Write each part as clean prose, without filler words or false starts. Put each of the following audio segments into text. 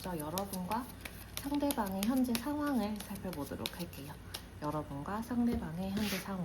먼저 여러분과 상대방의 현재 상황을 살펴보도록 할게요. 여러분과 상대방의 현재 상황.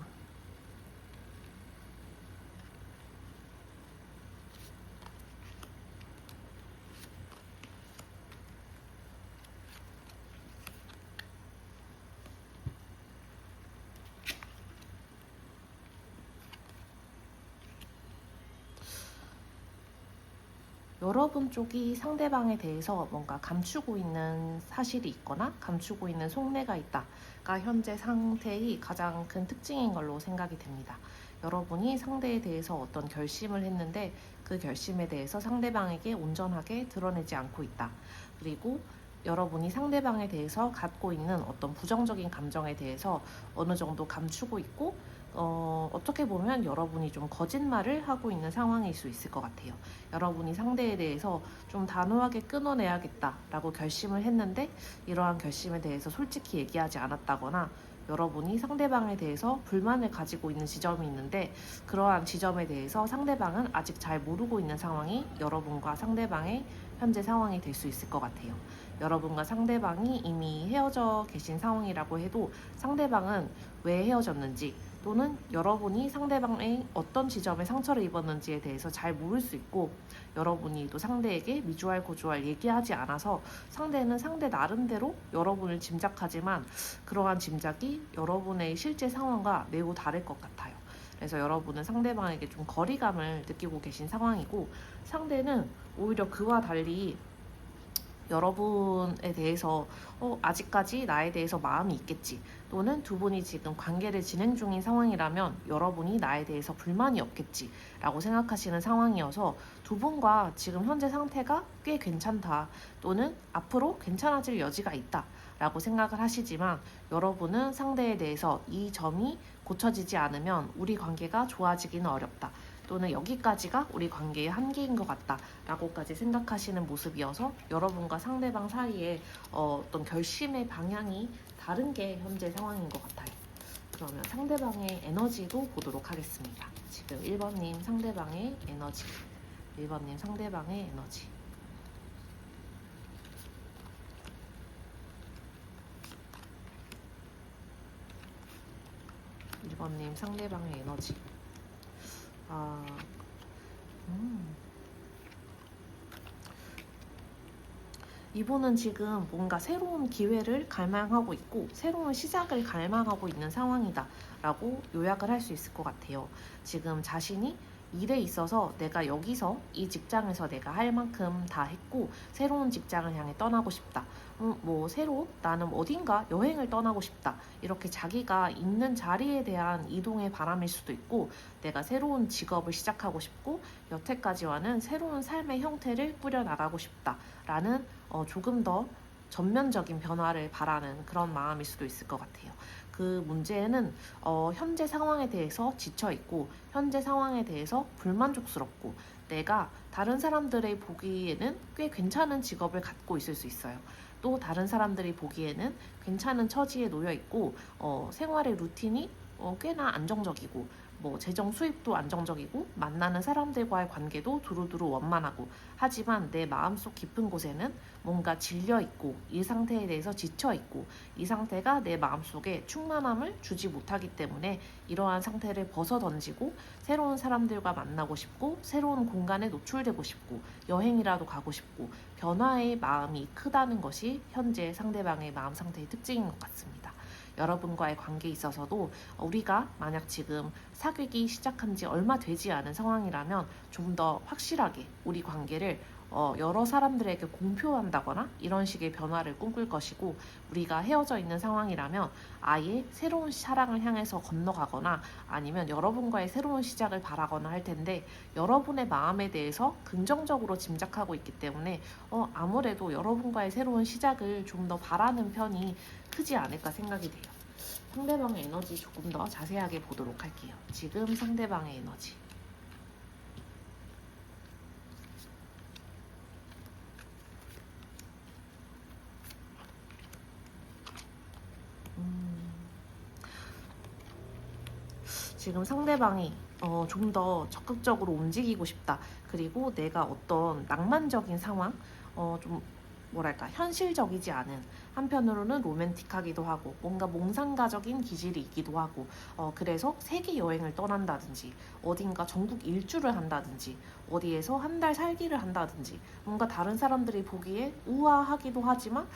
여러분 쪽이 상대방에 대해서 뭔가 감추고 있는 사실이 있거나 감추고 있는 속내가 있다가 현재 상태의 가장 큰 특징인 걸로 생각이 됩니다. 여러분이 상대에 대해서 어떤 결심을 했는데 그 결심에 대해서 상대방에게 온전하게 드러내지 않고 있다. 그리고 여러분이 상대방에 대해서 갖고 있는 어떤 부정적인 감정에 대해서 어느 정도 감추고 있고 어떻게 보면 여러분이 좀 거짓말을 하고 있는 상황일 수 있을 것 같아요. 여러분이 상대에 대해서 좀 단호하게 끊어내야겠다라고 결심을 했는데 이러한 결심에 대해서 솔직히 얘기하지 않았다거나 여러분이 상대방에 대해서 불만을 가지고 있는 지점이 있는데 그러한 지점에 대해서 상대방은 아직 잘 모르고 있는 상황이 여러분과 상대방의 현재 상황이 될 수 있을 것 같아요. 여러분과 상대방이 이미 헤어져 계신 상황이라고 해도 상대방은 왜 헤어졌는지 또는 여러분이 상대방의 어떤 지점에 상처를 입었는지에 대해서 잘 모를 수 있고 여러분이 또 상대에게 미주알 고주알 얘기하지 않아서 상대는 상대 나름대로 여러분을 짐작하지만 그러한 짐작이 여러분의 실제 상황과 매우 다를 것 같아요. 그래서 여러분은 상대방에게 좀 거리감을 느끼고 계신 상황이고 상대는 오히려 그와 달리 여러분에 대해서 아직까지 나에 대해서 마음이 있겠지 또는 두 분이 지금 관계를 진행 중인 상황이라면 여러분이 나에 대해서 불만이 없겠지 라고 생각하시는 상황이어서 두 분과 지금 현재 상태가 꽤 괜찮다 또는 앞으로 괜찮아질 여지가 있다 라고 생각을 하시지만 여러분은 상대에 대해서 이 점이 고쳐지지 않으면 우리 관계가 좋아지기는 어렵다 또는 여기까지가 우리 관계의 한계인 것 같다 라고까지 생각하시는 모습이어서 여러분과 상대방 사이에 어떤 결심의 방향이 다른 게 현재 상황인 것 같아요. 그러면 상대방의 에너지도 보도록 하겠습니다. 지금 1번님 상대방의 에너지, 1번님 상대방의 에너지. 1번님 상대방의 에너지. 이분은 지금 뭔가 새로운 기회를 갈망하고 있고 새로운 시작을 갈망하고 있는 상황이다 라고 요약을 할 수 있을 것 같아요. 지금 자신이 일에 있어서 내가 여기서 이 직장에서 내가 할 만큼 다 했고 새로운 직장을 향해 떠나고 싶다. 새로 나는 어딘가 여행을 떠나고 싶다. 이렇게 자기가 있는 자리에 대한 이동의 바람일 수도 있고 내가 새로운 직업을 시작하고 싶고 여태까지와는 새로운 삶의 형태를 꾸려나가고 싶다라는 조금 더 전면적인 변화를 바라는 그런 마음일 수도 있을 것 같아요. 그 문제는 현재 상황에 대해서 지쳐있고 현재 상황에 대해서 불만족스럽고 내가 다른 사람들의 보기에는 꽤 괜찮은 직업을 갖고 있을 수 있어요. 또 다른 사람들이 보기에는 괜찮은 처지에 놓여 있고 생활의 루틴이 꽤나 안정적이고 재정 수입도 안정적이고 만나는 사람들과의 관계도 두루두루 원만하고 하지만 내 마음속 깊은 곳에는 뭔가 질려있고 이 상태에 대해서 지쳐있고 이 상태가 내 마음속에 충만함을 주지 못하기 때문에 이러한 상태를 벗어던지고 새로운 사람들과 만나고 싶고 새로운 공간에 노출되고 싶고 여행이라도 가고 싶고 변화의 마음이 크다는 것이 현재 상대방의 마음 상태의 특징인 것 같습니다. 여러분과의 관계에 있어서도 우리가 만약 지금 사귀기 시작한 지 얼마 되지 않은 상황이라면 좀 더 확실하게 우리 관계를 여러 사람들에게 공표한다거나 이런 식의 변화를 꿈꿀 것이고 우리가 헤어져 있는 상황이라면 아예 새로운 사랑을 향해서 건너가거나 아니면 여러분과의 새로운 시작을 바라거나 할 텐데 여러분의 마음에 대해서 긍정적으로 짐작하고 있기 때문에 아무래도 여러분과의 새로운 시작을 좀 더 바라는 편이 크지 않을까 생각이 돼요. 상대방의 에너지 조금 더 자세하게 보도록 할게요. 지금 상대방의 에너지. 지금 상대방이 좀 더 적극적으로 움직이고 싶다. 그리고 내가 어떤 낭만적인 상황, 좀 뭐랄까 현실적이지 않은, 한편으로는 로맨틱하기도 하고 뭔가 몽상가적인 기질이 있기도 하고, 그래서 세계 여행을 떠난다든지 어딘가 전국 일주를 한다든지 어디에서 한 달 살기를 한다든지, 뭔가 다른 사람들이 보기에 우아하기도 하지만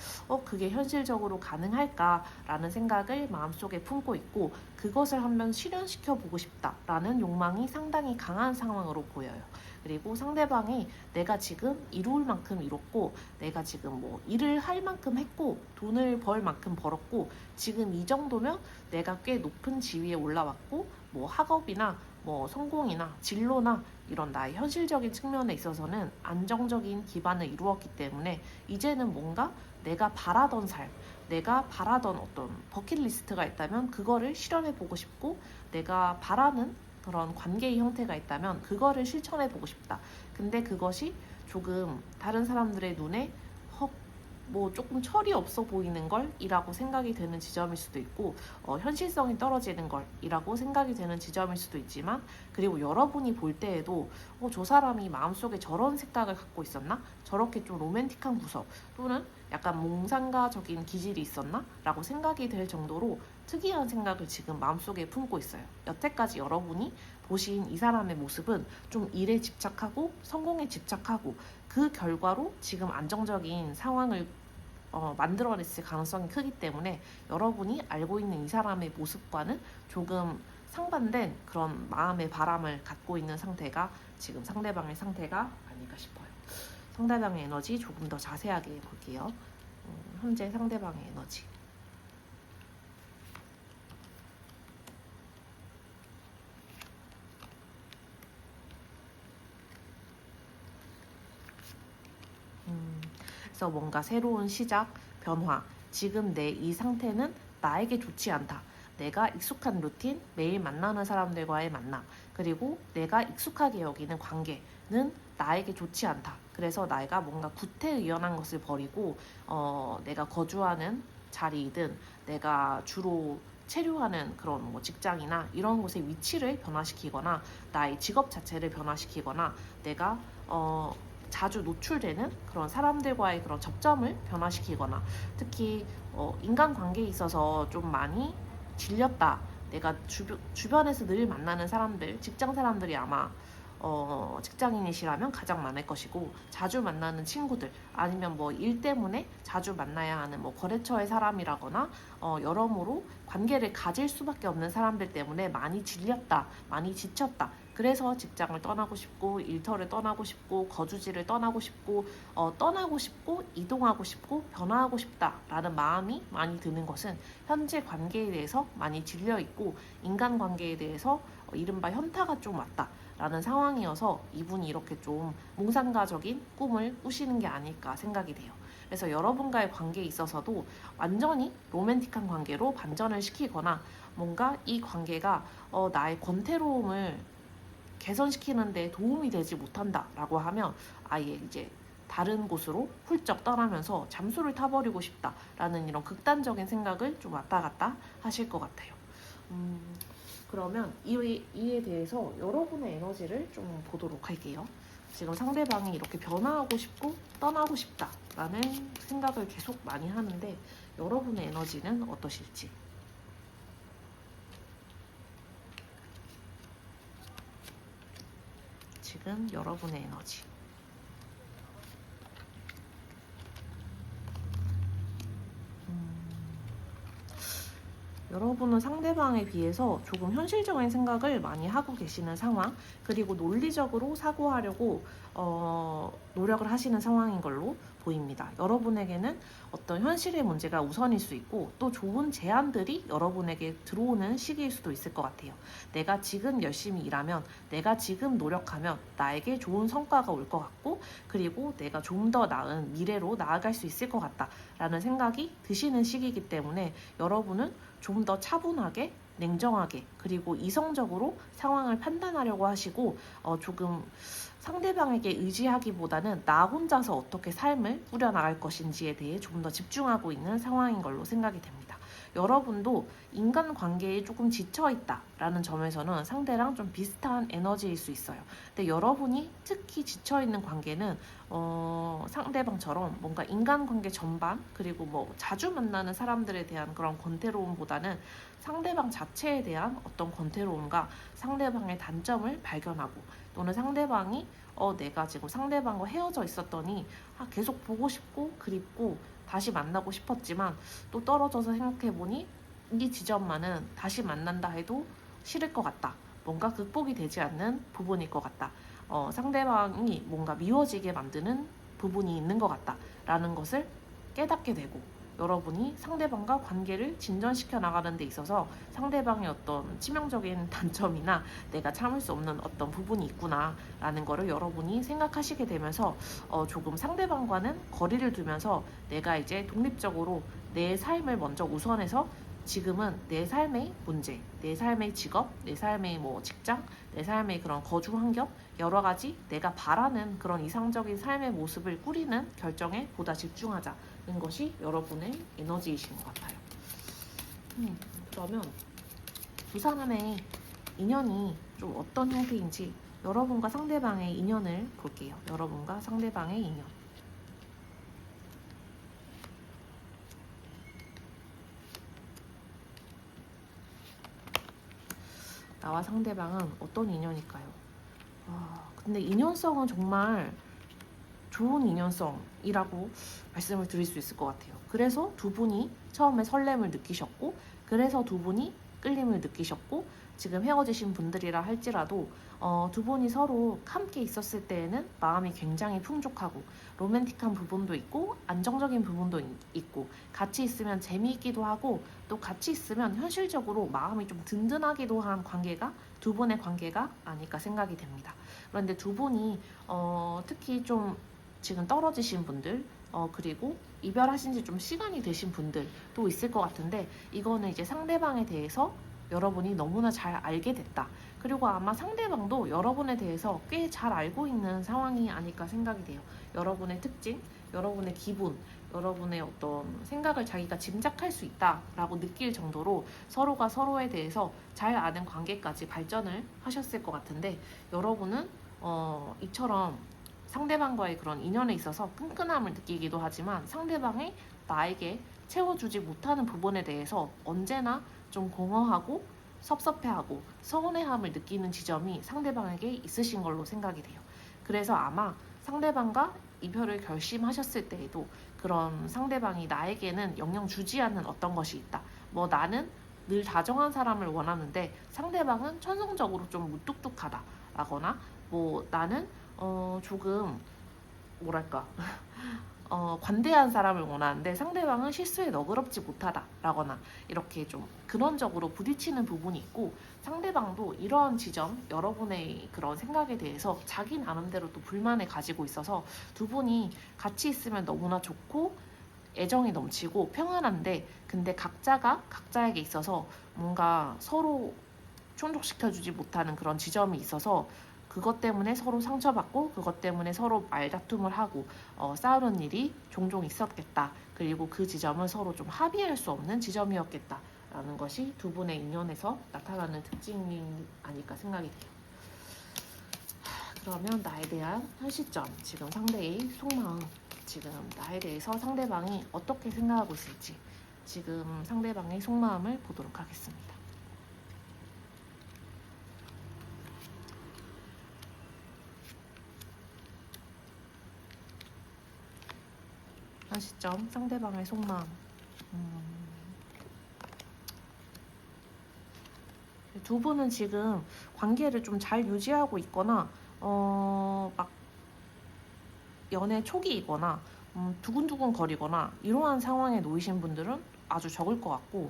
그게 현실적으로 가능할까라는 생각을 마음속에 품고 있고, 그것을 한번 실현시켜 보고 싶다라는 욕망이 상당히 강한 상황으로 보여요. 그리고 상대방이 내가 지금 이룰 만큼 이뤘고, 내가 지금 뭐 일을 할 만큼 했고, 돈을 벌 만큼 벌었고, 지금 이 정도면 내가 꽤 높은 지위에 올라왔고, 뭐 학업이나 뭐 성공이나 진로나 이런 나의 현실적인 측면에 있어서는 안정적인 기반을 이루었기 때문에 이제는 뭔가 내가 바라던 삶, 내가 바라던 어떤 버킷리스트가 있다면 그거를 실현해 보고 싶고, 내가 바라는 그런 관계의 형태가 있다면 그거를 실천해 보고 싶다. 근데 그것이 조금 다른 사람들의 눈에 뭐 조금 철이 없어 보이는 걸이라고 생각이 되는 지점일 수도 있고, 현실성이 떨어지는 걸이라고 생각이 되는 지점일 수도 있지만, 그리고 여러분이 볼 때에도 저 사람이 마음속에 저런 생각을 갖고 있었나? 저렇게 좀 로맨틱한 구석 또는 약간 몽상가적인 기질이 있었나? 라고 생각이 될 정도로 특이한 생각을 지금 마음속에 품고 있어요. 여태까지 여러분이 보신 이 사람의 모습은 좀 일에 집착하고 성공에 집착하고, 그 결과로 지금 안정적인 상황을 만들어냈을 가능성이 크기 때문에 여러분이 알고 있는 이 사람의 모습과는 조금 상반된 그런 마음의 바람을 갖고 있는 상태가 지금 상대방의 상태가 아닐까 싶어요. 상대방의 에너지 조금 더 자세하게 볼게요. 현재 상대방의 에너지. 그래서 뭔가 새로운 시작, 변화, 지금 내 이 상태는 나에게 좋지 않다. 내가 익숙한 루틴, 매일 만나는 사람들과의 만남, 그리고 내가 익숙하게 여기는 관계는 나에게 좋지 않다. 그래서 내가 뭔가 구태의연한 것을 버리고 내가 거주하는 자리이든 내가 주로 체류하는 그런 뭐 직장이나 이런 곳의 위치를 변화시키거나 나의 직업 자체를 변화시키거나 내가 자주 노출되는 그런 사람들과의 그런 접점을 변화시키거나, 특히 인간관계에 있어서 좀 많이 질렸다. 내가 주변에서 늘 만나는 사람들, 직장 사람들이 아마 직장인이시라면 가장 많을 것이고, 자주 만나는 친구들 아니면 뭐 일 때문에 자주 만나야 하는 뭐 거래처의 사람이라거나 여러모로 관계를 가질 수밖에 없는 사람들 때문에 많이 질렸다, 많이 지쳤다. 그래서 직장을 떠나고 싶고, 일터를 떠나고 싶고, 거주지를 떠나고 싶고, 이동하고 싶고, 변화하고 싶다라는 마음이 많이 드는 것은 현재 관계에 대해서 많이 질려 있고, 인간관계에 대해서 이른바 현타가 좀 왔다 라는 상황이어서 이분이 이렇게 좀 몽상가적인 꿈을 꾸시는 게 아닐까 생각이 돼요. 그래서 여러분과의 관계에 있어서도 완전히 로맨틱한 관계로 반전을 시키거나, 뭔가 이 관계가 나의 권태로움을 개선시키는데 도움이 되지 못한다라고 하면 아예 이제 다른 곳으로 훌쩍 떠나면서 잠수를 타버리고 싶다라는 이런 극단적인 생각을 좀 왔다 갔다 하실 것 같아요. 그러면 이에 대해서 여러분의 에너지를 좀 보도록 할게요. 지금 상대방이 이렇게 변화하고 싶고 떠나고 싶다라는 생각을 계속 많이 하는데 여러분의 에너지는 어떠실지. 지금 여러분의 에너지. 여러분은 상대방에 비해서 조금 현실적인 생각을 많이 하고 계시는 상황, 그리고 논리적으로 사고하려고 노력을 하시는 상황인 걸로 보입니다. 여러분에게는 어떤 현실의 문제가 우선일 수 있고, 또 좋은 제안들이 여러분에게 들어오는 시기일 수도 있을 것 같아요. 내가 지금 열심히 일하면, 내가 지금 노력하면 나에게 좋은 성과가 올 것 같고, 그리고 내가 좀 더 나은 미래로 나아갈 수 있을 것 같다라는 생각이 드시는 시기이기 때문에 여러분은 좀 더 차분하게, 냉정하게, 그리고 이성적으로 상황을 판단하려고 하시고, 조금 상대방에게 의지하기보다는 나 혼자서 어떻게 삶을 꾸려나갈 것인지에 대해 조금 더 집중하고 있는 상황인 걸로 생각이 됩니다. 여러분도 인간관계에 조금 지쳐있다라는 점에서는 상대랑 좀 비슷한 에너지일 수 있어요. 근데 여러분이 특히 지쳐있는 관계는 상대방처럼 뭔가 인간관계 전반 그리고 뭐 자주 만나는 사람들에 대한 그런 권태로움보다는 상대방 자체에 대한 어떤 권태로움과 상대방의 단점을 발견하고 또는 상대방이 내가 지금 상대방과 헤어져 있었더니 계속 보고 싶고 그립고 다시 만나고 싶었지만 또 떨어져서 생각해보니 이 지점만은 다시 만난다 해도 싫을 것 같다. 뭔가 극복이 되지 않는 부분일 것 같다. 상대방이 뭔가 미워지게 만드는 부분이 있는 것 같다. 라는 것을 깨닫게 되고 여러분이 상대방과 관계를 진전시켜 나가는 데 있어서 상대방의 어떤 치명적인 단점이나 내가 참을 수 없는 어떤 부분이 있구나 라는 거를 여러분이 생각하시게 되면서 조금 상대방과는 거리를 두면서 내가 이제 독립적으로 내 삶을 먼저 우선해서 지금은 내 삶의 문제, 내 삶의 직업, 내 삶의 뭐 직장, 내 삶의 그런 거주 환경 여러 가지 내가 바라는 그런 이상적인 삶의 모습을 꾸리는 결정에 보다 집중하자는 것이 여러분의 에너지이신 것 같아요. 그러면 두 사람의 인연이 좀 어떤 형태인지 여러분과 상대방의 인연을 볼게요. 여러분과 상대방의 인연. 나와 상대방은 어떤 인연일까요? 근데 인연성은 정말 좋은 인연성이라고 말씀을 드릴 수 있을 것 같아요. 그래서 두 분이 처음에 설렘을 느끼셨고, 그래서 두 분이 끌림을 느끼셨고, 지금 헤어지신 분들이라 할지라도 두 분이 서로 함께 있었을 때에는 마음이 굉장히 풍족하고 로맨틱한 부분도 있고 안정적인 부분도 있고 같이 있으면 재미있기도 하고 또 같이 있으면 현실적으로 마음이 좀 든든하기도 한 관계가 두 분의 관계가 아닐까 생각이 됩니다. 그런데 두 분이 특히 좀 지금 떨어지신 분들 그리고 이별하신 지 좀 시간이 되신 분들도 있을 것 같은데 이거는 이제 상대방에 대해서 여러분이 너무나 잘 알게 됐다. 그리고 아마 상대방도 여러분에 대해서 꽤 잘 알고 있는 상황이 아닐까 생각이 돼요. 여러분의 특징, 여러분의 기분, 여러분의 어떤 생각을 자기가 짐작할 수 있다라고 느낄 정도로 서로가 서로에 대해서 잘 아는 관계까지 발전을 하셨을 것 같은데 여러분은 이처럼 상대방과의 그런 인연에 있어서 끈끈함을 느끼기도 하지만 상대방이 나에게 채워주지 못하는 부분에 대해서 언제나 좀 공허하고 섭섭해하고 서운해함을 느끼는 지점이 상대방에게 있으신 걸로 생각이 돼요. 그래서 아마 상대방과 이별을 결심하셨을 때에도 그런 상대방이 나에게는 영영 주지 않는 어떤 것이 있다. 뭐 나는 늘 다정한 사람을 원하는데 상대방은 천성적으로 좀 무뚝뚝하다라거나 뭐 나는 조금 뭐랄까 관대한 사람을 원하는데 상대방은 실수에 너그럽지 못하다라거나 이렇게 좀 근원적으로 부딪히는 부분이 있고 상대방도 이러한 지점 여러분의 그런 생각에 대해서 자기 나름대로 또 불만을 가지고 있어서 두 분이 같이 있으면 너무나 좋고 애정이 넘치고 평안한데 근데 각자가 각자에게 있어서 뭔가 서로 충족시켜주지 못하는 그런 지점이 있어서 그것 때문에 서로 상처받고 그것 때문에 서로 말다툼을 하고 싸우는 일이 종종 있었겠다. 그리고 그 지점은 서로 좀 합의할 수 없는 지점이었겠다. 라는 것이 두 분의 인연에서 나타나는 특징이 아닐까 생각이 돼요. 그러면 나에 대한 현시점, 지금 상대의 속마음, 지금 나에 대해서 상대방이 어떻게 생각하고 있을지 지금 상대방의 속마음을 보도록 하겠습니다. 한 시점 상대방의 속마음. 두 분은 지금 관계를 좀 잘 유지하고 있거나 막 연애 초기이거나 두근두근 거리거나 이러한 상황에 놓이신 분들은 아주 적을 것 같고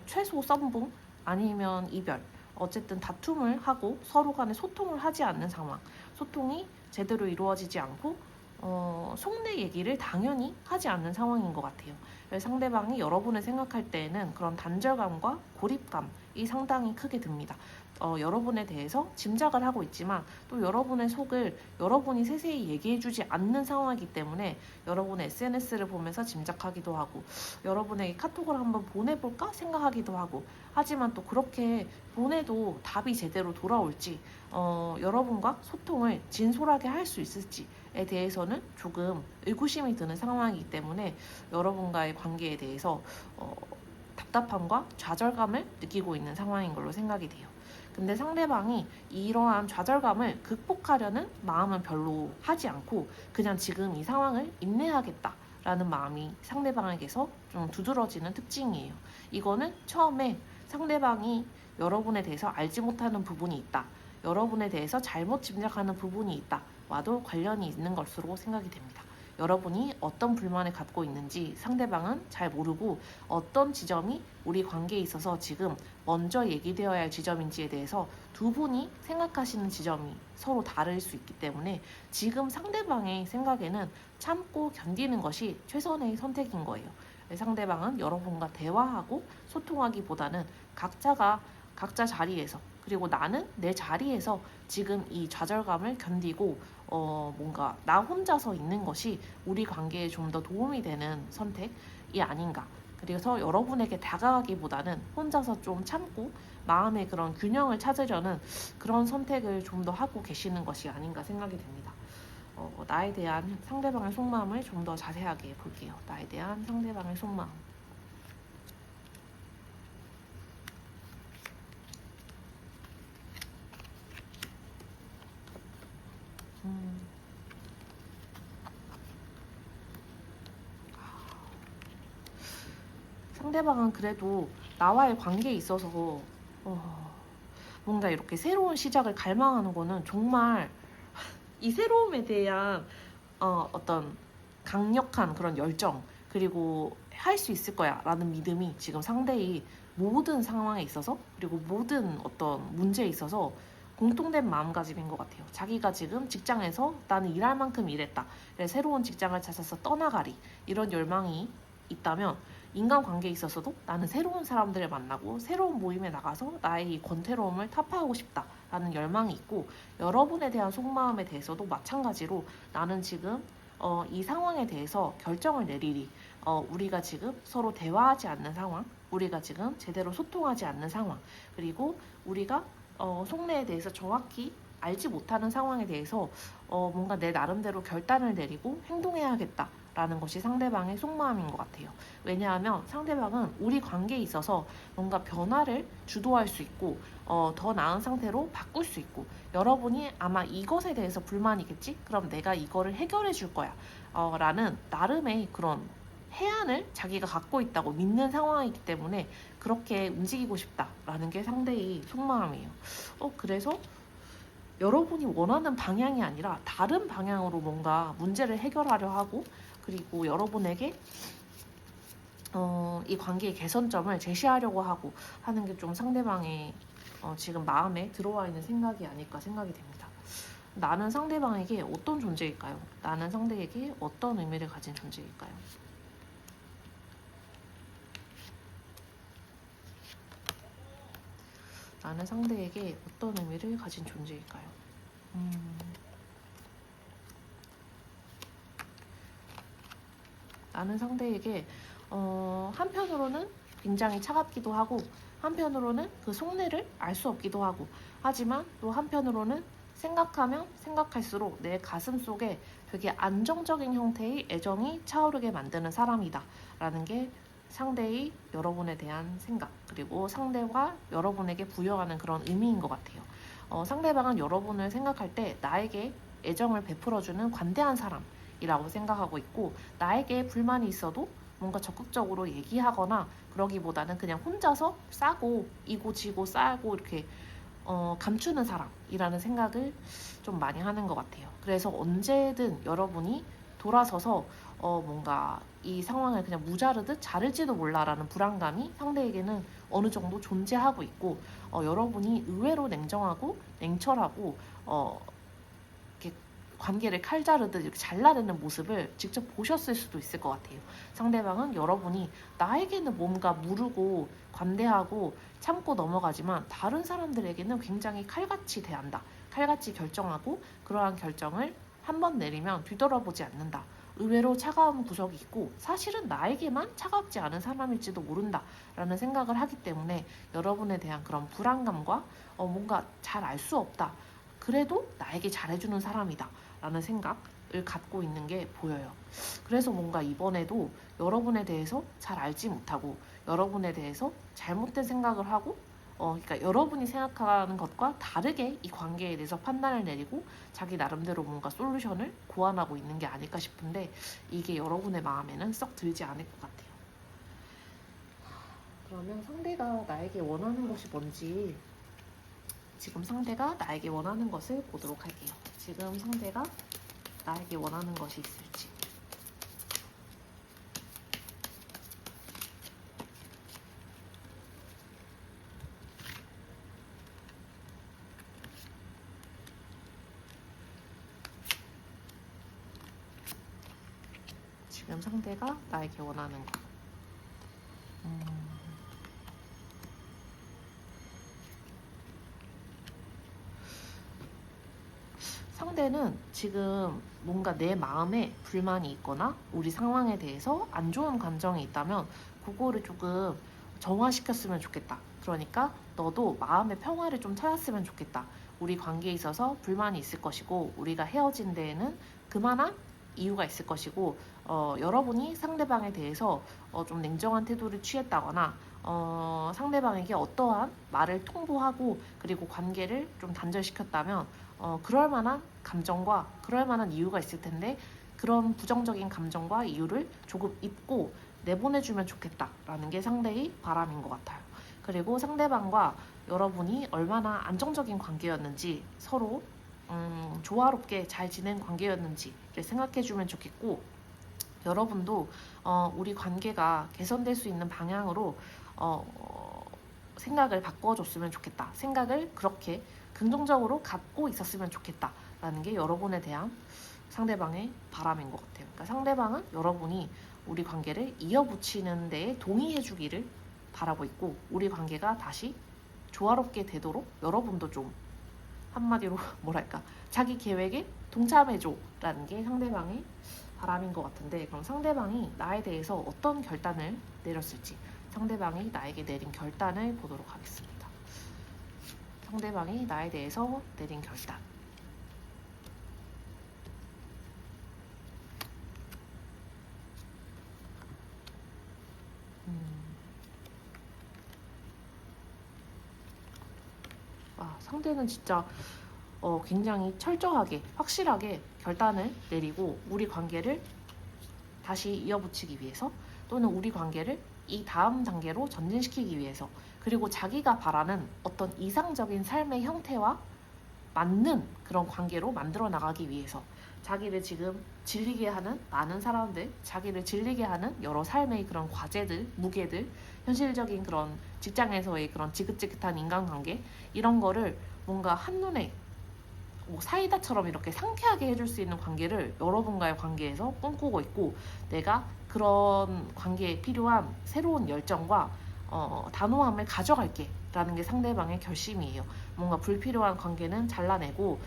최소 썸붕 아니면 이별 어쨌든 다툼을 하고 서로 간에 소통을 하지 않는 상황 소통이 제대로 이루어지지 않고 속내 얘기를 당연히 하지 않는 상황인 것 같아요. 그래서 상대방이 여러분을 생각할 때에는 그런 단절감과 고립감이 상당히 크게 듭니다. 여러분에 대해서 짐작을 하고 있지만 또 여러분의 속을 여러분이 세세히 얘기해주지 않는 상황이기 때문에 여러분의 SNS를 보면서 짐작하기도 하고 여러분에게 카톡을 한번 보내볼까 생각하기도 하고 하지만 또 그렇게 보내도 답이 제대로 돌아올지 여러분과 소통을 진솔하게 할 수 있을지에 대해서는 조금 의구심이 드는 상황이기 때문에 여러분과의 관계에 대해서 답답함과 좌절감을 느끼고 있는 상황인 걸로 생각이 돼요. 근데 상대방이 이러한 좌절감을 극복하려는 마음은 별로 하지 않고 그냥 지금 이 상황을 인내하겠다라는 마음이 상대방에게서 좀 두드러지는 특징이에요. 이거는 처음에 상대방이 여러분에 대해서 알지 못하는 부분이 있다. 여러분에 대해서 잘못 짐작하는 부분이 있다와도 관련이 있는 것으로 생각이 됩니다. 여러분이 어떤 불만을 갖고 있는지 상대방은 잘 모르고 어떤 지점이 우리 관계에 있어서 지금 먼저 얘기되어야 할 지점인지에 대해서 두 분이 생각하시는 지점이 서로 다를 수 있기 때문에 지금 상대방의 생각에는 참고 견디는 것이 최선의 선택인 거예요. 상대방은 여러분과 대화하고 소통하기보다는 각자가 각자 자리에서 그리고 나는 내 자리에서 지금 이 좌절감을 견디고 뭔가 나 혼자서 있는 것이 우리 관계에 좀 더 도움이 되는 선택이 아닌가. 그래서 여러분에게 다가가기보다는 혼자서 좀 참고 마음의 그런 균형을 찾으려는 그런 선택을 좀 더 하고 계시는 것이 아닌가 생각이 됩니다. 나에 대한 상대방의 속마음을 좀 더 자세하게 볼게요. 나에 대한 상대방의 속마음. 상대방은 그래도 나와의 관계에 있어서 뭔가 이렇게 새로운 시작을 갈망하는 거는 정말 이 새로움에 대한 어떤 강력한 그런 열정 그리고 할 수 있을 거야 라는 믿음이 지금 상대의 모든 상황에 있어서 그리고 모든 어떤 문제에 있어서 공통된 마음가짐인 것 같아요. 자기가 지금 직장에서 나는 일할 만큼 일했다. 새로운 직장을 찾아서 떠나가리. 이런 열망이 있다면 인간관계에 있어서도 나는 새로운 사람들을 만나고 새로운 모임에 나가서 나의 이 권태로움을 타파하고 싶다라는 열망이 있고 여러분에 대한 속마음에 대해서도 마찬가지로 나는 지금 이 상황에 대해서 결정을 내리리. 우리가 지금 서로 대화하지 않는 상황, 우리가 지금 제대로 소통하지 않는 상황, 그리고 우리가 속내에 대해서 정확히 알지 못하는 상황에 대해서 뭔가 내 나름대로 결단을 내리고 행동해야겠다라는 것이 상대방의 속마음인 것 같아요. 왜냐하면 상대방은 우리 관계에 있어서 뭔가 변화를 주도할 수 있고 더 나은 상태로 바꿀 수 있고 여러분이 아마 이것에 대해서 불만이겠지? 그럼 내가 이거를 해결해 줄 거야 라는 나름의 그런 해안을 자기가 갖고 있다고 믿는 상황이기 때문에 그렇게 움직이고 싶다라는 게 상대의 속마음이에요. 그래서 여러분이 원하는 방향이 아니라 다른 방향으로 뭔가 문제를 해결하려 하고 그리고 여러분에게 이 관계의 개선점을 제시하려고 하고 하는 게 좀 상대방의 지금 마음에 들어와 있는 생각이 아닐까 생각이 됩니다. 나는 상대방에게 어떤 존재일까요? 나는 상대에게 어떤 의미를 가진 존재일까요? 나는 상대에게 어떤 의미를 가진 존재일까요? 나는 상대에게 한편으로는 굉장히 차갑기도 하고 한편으로는 그 속내를 알 수 없기도 하고 하지만 또 한편으로는 생각하면 생각할수록 내 가슴 속에 되게 안정적인 형태의 애정이 차오르게 만드는 사람이다 라는 게 상대의 여러분에 대한 생각 그리고 상대가 여러분에게 부여하는 그런 의미인 것 같아요. 상대방은 여러분을 생각할 때 나에게 애정을 베풀어주는 관대한 사람이라고 생각하고 있고 나에게 불만이 있어도 뭔가 적극적으로 얘기하거나 그러기보다는 그냥 혼자서 싸고 이고 지고 싸고 이렇게 감추는 사람이라는 생각을 좀 많이 하는 것 같아요. 그래서 언제든 여러분이 돌아서서 뭔가 이 상황을 그냥 무자르듯 자를지도 몰라라는 불안감이 상대에게는 어느 정도 존재하고 있고 여러분이 의외로 냉정하고 냉철하고 이렇게 관계를 칼 자르듯 이렇게 잘라내는 모습을 직접 보셨을 수도 있을 것 같아요. 상대방은 여러분이 나에게는 뭔가 무르고 관대하고 참고 넘어가지만 다른 사람들에게는 굉장히 칼같이 대한다. 칼같이 결정하고 그러한 결정을 한 번 내리면 뒤돌아보지 않는다. 의외로 차가운 구석이 있고 사실은 나에게만 차갑지 않은 사람일지도 모른다 라는 생각을 하기 때문에 여러분에 대한 그런 불안감과 뭔가 잘 알 수 없다. 그래도 나에게 잘해주는 사람이다 라는 생각을 갖고 있는 게 보여요. 그래서 뭔가 이번에도 여러분에 대해서 잘 알지 못하고 여러분에 대해서 잘못된 생각을 하고 그러니까 여러분이 생각하는 것과 다르게 이 관계에 대해서 판단을 내리고 자기 나름대로 뭔가 솔루션을 고안하고 있는 게 아닐까 싶은데 이게 여러분의 마음에는 썩 들지 않을 것 같아요. 그러면 상대가 나에게 원하는 것이 뭔지 지금 상대가 나에게 원하는 것을 보도록 할게요. 지금 상대가 나에게 원하는 것이 있을지. 지금 상대가 나에게 원하는 것. 상대는 지금 뭔가 내 마음에 불만이 있거나 우리 상황에 대해서 안 좋은 감정이 있다면 그거를 조금 정화시켰으면 좋겠다. 그러니까 너도 마음의 평화를 좀 찾았으면 좋겠다. 우리 관계에 있어서 불만이 있을 것이고 우리가 헤어진 데에는 그만한 이유가 있을 것이고 여러분이 상대방에 대해서 좀 냉정한 태도를 취했다거나 상대방에게 어떠한 말을 통보하고 그리고 관계를 좀 단절시켰다면 그럴 만한 감정과 그럴 만한 이유가 있을 텐데 그런 부정적인 감정과 이유를 조금 잊고 내보내주면 좋겠다라는 게 상대의 바람인 것 같아요. 그리고 상대방과 여러분이 얼마나 안정적인 관계였는지 서로 조화롭게 잘 지낸 관계였는지를 생각해주면 좋겠고 여러분도 우리 관계가 개선될 수 있는 방향으로 생각을 바꿔줬으면 좋겠다. 생각을 그렇게 긍정적으로 갖고 있었으면 좋겠다라는 게 여러분에 대한 상대방의 바람인 것 같아요. 그러니까 상대방은 여러분이 우리 관계를 이어붙이는 데에 동의해주기를 바라고 있고 우리 관계가 다시 조화롭게 되도록 여러분도 좀 한마디로 뭐랄까 자기 계획에 동참해줘라는 게 상대방의 바람인 것 같은데 그럼 상대방이 나에 대해서 어떤 결단을 내렸을지 상대방이 나에게 내린 결단을 보도록 하겠습니다. 상대방이 나에 대해서 내린 결단. 상대는 진짜 굉장히 철저하게 확실하게 결단을 내리고 우리 관계를 다시 이어붙이기 위해서 또는 우리 관계를 이 다음 단계로 전진시키기 위해서 그리고 자기가 바라는 어떤 이상적인 삶의 형태와 맞는 그런 관계로 만들어 나가기 위해서 자기를 지금 질리게 하는 많은 사람들, 자기를 질리게 하는 여러 삶의 그런 과제들, 무게들, 현실적인 그런 직장에서의 그런 지긋지긋한 인간관계 이런 거를 뭔가 한눈에 뭐 사이다처럼 이렇게 상쾌하게 해줄 수 있는 관계를 여러분과의 관계에서 꿈꾸고 있고 내가 그런 관계에 필요한 새로운 열정과 단호함을 가져갈게 라는 게 상대방의 결심이에요. 뭔가 불필요한 관계는 잘라내고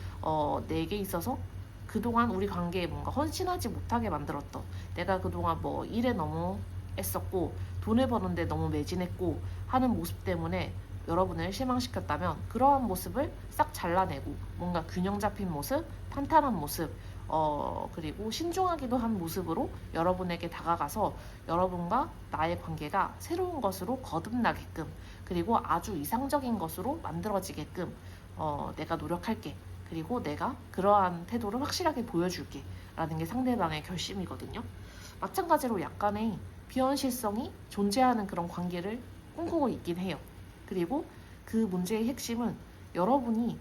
내게 있어서 그동안 우리 관계에 뭔가 헌신하지 못하게 만들었던 내가 그동안 뭐 일에 너무 애썼고 돈을 버는데 너무 매진했고 하는 모습 때문에 여러분을 실망시켰다면 그러한 모습을 싹 잘라내고 뭔가 균형 잡힌 모습, 탄탄한 모습 그리고 신중하기도 한 모습으로 여러분에게 다가가서 여러분과 나의 관계가 새로운 것으로 거듭나게끔 그리고 아주 이상적인 것으로 만들어지게끔 내가 노력할게. 그리고 내가 그러한 태도를 확실하게 보여줄게 라는 게 상대방의 결심이거든요. 마찬가지로 약간의 비현실성이 존재하는 그런 관계를 꿈꾸고 있긴 해요. 그리고 그 문제의 핵심은 여러분이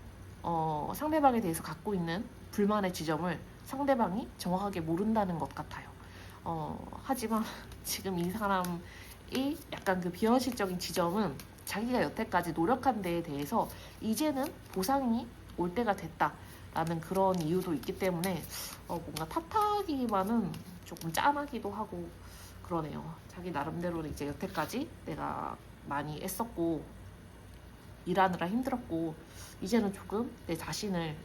상대방에 대해서 갖고 있는 불만의 지점을 상대방이 정확하게 모른다는 것 같아요. 하지만 지금 이 사람이 약간 그 비현실적인 지점은 자기가 여태까지 노력한 데에 대해서 이제는 보상이 올 때가 됐다 라는 그런 이유도 있기 때문에 뭔가 탓하기만은 조금 짠하기도 하고 그러네요. 자기 나름대로는 이제 여태까지 내가 많이 애썼고 일하느라 힘들었고 이제는 조금 내 자신을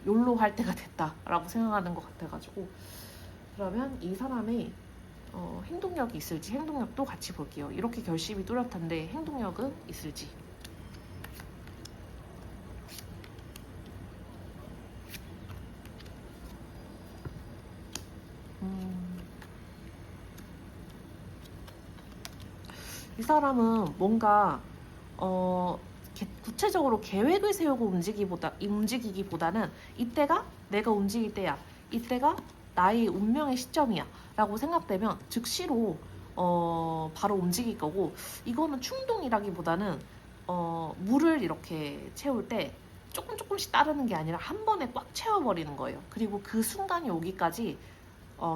욜로 할 때가 됐다라고 생각하는 것 같아가지고, 그러면 이 사람의 행동력이 있을지 행동력도 같이 볼게요. 이렇게 결심이 뚜렷한데 행동력은 있을지. 이 사람은 뭔가 구체적으로 계획을 세우고 움직이기보다는 이때가 내가 움직일 때야, 이때가 나의 운명의 시점이야 라고 생각되면 즉시로 바로 움직일 거고, 이거는 충동이라기보다는 물을 이렇게 채울 때 조금씩 따르는 게 아니라 한 번에 꽉 채워버리는 거예요. 그리고 그 순간이 오기까지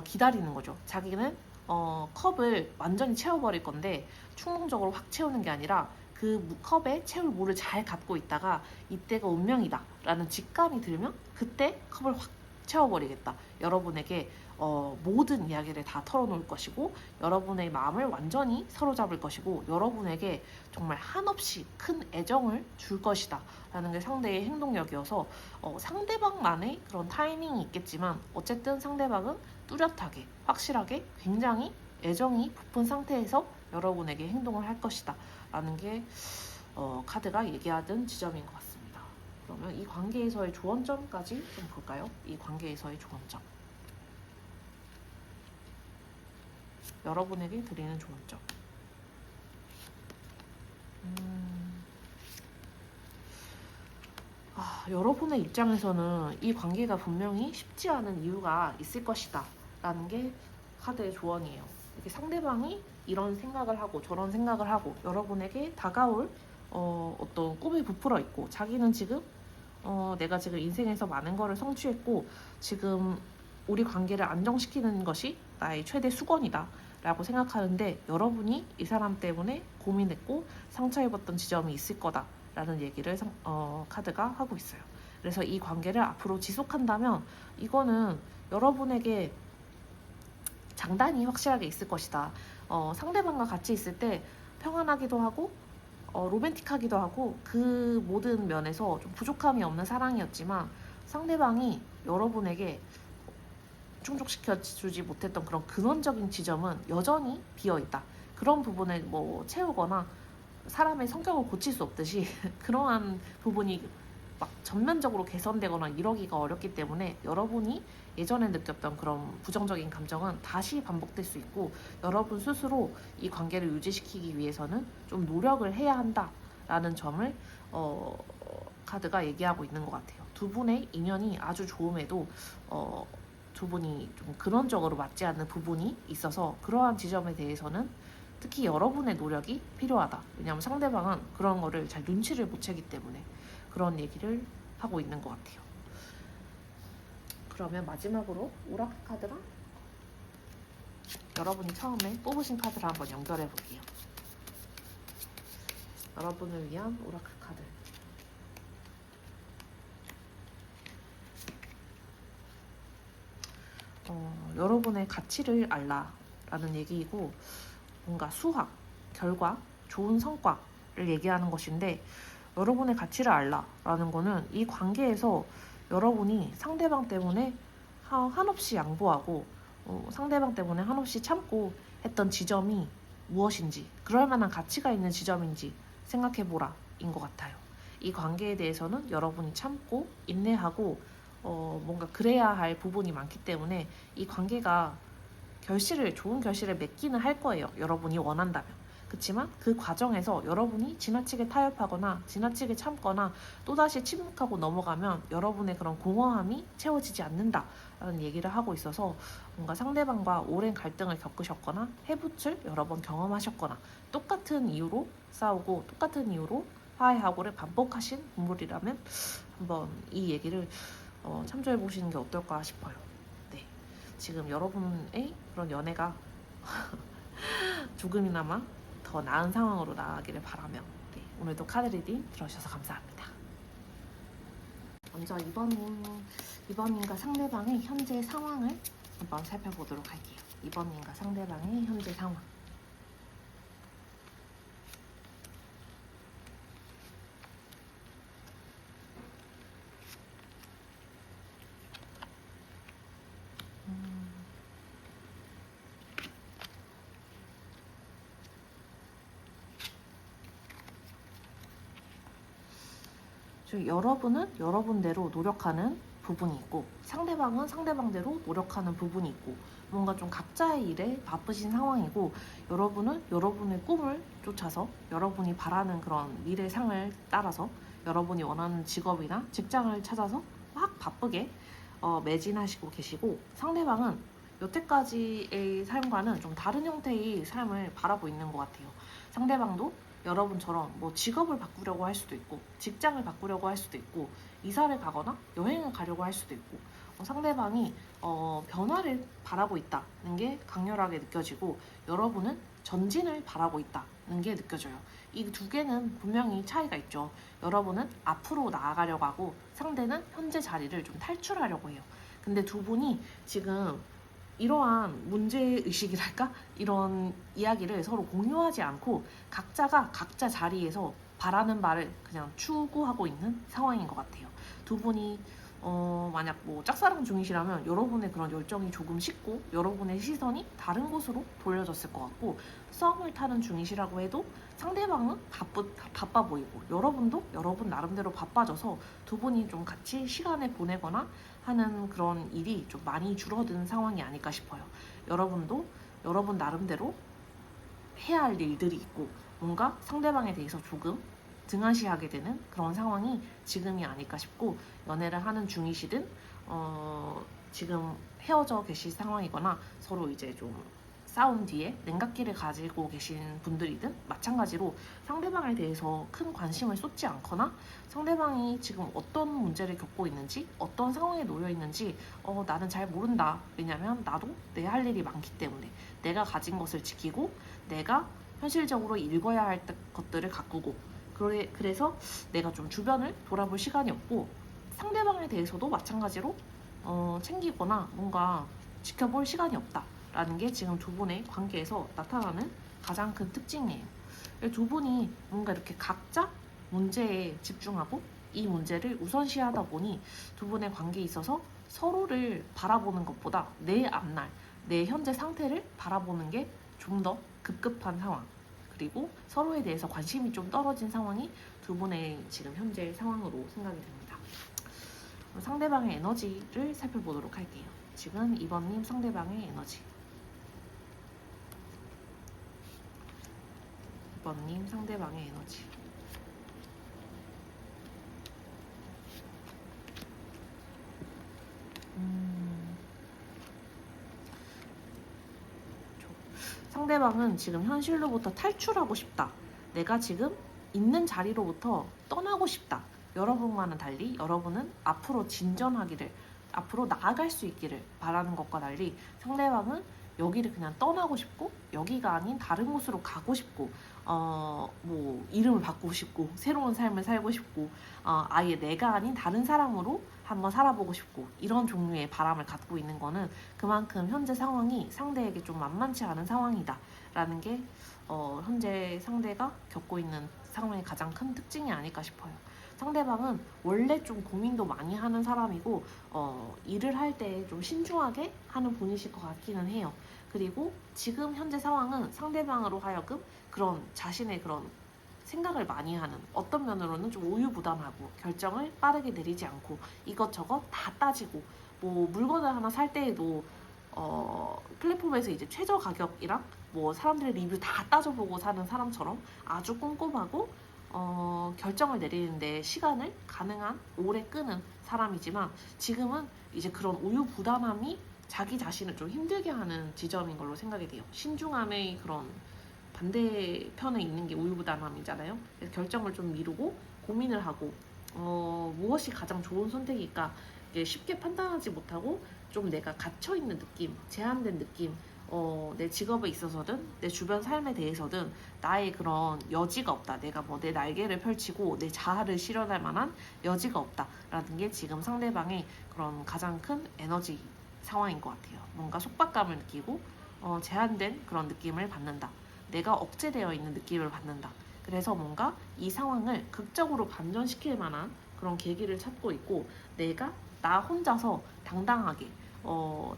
기다리는 거죠. 자기는 컵을 완전히 채워버릴 건데 충동적으로 확 채우는 게 아니라 그 컵에 채울 물을 잘 갖고 있다가 이때가 운명이다 라는 직감이 들면 그때 컵을 확 채워버리겠다. 여러분에게 모든 이야기를 다 털어놓을 것이고, 여러분의 마음을 완전히 사로잡을 것이고, 여러분에게 정말 한없이 큰 애정을 줄 것이다 라는 게 상대의 행동력이어서, 상대방만의 그런 타이밍이 있겠지만 어쨌든 상대방은 뚜렷하게 확실하게 굉장히 애정이 부푼 상태에서 여러분에게 행동을 할 것이다 라는 게 카드가 얘기하던 지점인 것 같습니다. 그러면 이 관계에서의 조언점까지 좀 볼까요? 이 관계에서의 조언점, 여러분에게 드리는 조언점. 여러분의 입장에서는 이 관계가 분명히 쉽지 않은 이유가 있을 것이다 라는 게 카드의 조언이에요. 이렇게 상대방이 이런 생각을 하고 저런 생각을 하고 여러분에게 다가올 어떤 꿈이 부풀어 있고, 자기는 지금 내가 지금 인생에서 많은 거를 성취했고 지금 우리 관계를 안정시키는 것이 나의 최대 수건이다 라고 생각하는데, 여러분이 이 사람 때문에 고민했고 상처입었던 지점이 있을 거다 라는 얘기를 카드가 하고 있어요. 그래서 이 관계를 앞으로 지속한다면 이거는 여러분에게 장단이 확실하게 있을 것이다. 상대방과 같이 있을 때 평안하기도 하고 로맨틱하기도 하고 그 모든 면에서 좀 부족함이 없는 사랑이었지만, 상대방이 여러분에게 충족시켜주지 못했던 그런 근원적인 지점은 여전히 비어있다. 그런 부분을 뭐 채우거나 사람의 성격을 고칠 수 없듯이 그러한 부분이 막 전면적으로 개선되거나 이러기가 어렵기 때문에, 여러분이 예전에 느꼈던 그런 부정적인 감정은 다시 반복될 수 있고, 여러분 스스로 이 관계를 유지시키기 위해서는 좀 노력을 해야 한다라는 점을 카드가 얘기하고 있는 것 같아요. 두 분의 인연이 아주 좋음에도 두 분이 좀 근원적으로 맞지 않는 부분이 있어서 그러한 지점에 대해서는 특히 여러분의 노력이 필요하다. 왜냐하면 상대방은 그런 거를 잘 눈치를 못 채기 때문에 그런 얘기를 하고 있는 것 같아요. 그러면 마지막으로 오라클 카드랑 여러분이 처음에 뽑으신 카드를 한번 연결해 볼게요. 여러분을 위한 오라클 카드. 여러분의 가치를 알라라는 얘기이고, 뭔가 수학, 결과, 좋은 성과를 얘기하는 것인데, 여러분의 가치를 알라라는 거는 이 관계에서 여러분이 상대방 때문에 한없이 양보하고 상대방 때문에 한없이 참고 했던 지점이 무엇인지, 그럴 만한 가치가 있는 지점인지 생각해보라 인 것 같아요. 이 관계에 대해서는 여러분이 참고 인내하고 뭔가 그래야 할 부분이 많기 때문에 이 관계가 좋은 결실을 맺기는 할 거예요. 여러분이 원한다면. 그렇지만 그 과정에서 여러분이 지나치게 타협하거나 지나치게 참거나 또다시 침묵하고 넘어가면 여러분의 그런 공허함이 채워지지 않는다라는 얘기를 하고 있어서, 뭔가 상대방과 오랜 갈등을 겪으셨거나 해붙을 여러 번 경험하셨거나 똑같은 이유로 싸우고 똑같은 이유로 화해하고를 반복하신 분물이라면 한번 이 얘기를 참조해 보시는 게 어떨까 싶어요. 네, 지금 여러분의 그런 연애가 조금이나마 더 나은 상황으로 나아가기를 바라며, 네, 오늘도 카드 리딩 들어주셔서 감사합니다. 먼저 이번님과 상대방의 현재 상황을 한번 살펴보도록 할게요. 이번님과 상대방의 현재 상황. 여러분은 여러분대로 노력하는 부분이 있고 상대방은 상대방대로 노력하는 부분이 있고 뭔가 좀 각자의 일에 바쁘신 상황이고 여러분은 여러분의 꿈을 쫓아서 여러분이 바라는 그런 미래상을 따라서 여러분이 원하는 직업이나 직장을 찾아서 막 바쁘게 매진하시고 계시고 상대방은 여태까지의 삶과는 좀 다른 형태의 삶을 바라고 있는 것 같아요. 상대방도 여러분처럼 뭐 직업을 바꾸려고 할 수도 있고 직장을 바꾸려고 할 수도 있고 이사를 가거나 여행을 가려고 할 수도 있고 상대방이 변화를 바라고 있다는 게 강렬하게 느껴지고 여러분은 전진을 바라고 있다는 게 느껴져요. 이 두 개는 분명히 차이가 있죠. 여러분은 앞으로 나아가려고 하고 상대는 현재 자리를 좀 탈출하려고 해요. 근데 두 분이 지금 이러한 문제의식이랄까? 이런 이야기를 서로 공유하지 않고 각자가 각자 자리에서 바라는 바를 그냥 추구하고 있는 상황인 것 같아요. 두 분이 만약 뭐 짝사랑 중이시라면 여러분의 그런 열정이 조금 식고 여러분의 시선이 다른 곳으로 돌려졌을 것 같고 썸을 타는 중이시라고 해도 상대방은 바빠 보이고 여러분도 여러분 나름대로 바빠져서 두 분이 좀 같이 시간을 보내거나 하는 그런 일이 좀 많이 줄어든 상황이 아닐까 싶어요. 여러분도 여러분 나름대로 해야 할 일들이 있고 뭔가 상대방에 대해서 조금 등한시하게 되는 그런 상황이 지금이 아닐까 싶고 연애를 하는 중이시든 지금 헤어져 계실 상황이거나 서로 이제 좀 싸운 뒤에 냉각기를 가지고 계신 분들이든 마찬가지로 상대방에 대해서 큰 관심을 쏟지 않거나 상대방이 지금 어떤 문제를 겪고 있는지 어떤 상황에 놓여 있는지 나는 잘 모른다. 왜냐면 나도 내 할 일이 많기 때문에 내가 가진 것을 지키고 내가 현실적으로 읽어야 할 것들을 가꾸고 그래서 내가 좀 주변을 돌아볼 시간이 없고 상대방에 대해서도 마찬가지로 챙기거나 뭔가 지켜볼 시간이 없다라는 게 지금 두 분의 관계에서 나타나는 가장 큰 특징이에요. 두 분이 뭔가 이렇게 각자 문제에 집중하고 이 문제를 우선시하다 보니 두 분의 관계에 있어서 서로를 바라보는 것보다 내 앞날, 내 현재 상태를 바라보는 게 좀 더 급급한 상황. 그리고 서로에 대해서 관심이 좀 떨어진 상황이 두 분의 지금 현재 상황으로 생각이 됩니다. 상대방의 에너지를 살펴보도록 할게요. 지금 2번님 상대방의 에너지. 2번님 상대방의 에너지. 상대방은 지금 현실로부터 탈출하고 싶다. 내가 지금 있는 자리로부터 떠나고 싶다. 여러분과는 달리 여러분은 앞으로 진전하기를, 앞으로 나아갈 수 있기를 바라는 것과 달리 상대방은 여기를 그냥 떠나고 싶고 여기가 아닌 다른 곳으로 가고 싶고 뭐 이름을 바꾸고 싶고 새로운 삶을 살고 싶고 아예 내가 아닌 다른 사람으로 한번 살아보고 싶고 이런 종류의 바람을 갖고 있는 거는 그만큼 현재 상황이 상대에게 좀 만만치 않은 상황이다 라는 게 현재 상대가 겪고 있는 상황의 가장 큰 특징이 아닐까 싶어요. 상대방은 원래 좀 고민도 많이 하는 사람이고 일을 할 때 좀 신중하게 하는 분이실 것 같기는 해요. 그리고 지금 현재 상황은 상대방으로 하여금 그런 자신의 그런 생각을 많이 하는 어떤 면으로는 좀 우유부단하고 결정을 빠르게 내리지 않고 이것저것 다 따지고 뭐 물건을 하나 살 때에도 플랫폼에서 이제 최저 가격이랑 뭐 사람들의 리뷰 다 따져보고 사는 사람처럼 아주 꼼꼼하고 결정을 내리는데 시간을 가능한 오래 끄는 사람이지만 지금은 이제 그런 우유부단함이 자기 자신을 좀 힘들게 하는 지점인 걸로 생각이 돼요. 신중함의 그런 반대편에 있는 게 우유부단함이잖아요. 그래서 결정을 좀 미루고 고민을 하고 무엇이 가장 좋은 선택일까 쉽게 판단하지 못하고 좀 내가 갇혀있는 느낌, 제한된 느낌 내 직업에 있어서든 내 주변 삶에 대해서든 나의 그런 여지가 없다. 내가 뭐 내 날개를 펼치고 내 자아를 실현할 만한 여지가 없다라는 게 지금 상대방의 그런 가장 큰 에너지 상황인 것 같아요. 뭔가 속박감을 느끼고 제한된 그런 느낌을 받는다. 내가 억제되어 있는 느낌을 받는다. 그래서 뭔가 이 상황을 극적으로 반전시킬 만한 그런 계기를 찾고 있고, 내가 나 혼자서 당당하게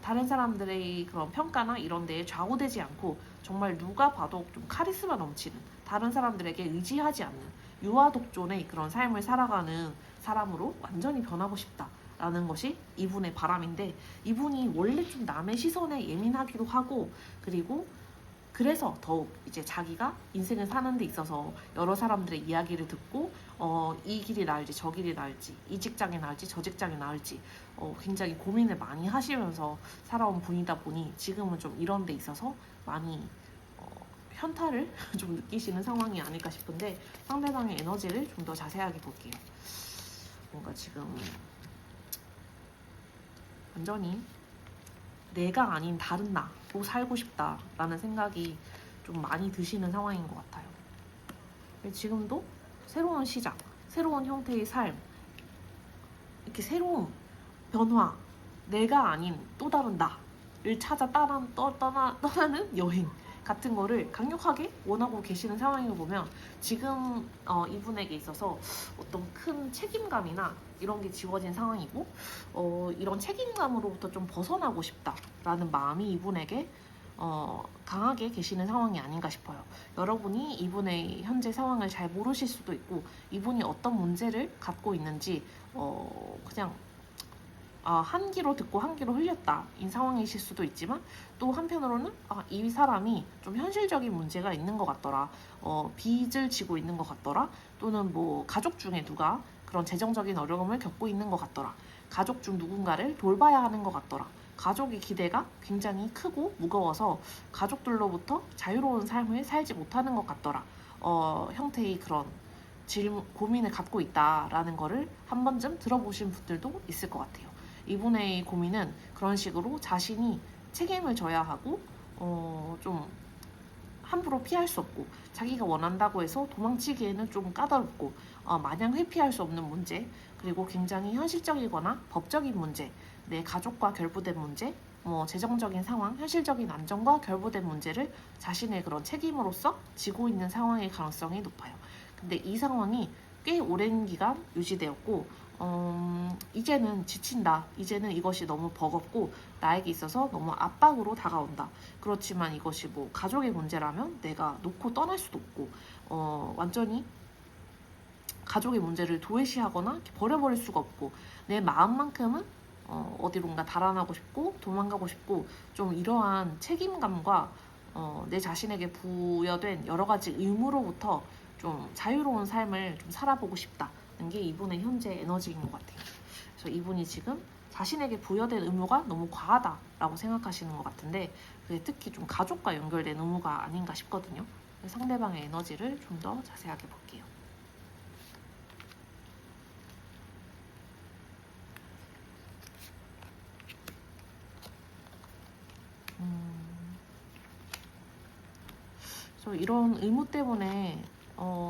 다른 사람들의 그런 평가나 이런 데에 좌우되지 않고 정말 누가 봐도 좀 카리스마 넘치는, 다른 사람들에게 의지하지 않는 유아독존의 그런 삶을 살아가는 사람으로 완전히 변하고 싶다라는 것이 이분의 바람인데, 이분이 원래 좀 남의 시선에 예민하기도 하고, 그리고 그래서 더욱 이제 자기가 인생을 사는 데 있어서 여러 사람들의 이야기를 듣고 이 길이 나을지 저 길이 나을지, 이 직장이 나을지 저 직장이 나을지 굉장히 고민을 많이 하시면서 살아온 분이다 보니 지금은 좀 이런 데 있어서 많이 현타를 좀 느끼시는 상황이 아닐까 싶은데, 상대방의 에너지를 좀 더 자세하게 볼게요. 뭔가 지금 완전히 내가 아닌 다른 나로 살고 싶다라는 생각이 좀 많이 드시는 상황인 것 같아요. 지금도 새로운 시작, 새로운 형태의 삶, 이렇게 새로운 변화, 내가 아닌 또 다른 나를 찾아 떠나는 여행 같은 거를 강력하게 원하고 계시는 상황을 보면, 지금 이분에게 있어서 어떤 큰 책임감이나 이런 게 지워진 상황이고, 이런 책임감으로부터 좀 벗어나고 싶다라는 마음이 이분에게 강하게 계시는 상황이 아닌가 싶어요. 여러분이 이분의 현재 상황을 잘 모르실 수도 있고, 이분이 어떤 문제를 갖고 있는지 그냥 한 귀로 듣고 한 귀로 흘렸다 인 상황이실 수도 있지만, 또 한편으로는 이 사람이 좀 현실적인 문제가 있는 것 같더라, 빚을 지고 있는 것 같더라, 또는 뭐 가족 중에 누가 그런 재정적인 어려움을 겪고 있는 것 같더라, 가족 중 누군가를 돌봐야 하는 것 같더라, 가족의 기대가 굉장히 크고 무거워서 가족들로부터 자유로운 삶을 살지 못하는 것 같더라, 형태의 그런 고민을 갖고 있다라는 거를 한 번쯤 들어보신 분들도 있을 것 같아요. 이분의 고민은 그런 식으로 자신이 책임을 져야 하고 좀 함부로 피할 수 없고, 자기가 원한다고 해서 도망치기에는 좀 까다롭고 마냥 회피할 수 없는 문제, 그리고 굉장히 현실적이거나 법적인 문제, 내 가족과 결부된 문제, 뭐 재정적인 상황, 현실적인 안정과 결부된 문제를 자신의 그런 책임으로서 지고 있는 상황일 가능성이 높아요. 근데 이 상황이 꽤 오랜 기간 유지되었고, 이제는 지친다. 이제는 이것이 너무 버겁고 나에게 있어서 너무 압박으로 다가온다. 그렇지만 이것이 뭐 가족의 문제라면 내가 놓고 떠날 수도 없고, 완전히 가족의 문제를 도외시하거나 버려버릴 수가 없고, 내 마음만큼은 어디론가 달아나고 싶고 도망가고 싶고, 좀 이러한 책임감과 내 자신에게 부여된 여러 가지 의무로부터 좀 자유로운 삶을 좀 살아보고 싶다는 게 이분의 현재 에너지인 것 같아요. 그래서 이분이 지금 자신에게 부여된 의무가 너무 과하다라고 생각하시는 것 같은데, 그게 특히 좀 가족과 연결된 의무가 아닌가 싶거든요. 상대방의 에너지를 좀 더 자세하게 볼게요. 그래서 이런 의무 때문에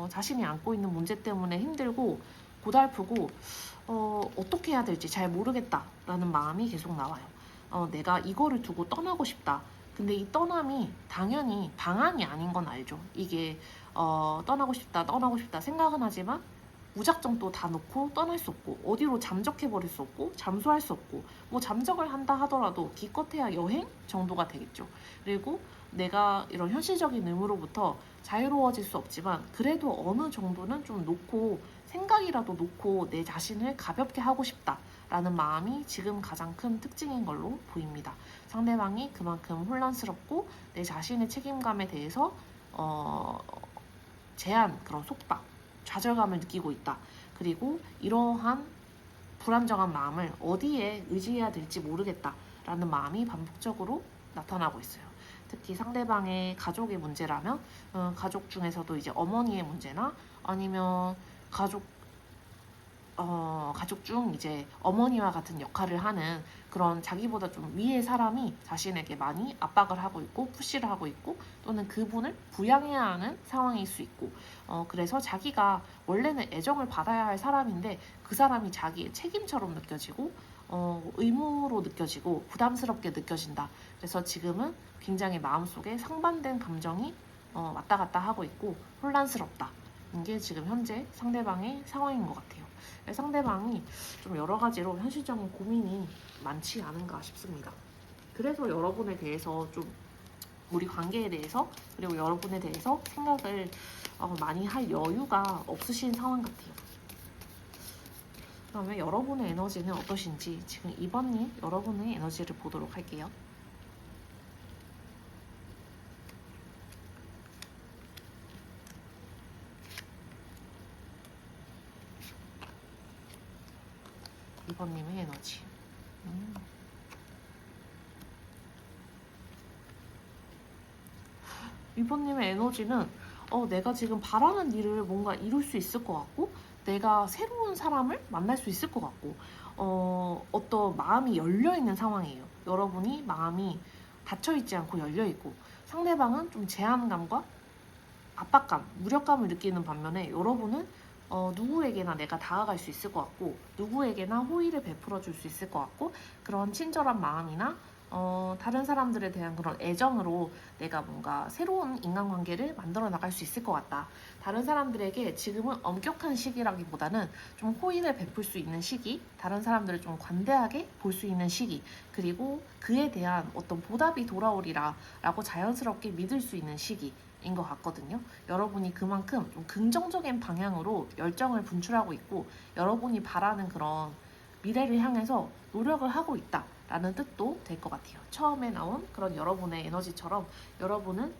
자신이 안고 있는 문제 때문에 힘들고 고달프고 어떻게 해야 될지 잘 모르겠다라는 마음이 계속 나와요. 내가 이거를 두고 떠나고 싶다. 근데 이 떠남이 당연히 방안이 아닌 건 알죠. 이게 떠나고 싶다 생각은 하지만 무작정 또 다 놓고 떠날 수 없고, 어디로 잠적해버릴 수 없고, 잠수할 수 없고, 뭐 잠적을 한다 하더라도 기껏해야 여행 정도가 되겠죠. 그리고 내가 이런 현실적인 의무로부터 자유로워질 수 없지만, 그래도 어느 정도는 좀 놓고, 생각이라도 놓고 내 자신을 가볍게 하고 싶다라는 마음이 지금 가장 큰 특징인 걸로 보입니다. 상대방이 그만큼 혼란스럽고 내 자신의 책임감에 대해서 제한, 그런 속박, 좌절감을 느끼고 있다. 그리고 이러한 불안정한 마음을 어디에 의지해야 될지 모르겠다라는 마음이 반복적으로 나타나고 있어요. 특히 상대방의 가족의 문제라면 가족 중에서도 이제 어머니의 문제나 아니면 가족 가족 중 이제 어머니와 같은 역할을 하는 그런 자기보다 좀 위의 사람이 자신에게 많이 압박을 하고 있고 푸시를 하고 있고 또는 그분을 부양해야 하는 상황일 수 있고 그래서 자기가 원래는 애정을 받아야 할 사람인데 그 사람이 자기의 책임처럼 느껴지고 의무로 느껴지고 부담스럽게 느껴진다. 그래서 지금은 굉장히 마음속에 상반된 감정이 왔다 갔다 하고 있고 혼란스럽다. 이게 지금 현재 상대방의 상황인 것 같아요. 상대방이 좀 여러 가지로 현실적인 고민이 많지 않은가 싶습니다. 그래서 여러분에 대해서 좀 우리 관계에 대해서 그리고 여러분에 대해서 생각을 많이 할 여유가 없으신 상황 같아요. 그러면 여러분의 에너지는 어떠신지 지금 2번님 여러분의 에너지를 보도록 할게요. 이번님의 에너지. 이번님의 에너지는 내가 지금 바라는 일을 뭔가 이룰 수 있을 것 같고 내가 새로운 사람을 만날 수 있을 것 같고 어떤 마음이 열려있는 상황이에요. 여러분이 마음이 닫혀있지 않고 열려있고 상대방은 좀 제한감과 압박감, 무력감을 느끼는 반면에 여러분은 누구에게나 내가 다가갈 수 있을 것 같고 누구에게나 호의를 베풀어 줄 수 있을 것 같고 그런 친절한 마음이나 다른 사람들에 대한 그런 애정으로 내가 뭔가 새로운 인간관계를 만들어 나갈 수 있을 것 같다. 다른 사람들에게 지금은 엄격한 시기라기보다는 좀 호의를 베풀 수 있는 시기, 다른 사람들을 좀 관대하게 볼 수 있는 시기, 그리고 그에 대한 어떤 보답이 돌아오리라 라고 자연스럽게 믿을 수 있는 시기 인 것 같거든요. 여러분이 그만큼 좀 긍정적인 방향으로 열정을 분출하고 있고 여러분이 바라는 그런 미래를 향해서 노력을 하고 있다라는 뜻도 될 것 같아요. 처음에 나온 그런 여러분의 에너지처럼 여러분은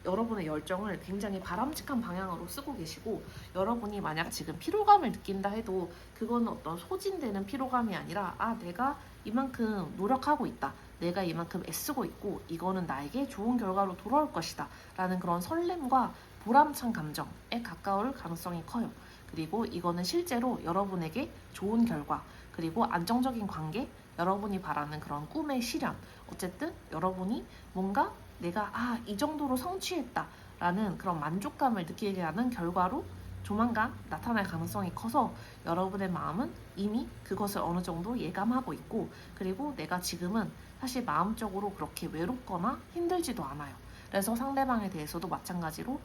여러분의 열정을 굉장히 바람직한 방향으로 쓰고 계시고 여러분이 만약 지금 피로감을 느낀다 해도 그건 어떤 소진되는 피로감이 아니라 내가 이만큼 노력하고 있다. 내가 이만큼 애쓰고 있고 이거는 나에게 좋은 결과로 돌아올 것이다. 라는 그런 설렘과 보람찬 감정에 가까울 가능성이 커요. 그리고 이거는 실제로 여러분에게 좋은 결과 그리고 안정적인 관계 여러분이 바라는 그런 꿈의 실현 어쨌든 여러분이 뭔가 내가 이 정도로 성취했다 라는 그런 만족감을 느끼게 하는 결과로 조만간 나타날 가능성이 커서 여러분의 마음은 이미 그것을 어느 정도 예감하고 있고 그리고 내가 지금은 사실 마음적으로 그렇게 외롭거나 힘들지도 않아요. 그래서 상대방에 대해서도 마찬가지로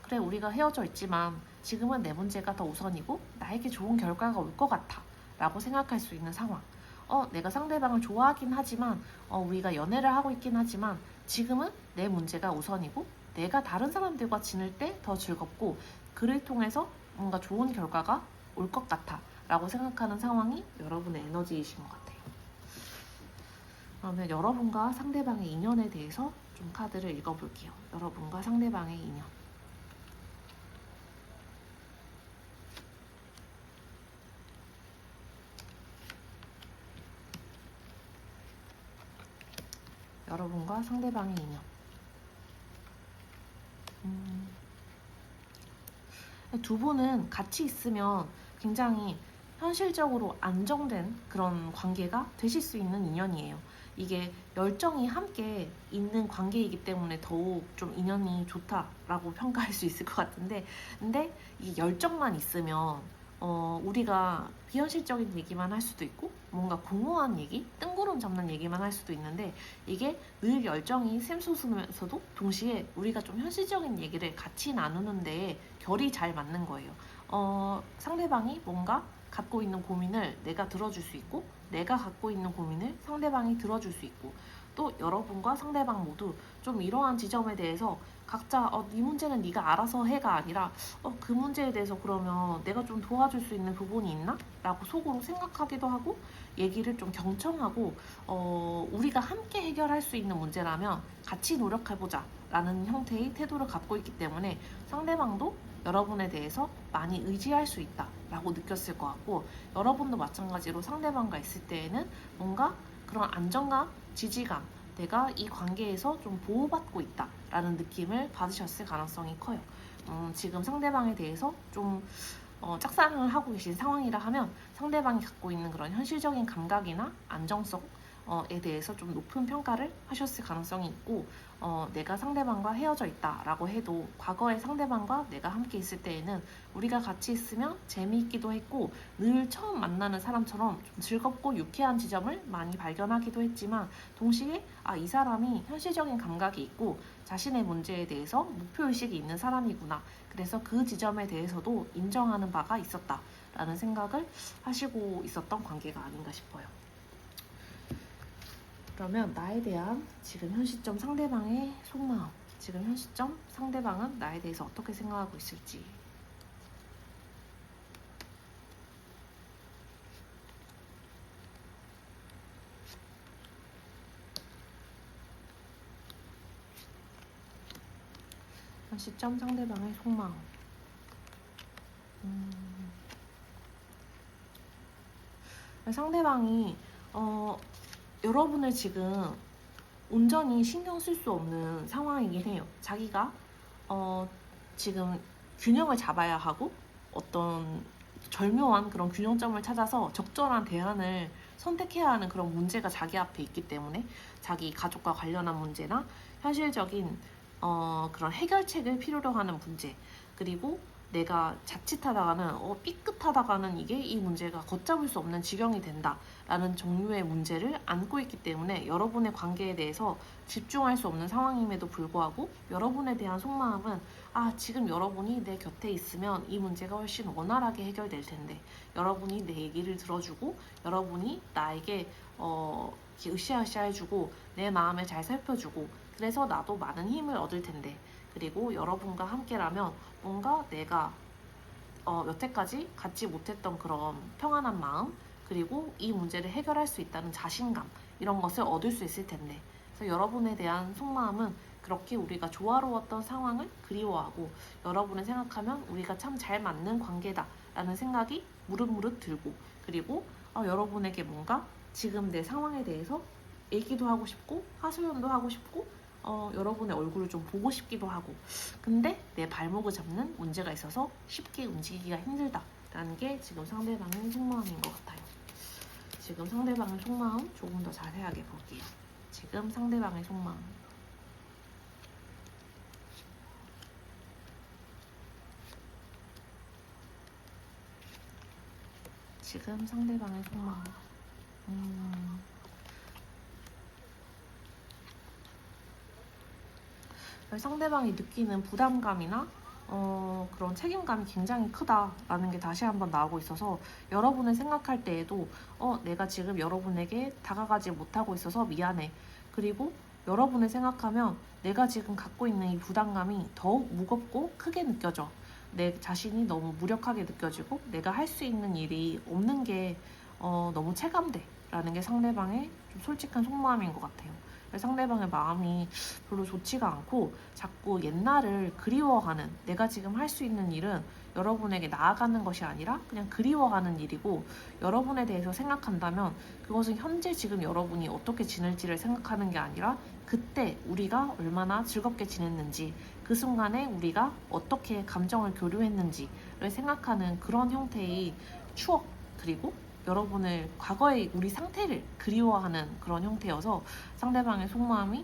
그래 우리가 헤어져 있지만 지금은 내 문제가 더 우선이고 나에게 좋은 결과가 올 것 같아 라고 생각할 수 있는 상황. 내가 상대방을 좋아하긴 하지만 우리가 연애를 하고 있긴 하지만 지금은 내 문제가 우선이고 내가 다른 사람들과 지낼 때 더 즐겁고 그를 통해서 뭔가 좋은 결과가 올 것 같아 라고 생각하는 상황이 여러분의 에너지이신 것 같아요. 그러면 여러분과 상대방의 인연에 대해서 좀 카드를 읽어볼게요. 여러분과 상대방의 인연. 여러분과 상대방의 인연. 두 분은 같이 있으면 굉장히 현실적으로 안정된 그런 관계가 되실 수 있는 인연이에요. 이게 열정이 함께 있는 관계이기 때문에 더욱 좀 인연이 좋다라고 평가할 수 있을 것 같은데 근데 이 열정만 있으면 우리가 비현실적인 얘기만 할 수도 있고 뭔가 공허한 얘기, 뜬구름 잡는 얘기만 할 수도 있는데 이게 늘 열정이 샘솟으면서도 동시에 우리가 좀 현실적인 얘기를 같이 나누는 데에 결이 잘 맞는 거예요. 상대방이 뭔가 갖고 있는 고민을 내가 들어줄 수 있고 내가 갖고 있는 고민을 상대방이 들어줄 수 있고 또 여러분과 상대방 모두 좀 이러한 지점에 대해서 각자 이 문제는 네가 알아서 해가 아니라 그 문제에 대해서 그러면 내가 좀 도와줄 수 있는 부분이 있나? 라고 속으로 생각하기도 하고 얘기를 좀 경청하고 우리가 함께 해결할 수 있는 문제라면 같이 노력해보자 라는 형태의 태도를 갖고 있기 때문에 상대방도 여러분에 대해서 많이 의지할 수 있다 라고 느꼈을 것 같고 여러분도 마찬가지로 상대방과 있을 때에는 뭔가 그런 안정감, 지지감 내가 이 관계에서 좀 보호받고 있다 라는 느낌을 받으셨을 가능성이 커요. 지금 상대방에 대해서 좀 짝사랑을 하고 계신 상황이라 하면 상대방이 갖고 있는 그런 현실적인 감각이나 안정성에 대해서 좀 높은 평가를 하셨을 가능성이 있고, 내가 상대방과 헤어져 있다라고 해도 과거의 상대방과 내가 함께 있을 때에는 우리가 같이 있으면 재미있기도 했고 늘 처음 만나는 사람처럼 좀 즐겁고 유쾌한 지점을 많이 발견하기도 했지만, 동시에 이 사람이 현실적인 감각이 있고 자신의 문제에 대해서 목표의식이 있는 사람이구나, 그래서 그 지점에 대해서도 인정하는 바가 있었다라는 생각을 하시고 있었던 관계가 아닌가 싶어요. 그러면 나에 대한 지금 현 시점 상대방의 속마음, 지금 현 시점 상대방은 나에 대해서 어떻게 생각하고 있을지. 현 시점 상대방의 속마음. 상대방이 여러분을 지금 온전히 신경 쓸 수 없는 상황이긴 해요. 자기가 지금 균형을 잡아야 하고 어떤 절묘한 그런 균형점을 찾아서 적절한 대안을 선택해야 하는 그런 문제가 자기 앞에 있기 때문에, 자기 가족과 관련한 문제나 현실적인 그런 해결책을 필요로 하는 문제, 그리고 내가 자칫하다가는 삐끗하다가는 이 문제가 걷잡을 수 없는 지경이 된다라는 종류의 문제를 안고 있기 때문에 여러분의 관계에 대해서 집중할 수 없는 상황임에도 불구하고, 여러분에 대한 속마음은 지금 여러분이 내 곁에 있으면 이 문제가 훨씬 원활하게 해결될 텐데, 여러분이 내 얘기를 들어주고 여러분이 나에게 이렇게 으쌰으쌰 해주고 내 마음을 잘 살펴주고, 그래서 나도 많은 힘을 얻을 텐데, 그리고 여러분과 함께라면 뭔가 내가 여태까지 갖지 못했던 그런 평안한 마음, 그리고 이 문제를 해결할 수 있다는 자신감, 이런 것을 얻을 수 있을 텐데, 그래서 여러분에 대한 속마음은 그렇게 우리가 조화로웠던 상황을 그리워하고 여러분을 생각하면 우리가 참 잘 맞는 관계다라는 생각이 무릇무릇 들고, 그리고 여러분에게 뭔가 지금 내 상황에 대해서 얘기도 하고 싶고 하소연도 하고 싶고 여러분의 얼굴을 좀 보고 싶기도 하고, 근데 내 발목을 잡는 문제가 있어서 쉽게 움직이기가 힘들다라는 게 지금 상대방의 속마음인 것 같아요. 지금 상대방의 속마음 조금 더 자세하게 볼게요. 지금 상대방의 속마음. 지금 상대방의 속마음. 상대방이 느끼는 부담감이나 그런 책임감이 굉장히 크다라는 게 다시 한번 나오고 있어서, 여러분을 생각할 때에도 내가 지금 여러분에게 다가가지 못하고 있어서 미안해, 그리고 여러분을 생각하면 내가 지금 갖고 있는 이 부담감이 더욱 무겁고 크게 느껴져, 내 자신이 너무 무력하게 느껴지고 내가 할 수 있는 일이 없는 게 너무 체감돼 라는 게 상대방의 좀 솔직한 속마음인 것 같아요. 상대방의 마음이 별로 좋지가 않고 자꾸 옛날을 그리워하는, 내가 지금 할 수 있는 일은 여러분에게 나아가는 것이 아니라 그냥 그리워하는 일이고, 여러분에 대해서 생각한다면 그것은 현재 지금 여러분이 어떻게 지낼지를 생각하는 게 아니라 그때 우리가 얼마나 즐겁게 지냈는지, 그 순간에 우리가 어떻게 감정을 교류했는지를 생각하는 그런 형태의 추억, 그리고 여러분을 과거의 우리 상태를 그리워하는 그런 형태여서, 상대방의 속마음이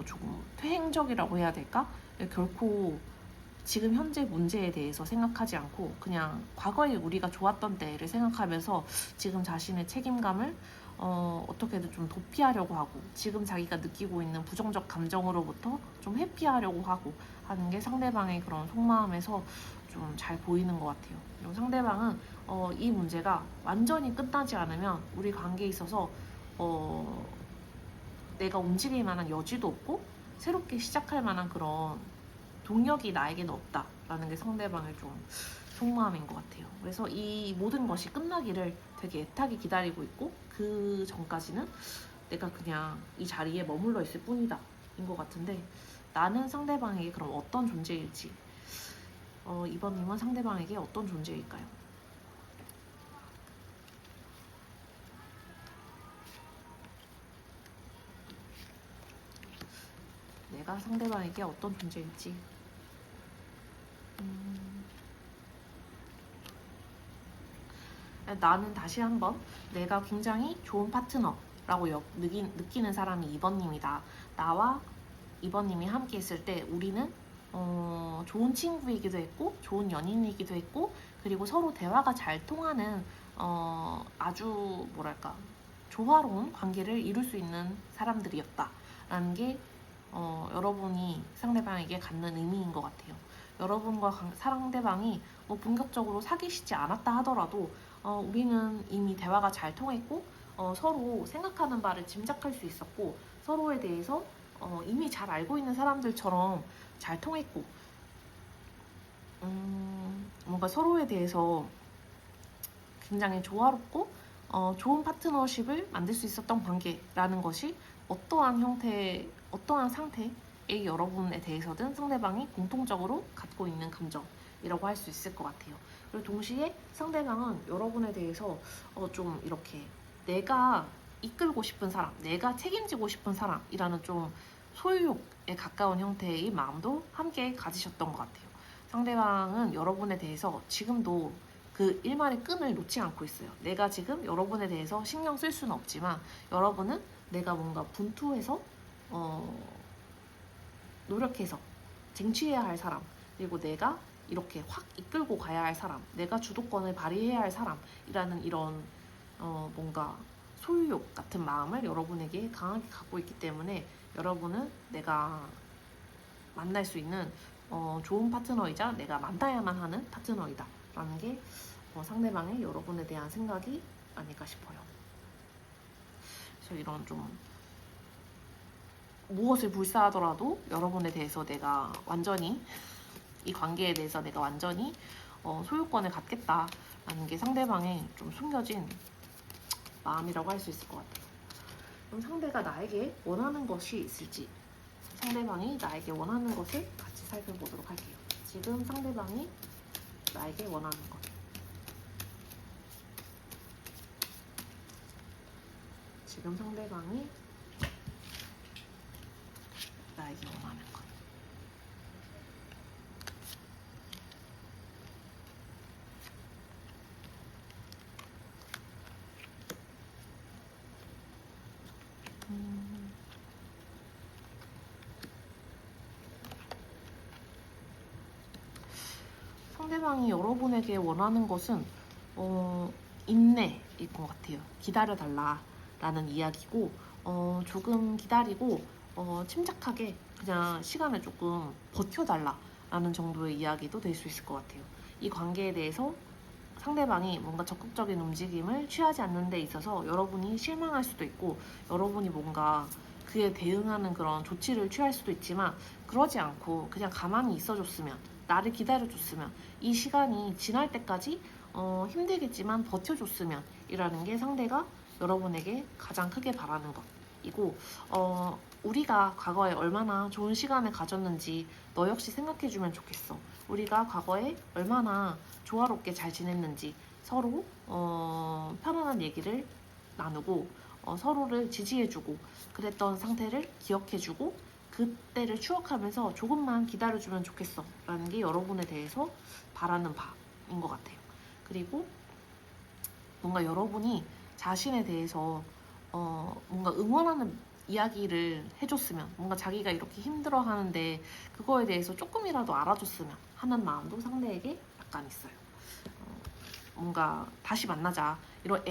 조금 퇴행적이라고 해야 될까? 결코 지금 현재 문제에 대해서 생각하지 않고 그냥 과거에 우리가 좋았던 때를 생각하면서 지금 자신의 책임감을 어떻게든 좀 도피하려고 하고, 지금 자기가 느끼고 있는 부정적 감정으로부터 좀 회피하려고 하고 하는 게 상대방의 그런 속마음에서 좀 잘 보이는 것 같아요. 그리고 상대방은 이 문제가 완전히 끝나지 않으면 우리 관계에 있어서 내가 움직일 만한 여지도 없고 새롭게 시작할 만한 그런 동력이 나에게는 없다라는 게 상대방의 좀 속마음인 것 같아요. 그래서 이 모든 것이 끝나기를 되게 애타게 기다리고 있고, 그 전까지는 내가 그냥 이 자리에 머물러 있을 뿐이다 인 것 같은데, 나는 상대방에게 그럼 어떤 존재일지, 이번님은 상대방에게 어떤 존재일까요? 내가 상대방에게 어떤 존재일지. 나는 다시 한번 내가 굉장히 좋은 파트너라고 느끼는 사람이 2번님이다. 나와 2번님이 함께 있을 때 우리는 좋은 친구이기도 했고 좋은 연인이기도 했고 그리고 서로 대화가 잘 통하는 아주 뭐랄까 조화로운 관계를 이룰 수 있는 사람들이었다라는 게 여러분이 상대방에게 갖는 의미인 것 같아요. 여러분과 상대방이 뭐 본격적으로 사귀시지 않았다 하더라도 우리는 이미 대화가 잘 통했고 서로 생각하는 바를 짐작할 수 있었고 서로에 대해서 이미 잘 알고 있는 사람들처럼 잘 통했고 뭔가 서로에 대해서 굉장히 조화롭고 좋은 파트너십을 만들 수 있었던 관계라는 것이 어떠한 상태의 여러분에 대해서든 상대방이 공통적으로 갖고 있는 감정이라고 할 수 있을 것 같아요. 그리고 동시에 상대방은 여러분에 대해서 좀 이렇게 내가 이끌고 싶은 사람, 내가 책임지고 싶은 사람이라는 좀 소유욕에 가까운 형태의 마음도 함께 가지셨던 것 같아요. 상대방은 여러분에 대해서 지금도 그 일말의 끈을 놓지 않고 있어요. 내가 지금 여러분에 대해서 신경 쓸 수는 없지만 여러분은 내가 뭔가 분투해서 노력해서 쟁취해야 할 사람 그리고 내가 이렇게 확 이끌고 가야 할 사람 내가 주도권을 발휘해야 할 사람이라는 이런 뭔가 소유욕 같은 마음을 여러분에게 강하게 갖고 있기 때문에 여러분은 내가 만날 수 있는 좋은 파트너이자 내가 만나야만 하는 파트너이다 라는 게 상대방의 여러분에 대한 생각이 아닐까 싶어요. 그래서 이런 좀 무엇을 불사하더라도 여러분에 대해서 내가 완전히 이 관계에 대해서 내가 완전히 소유권을 갖겠다라는 게 상대방의 좀 숨겨진 마음이라고 할 수 있을 것 같아요. 그럼 상대가 나에게 원하는 것이 있을지 상대방이 나에게 원하는 것을 같이 살펴보도록 할게요. 지금 상대방이 나에게 원하는 것 지금 상대방이 나에게 원하는 것 상대방이 여러분에게 원하는 것은 인내일 것 같아요. 기다려달라라는 이야기고 조금 기다리고 침착하게 그냥 시간을 조금 버텨달라라는 정도의 이야기도 될 수 있을 것 같아요. 이 관계에 대해서 상대방이 뭔가 적극적인 움직임을 취하지 않는 데 있어서 여러분이 실망할 수도 있고 여러분이 뭔가 그에 대응하는 그런 조치를 취할 수도 있지만 그러지 않고 그냥 가만히 있어줬으면 나를 기다려줬으면 이 시간이 지날 때까지 힘들겠지만 버텨줬으면 이라는 게 상대가 여러분에게 가장 크게 바라는 것이고 우리가 과거에 얼마나 좋은 시간을 가졌는지 너 역시 생각해주면 좋겠어. 우리가 과거에 얼마나 조화롭게 잘 지냈는지 서로 편안한 얘기를 나누고 서로를 지지해주고 그랬던 상태를 기억해주고 그때를 추억하면서 조금만 기다려주면 좋겠어 라는 게 여러분에 대해서 바라는 바인 것 같아요. 그리고 뭔가 여러분이 자신에 대해서 뭔가 응원하는 이야기를 해줬으면 뭔가 자기가 이렇게 힘들어 하는데 그거에 대해서 조금이라도 알아줬으면 하는 마음도 상대에게 약간 있어요. 뭔가 다시 만나자 이런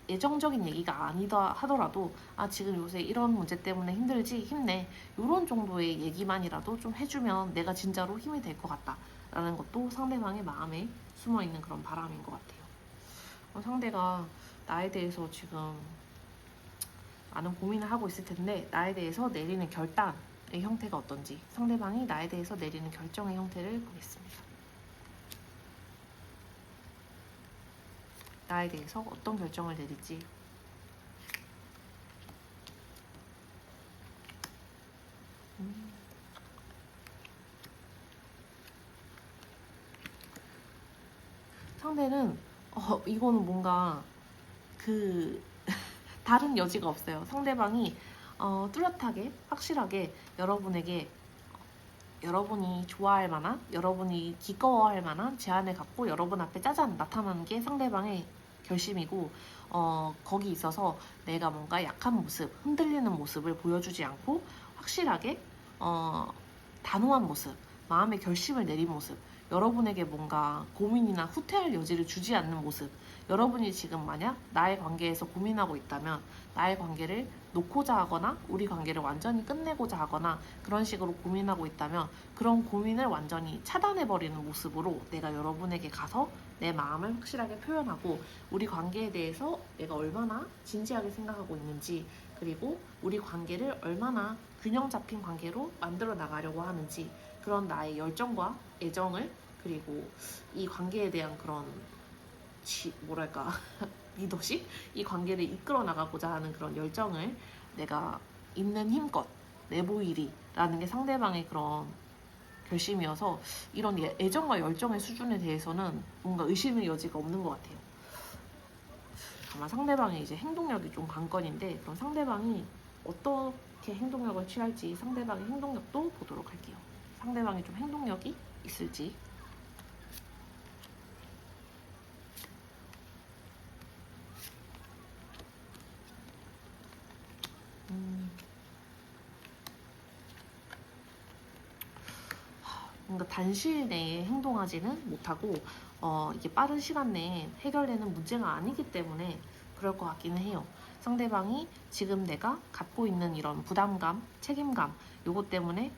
애정적인 얘기가 아니다 하더라도 지금 요새 이런 문제 때문에 힘들지 힘내 이런 정도의 얘기만이라도 좀 해주면 내가 진짜로 힘이 될 것 같다 라는 것도 상대방의 마음에 숨어있는 그런 바람인 것 같아요. 상대가 나에 대해서 지금 많은 고민을 하고 있을 텐데 나에 대해서 내리는 결단의 형태가 어떤지 상대방이 나에 대해서 내리는 결정의 형태를 보겠습니다. 나에 대해서 어떤 결정을 내릴지 상대는 이거는 뭔가 다른 여지가 없어요. 상대방이 뚜렷하게 확실하게 여러분에게 여러분이 좋아할 만한 여러분이 기꺼워할 만한 제안을 갖고 여러분 앞에 짜잔 나타나는 게 상대방의 결심이고 거기 있어서 내가 뭔가 약한 모습, 흔들리는 모습을 보여주지 않고 확실하게 단호한 모습, 마음의 결심을 내린 모습, 여러분에게 뭔가 고민이나 후퇴할 여지를 주지 않는 모습, 여러분이 지금 만약 나의 관계에서 고민하고 있다면 나의 관계를 놓고자 하거나 우리 관계를 완전히 끝내고자 하거나 그런 식으로 고민하고 있다면 그런 고민을 완전히 차단해버리는 모습으로 내가 여러분에게 가서 내 마음을 확실하게 표현하고 우리 관계에 대해서 내가 얼마나 진지하게 생각하고 있는지, 그리고 우리 관계를 얼마나 균형 잡힌 관계로 만들어 나가려고 하는지, 그런 나의 열정과 애정을, 그리고 이 관계에 대한 그런 뭐랄까 리더십? 이 관계를 이끌어 나가고자 하는 그런 열정을 내가 있는 힘껏 내보이리라는 게 상대방의 그런 결심이어서 이런 애정과 열정의 수준에 대해서는 뭔가 의심의 여지가 없는 것 같아요. 다만 상대방의 이제 행동력이 좀 관건인데, 그럼 상대방이 어떻게 행동력을 취할지 상대방의 행동력도 보도록 할게요. 상대방이 좀 행동력이 있을지. 뭔가 단시일 내에 행동하지는 못하고 이게 빠른 시간 내에 해결되는 문제가 아니기 때문에 그럴 것 같기는 해요. 상대방이 지금 내가 갖고 있는 이런 부담감, 책임감 요것 때문에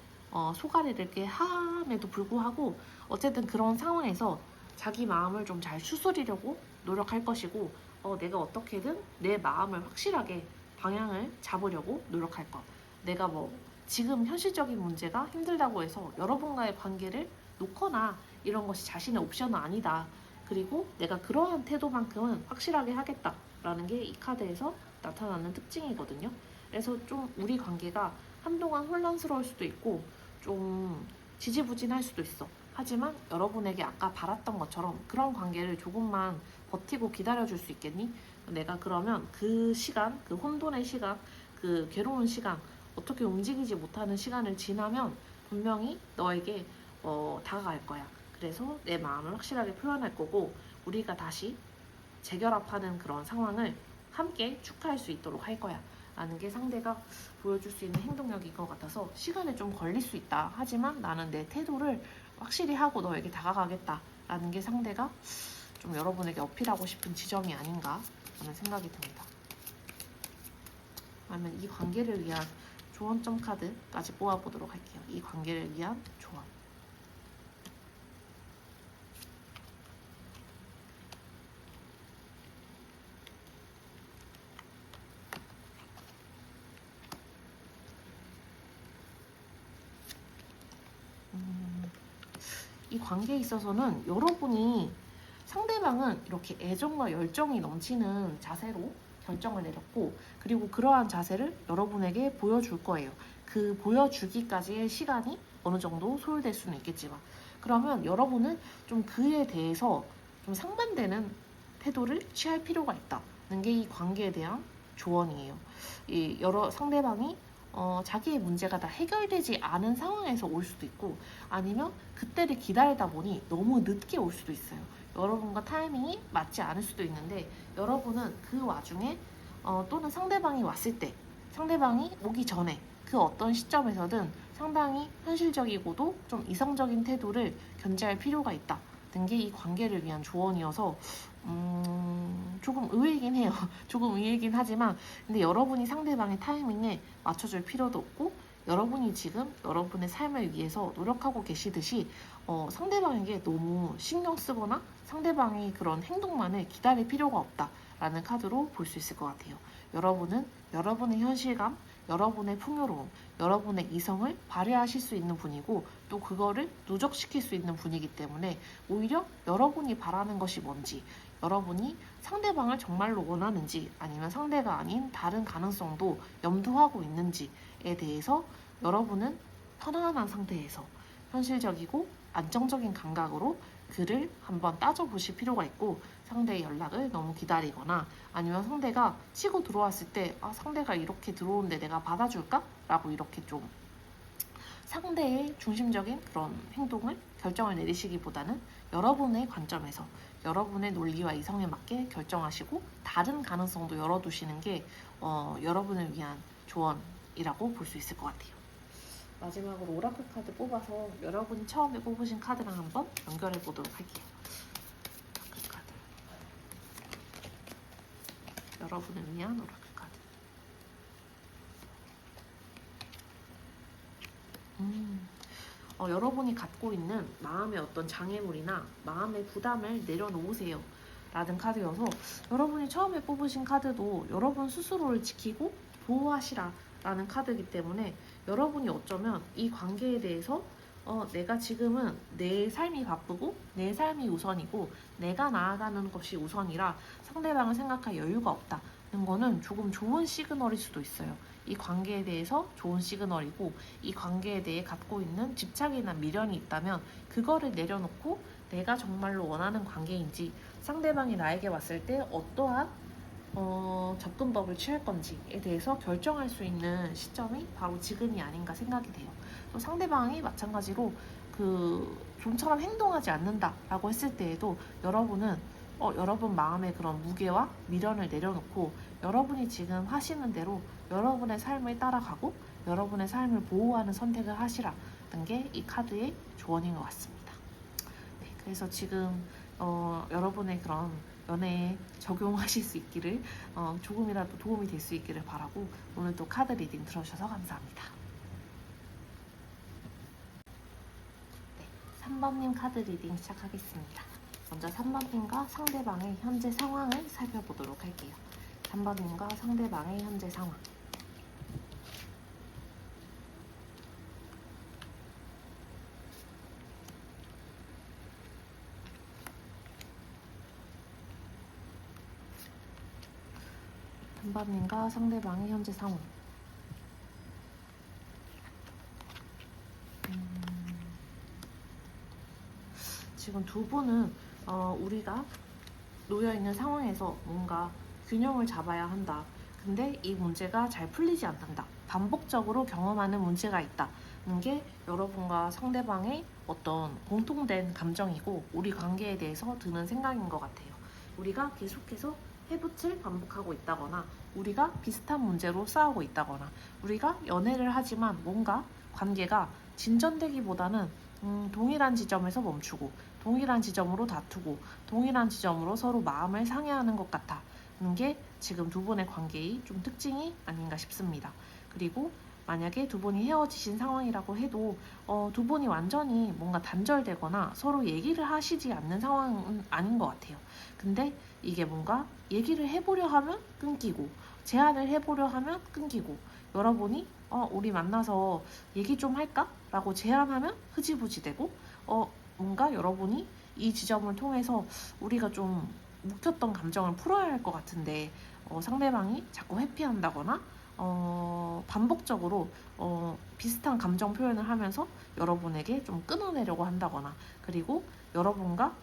속아리를 이렇게 함에도 불구하고 어쨌든 그런 상황에서 자기 마음을 좀 잘 추스리려고 노력할 것이고 내가 어떻게든 내 마음을 확실하게 방향을 잡으려고 노력할 것. 내가 뭐 지금 현실적인 문제가 힘들다고 해서 여러분과의 관계를 놓거나 이런 것이 자신의 옵션은 아니다. 그리고 내가 그러한 태도만큼은 확실하게 하겠다라는 게 이 카드에서 나타나는 특징이거든요. 그래서 좀 우리 관계가 한동안 혼란스러울 수도 있고 좀 지지부진할 수도 있어. 하지만 여러분에게 아까 바랐던 것처럼 그런 관계를 조금만 버티고 기다려줄 수 있겠니? 내가 그러면 그 시간, 그 혼돈의 시간, 그 괴로운 시간, 어떻게 움직이지 못하는 시간을 지나면 분명히 너에게 다가갈 거야. 그래서 내 마음을 확실하게 표현할 거고 우리가 다시 재결합하는 그런 상황을 함께 축하할 수 있도록 할 거야. 라는 게 상대가 보여줄 수 있는 행동력인 것 같아서 시간이 좀 걸릴 수 있다. 하지만 나는 내 태도를 확실히 하고 너에게 다가가겠다. 라는 게 상대가 좀 여러분에게 어필하고 싶은 지점이 아닌가 하는 생각이 듭니다. 그러면 이 관계를 위한 조언점 카드까지 뽑아보도록 할게요. 이 관계를 위한 조언. 이 관계에 있어서는 여러분이 상대방은 이렇게 애정과 열정이 넘치는 자세로 결정을 내렸고 그리고 그러한 자세를 여러분에게 보여줄 거예요. 그 보여주기까지의 시간이 어느 정도 소요될 수는 있겠지만 그러면 여러분은 좀 그에 대해서 좀 상반되는 태도를 취할 필요가 있다는 게 이 관계에 대한 조언이에요. 이 여러 상대방이 자기의 문제가 다 해결되지 않은 상황에서 올 수도 있고 아니면 그때를 기다리다 보니 너무 늦게 올 수도 있어요. 여러분과 타이밍이 맞지 않을 수도 있는데 여러분은 그 와중에 또는 상대방이 왔을 때 상대방이 오기 전에 그 어떤 시점에서든 상당히 현실적이고도 좀 이성적인 태도를 견지할 필요가 있다는 게 이 관계를 위한 조언이어서 조금 의외이긴 해요. 조금 의외이긴 하지만 근데 여러분이 상대방의 타이밍에 맞춰줄 필요도 없고 여러분이 지금 여러분의 삶을 위해서 노력하고 계시듯이 상대방에게 너무 신경 쓰거나 상대방이 그런 행동만을 기다릴 필요가 없다라는 카드로 볼 수 있을 것 같아요. 여러분은 여러분의 현실감, 여러분의 풍요로움, 여러분의 이성을 발휘하실 수 있는 분이고 또 그거를 누적시킬 수 있는 분이기 때문에 오히려 여러분이 바라는 것이 뭔지 여러분이 상대방을 정말로 원하는지 아니면 상대가 아닌 다른 가능성도 염두하고 있는지에 대해서 여러분은 편안한 상태에서 현실적이고 안정적인 감각으로 그를 한번 따져보실 필요가 있고 상대의 연락을 너무 기다리거나 아니면 상대가 치고 들어왔을 때 상대가 이렇게 들어오는데 내가 받아줄까? 라고 이렇게 좀 상대의 중심적인 그런 행동을 결정을 내리시기보다는 여러분의 관점에서 여러분의 논리와 이성에 맞게 결정하시고 다른 가능성도 열어두시는 게 여러분을 위한 조언이라고 볼 수 있을 것 같아요. 마지막으로 오라클 카드 뽑아서 여러분이 처음에 뽑으신 카드랑 한번 연결해 보도록 할게요. 오라클 카드. 여러분을 위한 오라클 카드. 여러분이 갖고 있는 마음의 어떤 장애물이나 마음의 부담을 내려놓으세요 라는 카드여서 여러분이 처음에 뽑으신 카드도 여러분 스스로를 지키고 보호하시라 라는 카드이기 때문에 여러분이 어쩌면 이 관계에 대해서 내가 지금은 내 삶이 바쁘고 내 삶이 우선이고 내가 나아가는 것이 우선이라 상대방을 생각할 여유가 없다는 거는 조금 좋은 시그널일 수도 있어요. 이 관계에 대해서 좋은 시그널이고 이 관계에 대해 갖고 있는 집착이나 미련이 있다면 그거를 내려놓고 내가 정말로 원하는 관계인지 상대방이 나에게 왔을 때 어떠한 접근법을 취할 건지에 대해서 결정할 수 있는 시점이 바로 지금이 아닌가 생각이 돼요. 또 상대방이 마찬가지로 좀처럼 행동하지 않는다라고 했을 때에도 여러분은 여러분 마음의 그런 무게와 미련을 내려놓고 여러분이 지금 하시는 대로 여러분의 삶을 따라가고 여러분의 삶을 보호하는 선택을 하시라는 게 이 카드의 조언인 것 같습니다. 네, 그래서 지금 여러분의 그런 연애에 적용하실 수 있기를 조금이라도 도움이 될 수 있기를 바라고 오늘 또 카드 리딩 들어주셔서 감사합니다. 네, 3번님 카드 리딩 시작하겠습니다. 먼저 3번님과 상대방의 현재 상황을 살펴보도록 할게요. 3번님과 상대방의 현재 상황. 단반님과 상대방의 현재 상황. 지금 두 분은 우리가 놓여있는 상황에서 뭔가 균형을 잡아야 한다. 근데 이 문제가 잘 풀리지 않는다. 반복적으로 경험하는 문제가 있다는 게 여러분과 상대방의 어떤 공통된 감정이고 우리 관계에 대해서 드는 생각인 것 같아요. 우리가 계속해서 해붙을 반복하고 있다거나 우리가 비슷한 문제로 싸우고 있다거나 우리가 연애를 하지만 뭔가 관계가 진전되기보다는 동일한 지점에서 멈추고 동일한 지점으로 다투고 동일한 지점으로 서로 마음을 상해하는 것 같다는 게 지금 두 분의 관계의 좀 특징이 아닌가 싶습니다. 그리고 만약에 두 분이 헤어지신 상황이라고 해도 두 분이 완전히 뭔가 단절되거나 서로 얘기를 하시지 않는 상황은 아닌 것 같아요. 근데 이게 뭔가 얘기를 해보려 하면 끊기고 제안을 해보려 하면 끊기고 여러분이 우리 만나서 얘기 좀 할까? 라고 제안하면 흐지부지 되고 뭔가 여러분이 이 지점을 통해서 우리가 좀 묵혔던 감정을 풀어야 할 것 같은데 상대방이 자꾸 회피한다거나 반복적으로 비슷한 감정 표현을 하면서 여러분에게 좀 끊어내려고 한다거나 그리고 여러분과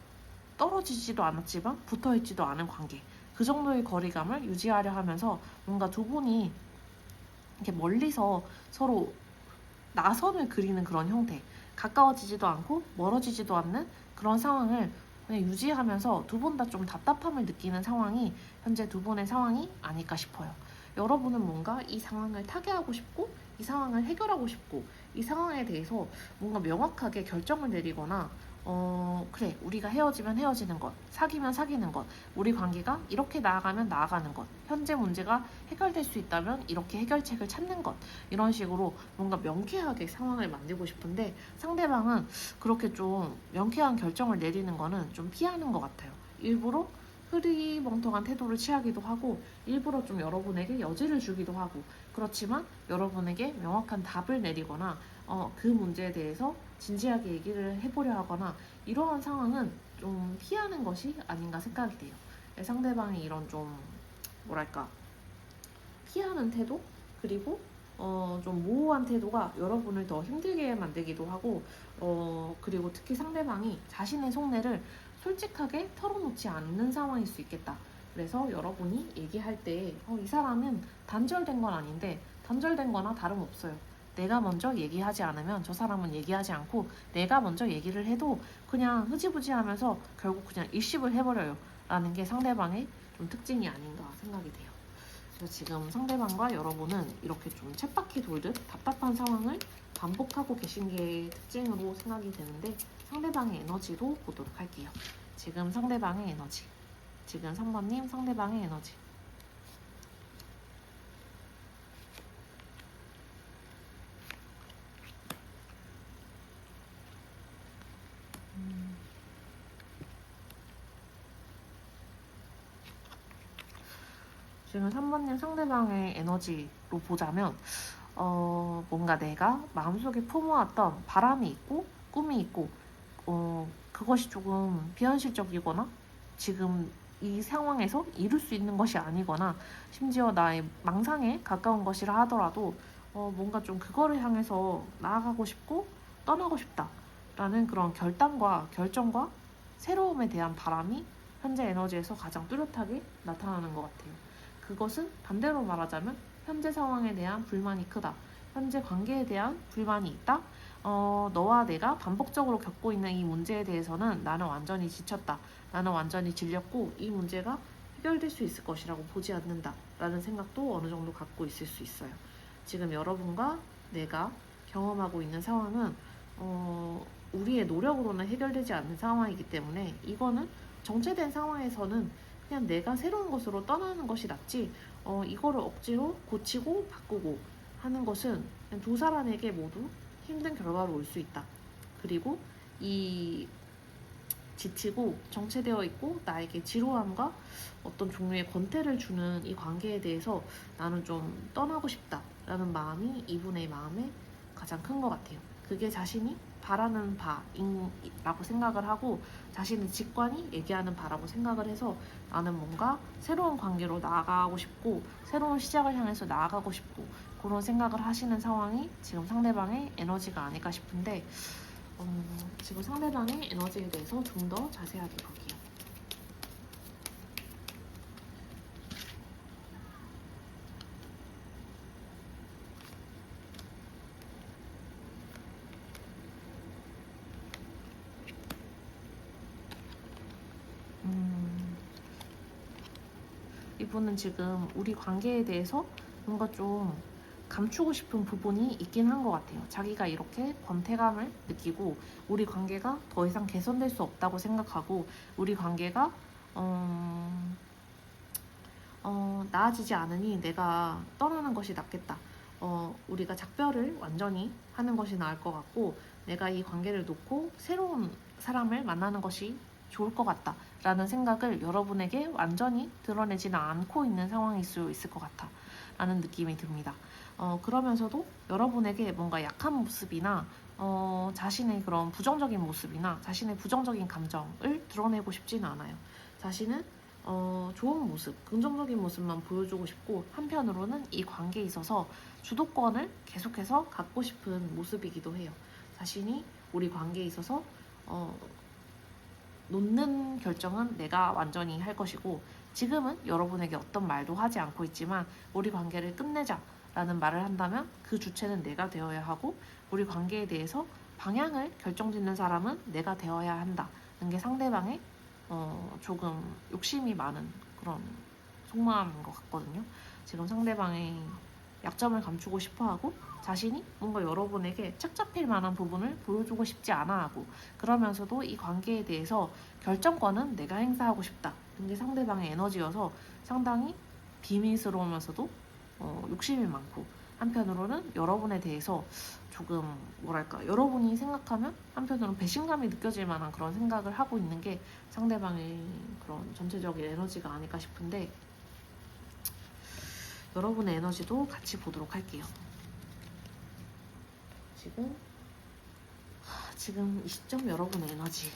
떨어지지도 않았지만 붙어있지도 않은 관계 그 정도의 거리감을 유지하려 하면서 뭔가 두 분이 이렇게 멀리서 서로 나선을 그리는 그런 형태 가까워지지도 않고 멀어지지도 않는 그런 상황을 그냥 유지하면서 두 분 다 좀 답답함을 느끼는 상황이 현재 두 분의 상황이 아닐까 싶어요. 여러분은 뭔가 이 상황을 타개하고 싶고 이 상황을 해결하고 싶고 이 상황에 대해서 뭔가 명확하게 결정을 내리거나 그래 우리가 헤어지면 헤어지는 것 사귀면 사귀는 것 우리 관계가 이렇게 나아가면 나아가는 것 현재 문제가 해결될 수 있다면 이렇게 해결책을 찾는 것 이런 식으로 뭔가 명쾌하게 상황을 만들고 싶은데 상대방은 그렇게 좀 명쾌한 결정을 내리는 거는 좀 피하는 것 같아요. 일부러 흐리멍텅한 태도를 취하기도 하고 일부러 좀 여러분에게 여지를 주기도 하고 그렇지만 여러분에게 명확한 답을 내리거나 그 문제에 대해서 진지하게 얘기를 해보려 하거나 이러한 상황은 좀 피하는 것이 아닌가 생각이 돼요. 상대방이 이런 좀 뭐랄까 피하는 태도 그리고 좀 모호한 태도가 여러분을 더 힘들게 만들기도 하고 그리고 특히 상대방이 자신의 속내를 솔직하게 털어놓지 않는 상황일 수 있겠다. 그래서 여러분이 얘기할 때 이 사람은 단절된 건 아닌데 단절된 거나 다름없어요. 내가 먼저 얘기하지 않으면 저 사람은 얘기하지 않고, 내가 먼저 얘기를 해도 그냥 흐지부지 하면서 결국 그냥 일십을 해버려요. 라는 게 상대방의 좀 특징이 아닌가 생각이 돼요. 그래서 지금 상대방과 여러분은 이렇게 좀 쳇바퀴 돌듯 답답한 상황을 반복하고 계신 게 특징으로 생각이 되는데, 상대방의 에너지로 보도록 할게요. 지금 상대방의 에너지. 지금 3번님 상대방의 에너지. 지금 3번님 상대방의 에너지로 보자면 뭔가 내가 마음속에 품어왔던 바람이 있고 꿈이 있고 그것이 조금 비현실적이거나 지금 이 상황에서 이룰 수 있는 것이 아니거나 심지어 나의 망상에 가까운 것이라 하더라도 뭔가 좀 그거를 향해서 나아가고 싶고 떠나고 싶다라는 그런 결단과 결정과 새로움에 대한 바람이 현재 에너지에서 가장 뚜렷하게 나타나는 것 같아요. 그것은 반대로 말하자면 현재 상황에 대한 불만이 크다. 현재 관계에 대한 불만이 있다. 너와 내가 반복적으로 겪고 있는 이 문제에 대해서는 나는 완전히 지쳤다. 나는 완전히 질렸고 이 문제가 해결될 수 있을 것이라고 보지 않는다. 라는 생각도 어느 정도 갖고 있을 수 있어요. 지금 여러분과 내가 경험하고 있는 상황은 우리의 노력으로는 해결되지 않는 상황이기 때문에 이거는 정체된 상황에서는 그냥 내가 새로운 곳으로 떠나는 것이 낫지 이거를 억지로 고치고 바꾸고 하는 것은 두 사람에게 모두 힘든 결과로 올 수 있다. 그리고 이 지치고 정체되어 있고 나에게 지루함과 어떤 종류의 권태를 주는 이 관계에 대해서 나는 좀 떠나고 싶다라는 마음이 이분의 마음에 가장 큰 것 같아요. 그게 자신이 바라는 바라고 생각을 하고 자신의 직관이 얘기하는 바라고 생각을 해서 나는 뭔가 새로운 관계로 나아가고 싶고 새로운 시작을 향해서 나아가고 싶고 그런 생각을 하시는 상황이 지금 상대방의 에너지가 아닐까 싶은데 지금 상대방의 에너지에 대해서 좀 더 자세하게 볼게요. 이분은 지금 우리 관계에 대해서 뭔가 좀 감추고 싶은 부분이 있긴 한 것 같아요. 자기가 이렇게 권태감을 느끼고 우리 관계가 더 이상 개선될 수 없다고 생각하고 우리 관계가 나아지지 않으니 내가 떠나는 것이 낫겠다. 우리가 작별을 완전히 하는 것이 나을 것 같고 내가 이 관계를 놓고 새로운 사람을 만나는 것이 좋을 것 같다 라는 생각을 여러분에게 완전히 드러내지는 않고 있는 상황일 수 있을 것 같아 라는 느낌이 듭니다. 그러면서도 여러분에게 뭔가 약한 모습이나 자신의 그런 부정적인 모습이나 자신의 부정적인 감정을 드러내고 싶지는 않아요. 자신은 좋은 모습, 긍정적인 모습만 보여주고 싶고 한편으로는 이 관계에 있어서 주도권을 계속해서 갖고 싶은 모습이기도 해요. 자신이 우리 관계에 있어서 놓는 결정은 내가 완전히 할 것이고 지금은 여러분에게 어떤 말도 하지 않고 있지만 우리 관계를 끝내자 라는 말을 한다면 그 주체는 내가 되어야 하고 우리 관계에 대해서 방향을 결정짓는 사람은 내가 되어야 한다는 게 상대방의 조금 욕심이 많은 그런 속마음인 것 같거든요. 지금 상대방의 약점을 감추고 싶어하고 자신이 뭔가 여러분에게 책 잡힐 만한 부분을 보여주고 싶지 않아 하고 그러면서도 이 관계에 대해서 결정권은 내가 행사하고 싶다. 이게 상대방의 에너지여서 상당히 비밀스러우면서도 욕심이 많고 한편으로는 여러분에 대해서 조금 뭐랄까 여러분이 생각하면 한편으로는 배신감이 느껴질 만한 그런 생각을 하고 있는 게 상대방의 그런 전체적인 에너지가 아닐까 싶은데 여러분의 에너지도 같이 보도록 할게요. 지금 이 시점 여러분의 에너지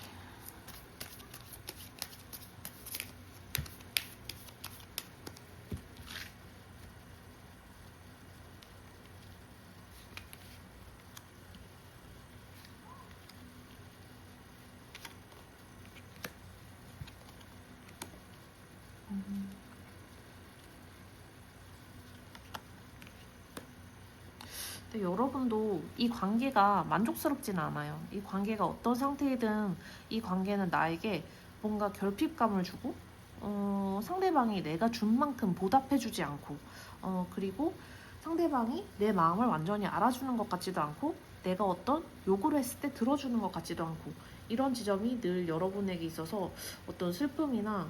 근데 여러분도 이 관계가 만족스럽지는 않아요. 이 관계가 어떤 상태이든 이 관계는 나에게 뭔가 결핍감을 주고, 상대방이 내가 준 만큼 보답해주지 않고, 그리고 상대방이 내 마음을 완전히 알아주는 것 같지도 않고, 내가 어떤 요구를 했을 때 들어주는 것 같지도 않고, 이런 지점이 늘 여러분에게 있어서 어떤 슬픔이나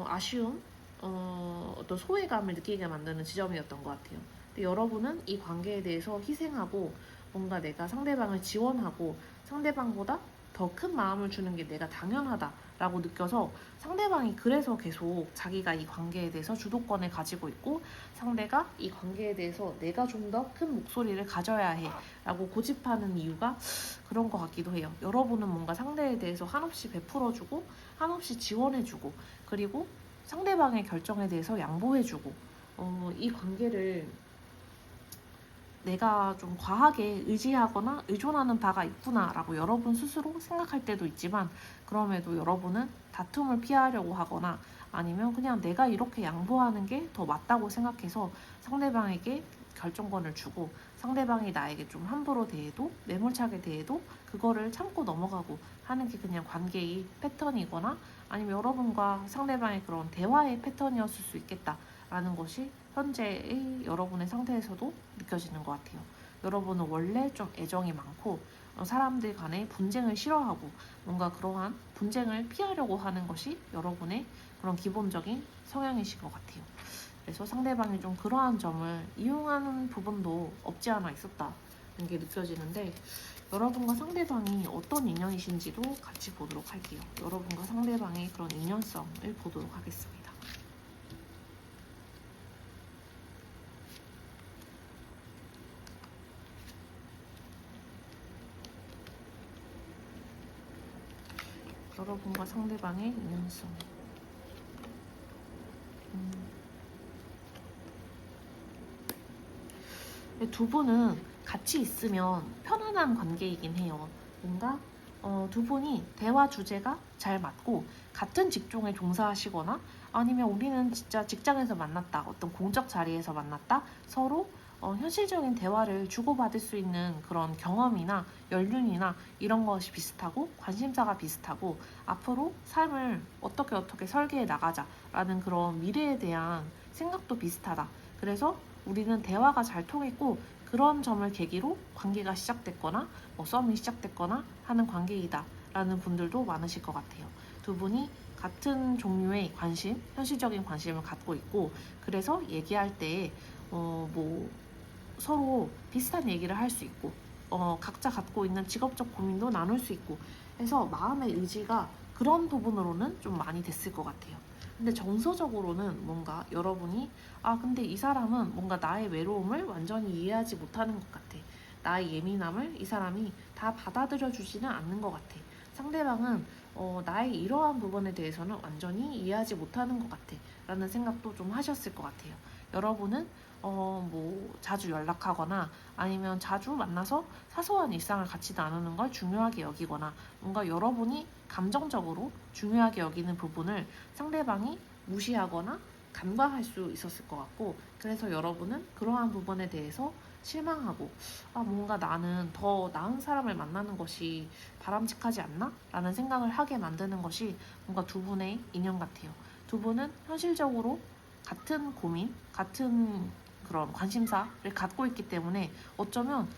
아쉬움, 어떤 소외감을 느끼게 만드는 지점이었던 것 같아요. 근데 여러분은 이 관계에 대해서 희생하고 뭔가 내가 상대방을 지원하고 상대방보다 더 큰 마음을 주는 게 내가 당연하다라고 느껴서 상대방이 그래서 계속 자기가 이 관계에 대해서 주도권을 가지고 있고 상대가 이 관계에 대해서 내가 좀 더 큰 목소리를 가져야 해 라고 고집하는 이유가 그런 것 같기도 해요. 여러분은 뭔가 상대에 대해서 한없이 베풀어주고 한없이 지원해주고 그리고 상대방의 결정에 대해서 양보해주고 이 관계를 내가 좀 과하게 의지하거나 의존하는 바가 있구나라고 여러분 스스로 생각할 때도 있지만 그럼에도 여러분은 다툼을 피하려고 하거나 아니면 그냥 내가 이렇게 양보하는 게 더 맞다고 생각해서 상대방에게 결정권을 주고 상대방이 나에게 좀 함부로 대해도 매몰차게 대해도 그거를 참고 넘어가고 하는 게 그냥 관계의 패턴이거나 아니면 여러분과 상대방의 그런 대화의 패턴이었을 수 있겠다라는 것이 현재의 여러분의 상태에서도 느껴지는 것 같아요. 여러분은 원래 좀 애정이 많고 사람들 간의 분쟁을 싫어하고 뭔가 그러한 분쟁을 피하려고 하는 것이 여러분의 그런 기본적인 성향이신 것 같아요. 그래서 상대방이 좀 그러한 점을 이용하는 부분도 없지 않아 있었다는 게 느껴지는데 여러분과 상대방이 어떤 인연이신지도 같이 보도록 할게요. 여러분과 상대방의 그런 인연성을 보도록 하겠습니다. 여러분과 상대방의 인연성. 두 분은 같이 있으면 편안한 관계이긴 해요. 뭔가 두 분이 대화 주제가 잘 맞고 같은 직종에 종사하시거나 아니면 우리는 진짜 직장에서 만났다, 어떤 공적 자리에서 만났다, 서로 현실적인 대화를 주고받을 수 있는 그런 경험이나 연륜이나 이런 것이 비슷하고 관심사가 비슷하고 앞으로 삶을 어떻게 설계해 나가자라는 그런 미래에 대한 생각도 비슷하다. 그래서 우리는 대화가 잘 통했고 그런 점을 계기로 관계가 시작됐거나 썸이 시작됐거나 하는 관계이다 라는 분들도 많으실 것 같아요. 두 분이 같은 종류의 관심, 현실적인 관심을 갖고 있고 그래서 얘기할 때 서로 비슷한 얘기를 할 수 있고 각자 갖고 있는 직업적 고민도 나눌 수 있고 해서 마음의 의지가 그런 부분으로는 좀 많이 됐을 것 같아요. 근데 정서적으로는 뭔가 여러분이 근데 이 사람은 뭔가 나의 외로움을 완전히 이해하지 못하는 것 같아. 나의 예민함을 이 사람이 다 받아들여 주지는 않는 것 같아. 상대방은 나의 이러한 부분에 대해서는 완전히 이해하지 못하는 것 같아. 라는 생각도 좀 하셨을 것 같아요. 여러분은 자주 연락하거나 아니면 자주 만나서 사소한 일상을 같이 나누는 걸 중요하게 여기거나 뭔가 여러분이 감정적으로 중요하게 여기는 부분을 상대방이 무시하거나 간과할 수 있었을 것 같고 그래서 여러분은 그러한 부분에 대해서 실망하고 뭔가 나는 더 나은 사람을 만나는 것이 바람직하지 않나? 라는 생각을 하게 만드는 것이 뭔가 두 분의 인연 같아요. 두 분은 현실적으로 같은 고민, 같은 그런 관심사를 갖고 있기 때문에 어쩌면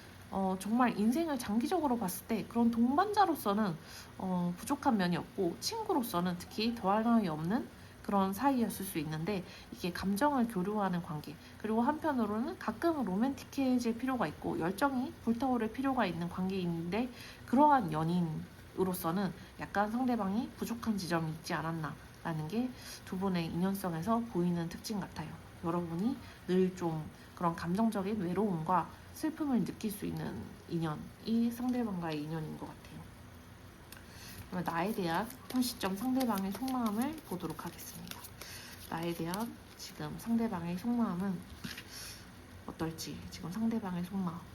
정말 인생을 장기적으로 봤을 때 그런 동반자로서는 부족한 면이 없고 친구로서는 특히 더할 나위 없는 그런 사이였을 수 있는데 이게 감정을 교류하는 관계 그리고 한편으로는 가끔은 로맨틱해질 필요가 있고 열정이 불타오를 필요가 있는 관계인데 그러한 연인으로서는 약간 상대방이 부족한 지점이 있지 않았나 라는 게 두 분의 인연성에서 보이는 특징 같아요. 여러분이 늘 좀 그런 감정적인 외로움과 슬픔을 느낄 수 있는 인연이 상대방과의 인연인 것 같아요. 그러면 나에 대한 현 시점 상대방의 속마음을 보도록 하겠습니다. 나에 대한 지금 상대방의 속마음은 어떨지 지금 상대방의 속마음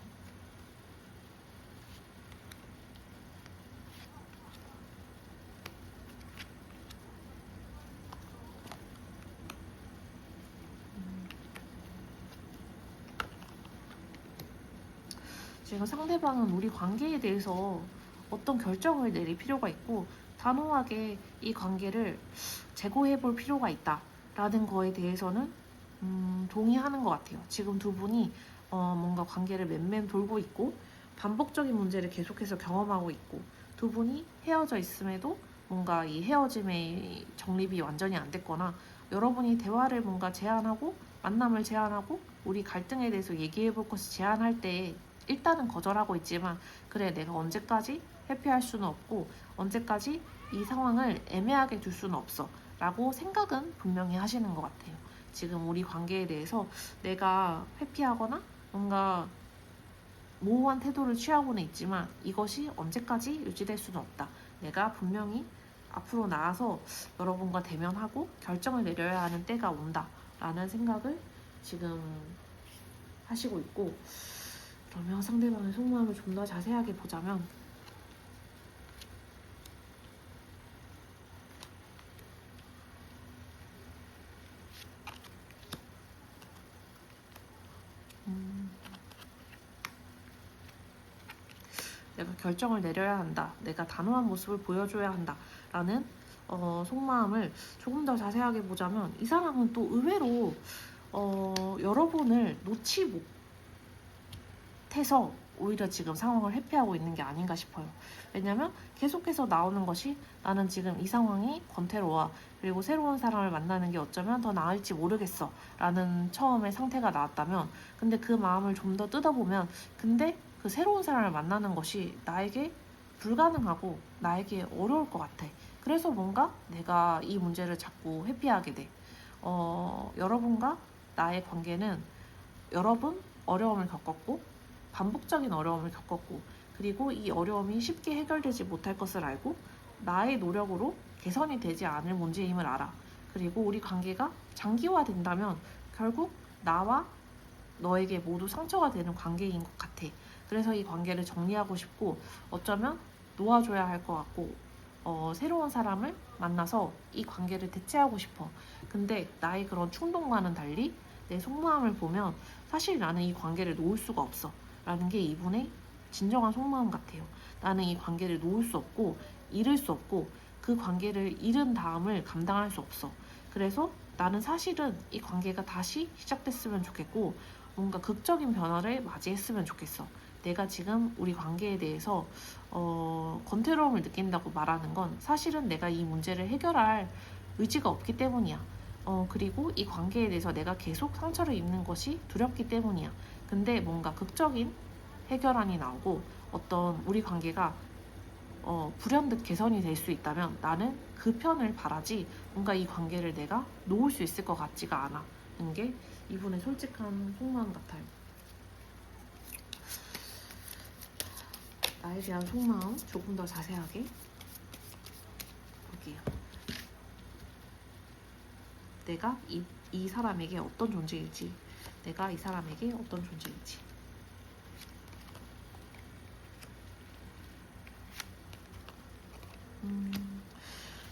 지금 상대방은 우리 관계에 대해서 어떤 결정을 내릴 필요가 있고 단호하게 이 관계를 재고해 볼 필요가 있다라는 거에 대해서는 동의하는 것 같아요. 지금 두 분이 뭔가 관계를 맴맴 돌고 있고 반복적인 문제를 계속해서 경험하고 있고 두 분이 헤어져 있음에도 뭔가 이 헤어짐의 정립이 완전히 안 됐거나 여러분이 대화를 뭔가 제안하고 만남을 제안하고 우리 갈등에 대해서 얘기해 볼 것을 제안할 때 일단은 거절하고 있지만 그래 내가 언제까지 회피할 수는 없고 언제까지 이 상황을 애매하게 둘 수는 없어 라고 생각은 분명히 하시는 것 같아요. 지금 우리 관계에 대해서 내가 회피하거나 뭔가 모호한 태도를 취하고는 있지만 이것이 언제까지 유지될 수는 없다. 내가 분명히 앞으로 나아서 여러분과 대면하고 결정을 내려야 하는 때가 온다. 라는 생각을 지금 하시고 있고 그러면 상대방의 속마음을 좀 더 자세하게 보자면 내가 결정을 내려야 한다. 내가 단호한 모습을 보여줘야 한다. 라는 속마음을 조금 더 자세하게 보자면 이 사람은 또 의외로 여러분을 놓지 못해서 오히려 지금 상황을 회피하고 있는 게 아닌가 싶어요. 왜냐면 계속해서 나오는 것이 나는 지금 이 상황이 권태로워. 그리고 새로운 사람을 만나는 게 어쩌면 더 나을지 모르겠어. 라는 처음에 상태가 나왔다면 근데 그 마음을 좀 더 뜯어보면 근데 그 새로운 사람을 만나는 것이 나에게 불가능하고 나에게 어려울 것 같아. 그래서 뭔가 내가 이 문제를 자꾸 회피하게 돼. 여러분과 나의 관계는 여러 번 어려움을 겪었고 반복적인 어려움을 겪었고 그리고 이 어려움이 쉽게 해결되지 못할 것을 알고 나의 노력으로 개선이 되지 않을 문제임을 알아. 그리고 우리 관계가 장기화된다면 결국 나와 너에게 모두 상처가 되는 관계인 것 같아. 그래서 이 관계를 정리하고 싶고 어쩌면 놓아줘야 할 것 같고 새로운 사람을 만나서 이 관계를 대체하고 싶어. 근데 나의 그런 충동과는 달리 내 속마음을 보면 사실 나는 이 관계를 놓을 수가 없어. 라는 게 이분의 진정한 속마음 같아요. 나는 이 관계를 놓을 수 없고 잃을 수 없고 그 관계를 잃은 다음을 감당할 수 없어. 그래서 나는 사실은 이 관계가 다시 시작됐으면 좋겠고 뭔가 극적인 변화를 맞이했으면 좋겠어. 내가 지금 우리 관계에 대해서 권태로움을 느낀다고 말하는 건 사실은 내가 이 문제를 해결할 의지가 없기 때문이야. 그리고 이 관계에 대해서 내가 계속 상처를 입는 것이 두렵기 때문이야. 근데 뭔가 극적인 해결안이 나오고 어떤 우리 관계가 불현듯 개선이 될 수 있다면 나는 그 편을 바라지 뭔가 이 관계를 내가 놓을 수 있을 것 같지가 않아는 게 이분의 솔직한 속마음 같아요. 나에 대한 속마음 조금 더 자세하게 볼게요. 내가 이 사람에게 어떤 존재일지, 내가 이 사람에게 어떤 존재일지.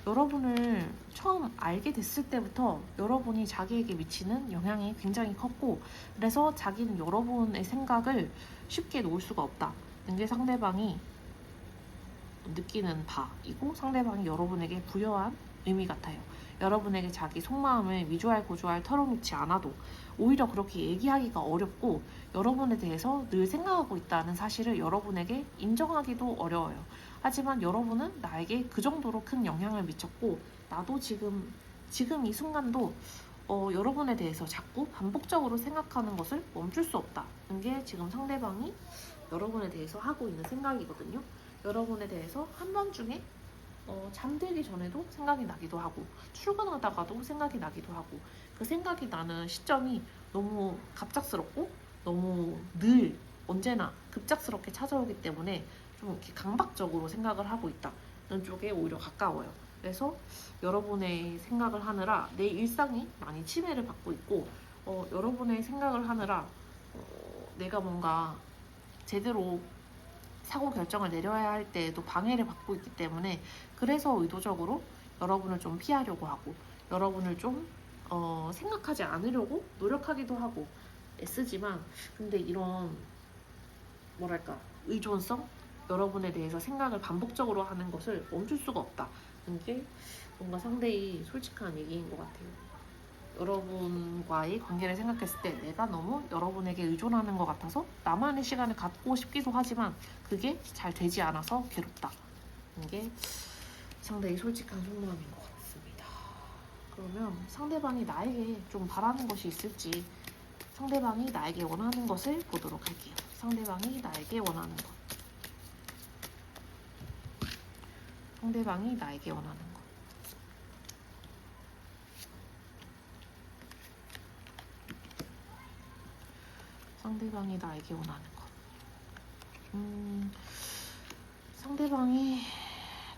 여러분을 처음 알게 됐을 때부터 여러분이 자기에게 미치는 영향이 굉장히 컸고 그래서 자기는 여러분의 생각을 쉽게 놓을 수가 없다는 게 상대방이 느끼는 바이고 상대방이 여러분에게 부여한 의미 같아요. 여러분에게 자기 속마음을 위조할 고조할 털어놓지 않아도 오히려 그렇게 얘기하기가 어렵고 여러분에 대해서 늘 생각하고 있다는 사실을 여러분에게 인정하기도 어려워요. 하지만 여러분은 나에게 그 정도로 큰 영향을 미쳤고 나도 지금 이 순간도 여러분에 대해서 자꾸 반복적으로 생각하는 것을 멈출 수 없다는 게 지금 상대방이 여러분에 대해서 하고 있는 생각이거든요. 여러분에 대해서 한밤중에 잠들기 전에도 생각이 나기도 하고 출근하다가도 생각이 나기도 하고 그 생각이 나는 시점이 너무 갑작스럽고 너무 늘 언제나 급작스럽게 찾아오기 때문에 좀 이렇게 강박적으로 생각을 하고 있다는 쪽에 오히려 가까워요. 그래서 여러분의 생각을 하느라 내 일상이 많이 침해를 받고 있고 여러분의 생각을 하느라 내가 뭔가 제대로 사고 결정을 내려야 할 때에도 방해를 받고 있기 때문에 그래서 의도적으로 여러분을 좀 피하려고 하고 여러분을 좀 생각하지 않으려고 노력하기도 하고 애쓰지만 근데 이런 뭐랄까 의존성, 여러분에 대해서 생각을 반복적으로 하는 것을 멈출 수가 없다. 이게 뭔가 상대히 솔직한 얘기인 것 같아요. 여러분과의 관계를 생각했을 때 내가 너무 여러분에게 의존하는 것 같아서 나만의 시간을 갖고 싶기도 하지만 그게 잘 되지 않아서 괴롭다. 이게 상대의 솔직한 속마음인 것 같습니다. 그러면 상대방이 나에게 좀 바라는 것이 있을지, 상대방이 나에게 원하는 것을 보도록 할게요. 상대방이 나에게 원하는 것. 상대방이 나에게 원하는 것. 상대방이 나에게 원하는 것. 상대방이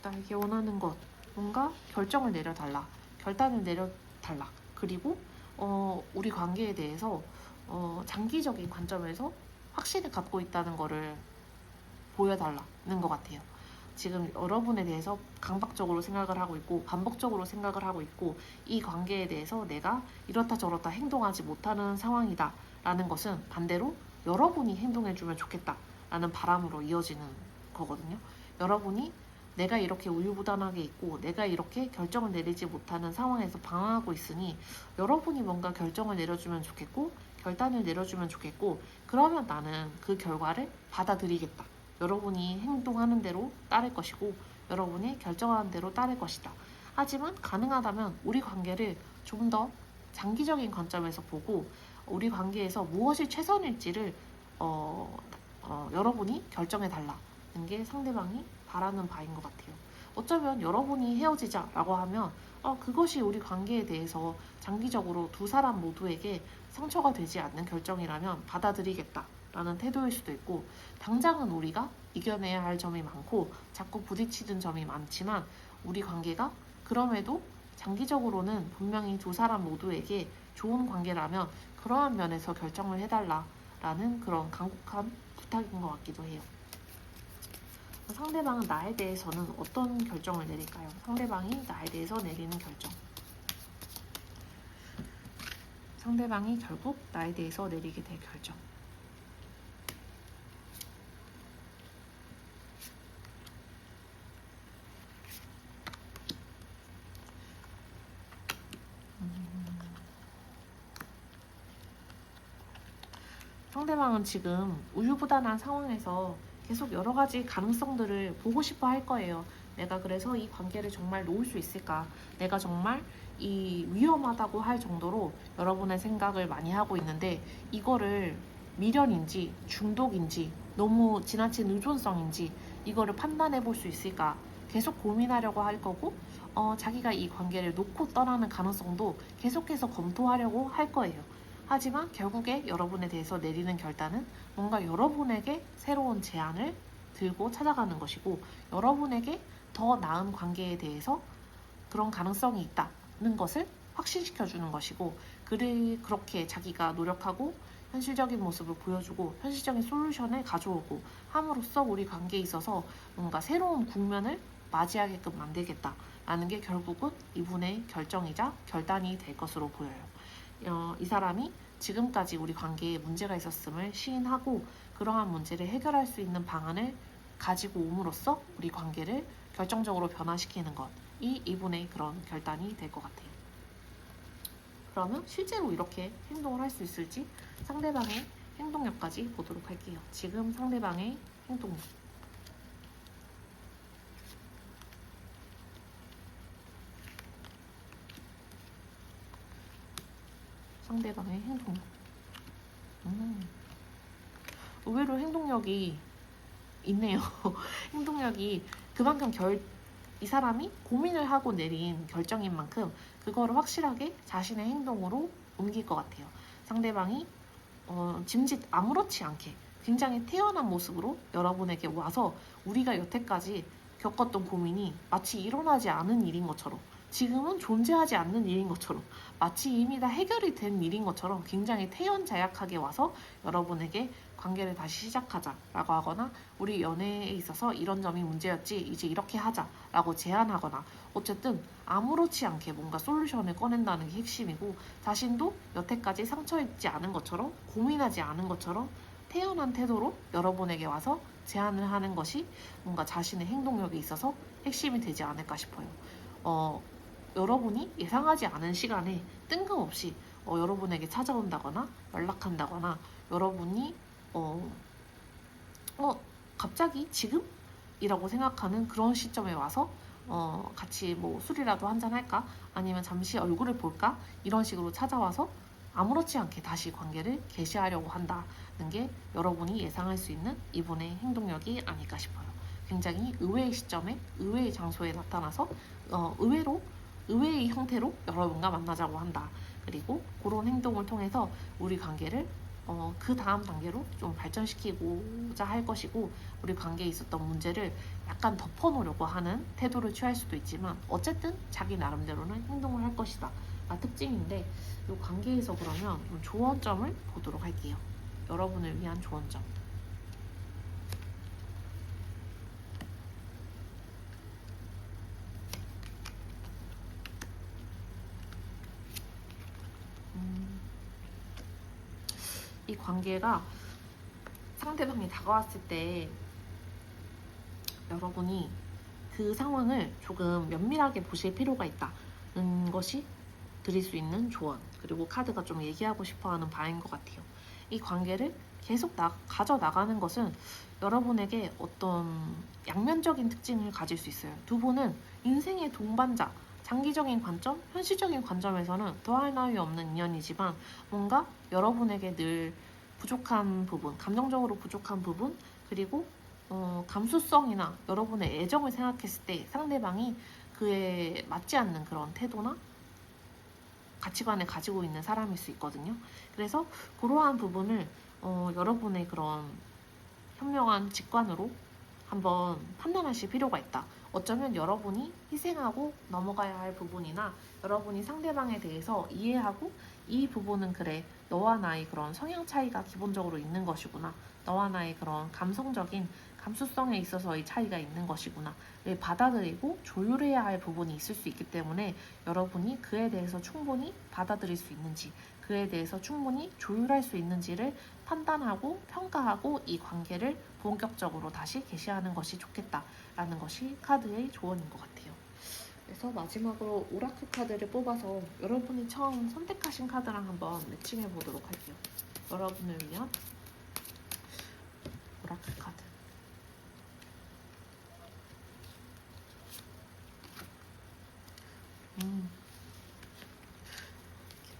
나에게 원하는 것. 뭔가 결정을 내려달라. 결단을 내려달라. 그리고 우리 관계에 대해서 장기적인 관점에서 확신을 갖고 있다는 거를 보여달라는 것 같아요. 지금 여러분에 대해서 강박적으로 생각을 하고 있고 반복적으로 생각을 하고 있고 이 관계에 대해서 내가 이렇다 저렇다 행동하지 못하는 상황이다 라는 것은 반대로 여러분이 행동해주면 좋겠다 라는 바람으로 이어지는 거거든요. 여러분이 내가 이렇게 우유부단하게 있고 내가 이렇게 결정을 내리지 못하는 상황에서 방황하고 있으니 여러분이 뭔가 결정을 내려주면 좋겠고 결단을 내려주면 좋겠고 그러면 나는 그 결과를 받아들이겠다. 여러분이 행동하는 대로 따를 것이고 여러분이 결정하는 대로 따를 것이다. 하지만 가능하다면 우리 관계를 좀 더 장기적인 관점에서 보고 우리 관계에서 무엇이 최선일지를 여러분이 결정해 달라는 게 상대방이 바라는 바인 것 같아요. 어쩌면 여러분이 헤어지자라고 하면 그것이 우리 관계에 대해서 장기적으로 두 사람 모두에게 상처가 되지 않는 결정이라면 받아들이겠다라는 태도일 수도 있고 당장은 우리가 이겨내야 할 점이 많고 자꾸 부딪히는 점이 많지만 우리 관계가 그럼에도 장기적으로는 분명히 두 사람 모두에게 좋은 관계라면 그러한 면에서 결정을 해달라라는 그런 간곡한 부탁인 것 같기도 해요. 상대방은 나에 대해서는 어떤 결정을 내릴까요? 상대방이 나에 대해서 내리는 결정. 상대방이 결국 나에 대해서 내리게 될 결정. 상대방은 지금 우유부단한 상황에서 계속 여러 가지 가능성들을 보고 싶어 할 거예요. 내가 그래서 이 관계를 정말 놓을 수 있을까? 내가 정말 이 위험하다고 할 정도로 여러분의 생각을 많이 하고 있는데 이거를 미련인지 중독인지 너무 지나친 의존성인지 이거를 판단해 볼 수 있을까? 계속 고민하려고 할 거고 자기가 이 관계를 놓고 떠나는 가능성도 계속해서 검토하려고 할 거예요. 하지만 결국에 여러분에 대해서 내리는 결단은 뭔가 여러분에게 새로운 제안을 들고 찾아가는 것이고 여러분에게 더 나은 관계에 대해서 그런 가능성이 있다는 것을 확신시켜주는 것이고 그렇게 자기가 노력하고 현실적인 모습을 보여주고 현실적인 솔루션을 가져오고 함으로써 우리 관계에 있어서 뭔가 새로운 국면을 맞이하게끔 만들겠다라는 게 결국은 이분의 결정이자 결단이 될 것으로 보여요. 이 사람이 지금까지 우리 관계에 문제가 있었음을 시인하고 그러한 문제를 해결할 수 있는 방안을 가지고 옴으로써 우리 관계를 결정적으로 변화시키는 것이 이분의 그런 결단이 될 것 같아요. 그러면 실제로 이렇게 행동을 할 수 있을지 상대방의 행동력까지 보도록 할게요. 지금 상대방의 행동력. 상대방의 행동력. 의외로 행동력이 있네요. 행동력이 그만큼 이 사람이 고민을 하고 내린 결정인 만큼 그거를 확실하게 자신의 행동으로 옮길 것 같아요. 상대방이 짐짓 아무렇지 않게 굉장히 태연한 모습으로 여러분에게 와서 우리가 여태까지 겪었던 고민이 마치 일어나지 않은 일인 것처럼 지금은 존재하지 않는 일인 것처럼 마치 이미 다 해결이 된 일인 것처럼 굉장히 태연자약하게 와서 여러분에게 관계를 다시 시작하자라고 하거나 우리 연애에 있어서 이런 점이 문제였지 이제 이렇게 하자라고 제안하거나 어쨌든 아무렇지 않게 뭔가 솔루션을 꺼낸다는 게 핵심이고 자신도 여태까지 상처 입지 않은 것처럼 고민하지 않은 것처럼 태연한 태도로 여러분에게 와서 제안을 하는 것이 뭔가 자신의 행동력에 있어서 핵심이 되지 않을까 싶어요. 여러분이 예상하지 않은 시간에 뜬금없이 여러분에게 찾아온다거나 연락한다거나 여러분이 어, 갑자기 지금? 이라고 생각하는 그런 시점에 와서 같이 뭐 술이라도 한잔 할까? 아니면 잠시 얼굴을 볼까? 이런 식으로 찾아와서 아무렇지 않게 다시 관계를 개시하려고 한다는 게 여러분이 예상할 수 있는 이분의 행동력이 아닐까 싶어요. 굉장히 의외의 시점에 의외의 장소에 나타나서 의외의 형태로 여러분과 만나자고 한다. 그리고 그런 행동을 통해서 우리 관계를 그 다음 단계로 좀 발전시키고자 할 것이고, 우리 관계에 있었던 문제를 약간 덮어놓으려고 하는 태도를 취할 수도 있지만 어쨌든 자기 나름대로는 행동을 할 것이다 가 특징인데, 이 관계에서 그러면 좀 조언점을 보도록 할게요. 여러분을 위한 조언점. 이 관계가 상대방이 다가왔을 때 여러분이 그 상황을 조금 면밀하게 보실 필요가 있다는 것이 드릴 수 있는 조언, 그리고 카드가 좀 얘기하고 싶어하는 바인 것 같아요. 이 관계를 계속 가져나가는 것은 여러분에게 어떤 양면적인 특징을 가질 수 있어요. 두 분은 인생의 동반자, 장기적인 관점, 현실적인 관점에서는 더할 나위 없는 인연이지만 뭔가 여러분에게 늘 부족한 부분, 감정적으로 부족한 부분, 그리고 감수성이나 여러분의 애정을 생각했을 때 상대방이 그에 맞지 않는 그런 태도나 가치관을 가지고 있는 사람일 수 있거든요. 그래서 그러한 부분을 여러분의 그런 현명한 직관으로 한번 판단하실 필요가 있다. 어쩌면 여러분이 희생하고 넘어가야 할 부분이나 여러분이 상대방에 대해서 이해하고, 이 부분은 그래, 너와 나의 그런 성향 차이가 기본적으로 있는 것이구나, 너와 나의 그런 감성적인 감수성에 있어서의 차이가 있는 것이구나를 받아들이고 조율해야 할 부분이 있을 수 있기 때문에, 여러분이 그에 대해서 충분히 받아들일 수 있는지, 그에 대해서 충분히 조율할 수 있는지를 판단하고 평가하고 이 관계를 본격적으로 다시 개시하는 것이 좋겠다라는 것이 카드의 조언인 것 같아요. 그래서 마지막으로 오라클 카드를 뽑아서 여러분이 처음 선택하신 카드랑 한번 매칭해 보도록 할게요. 여러분을 위한 오라클 카드.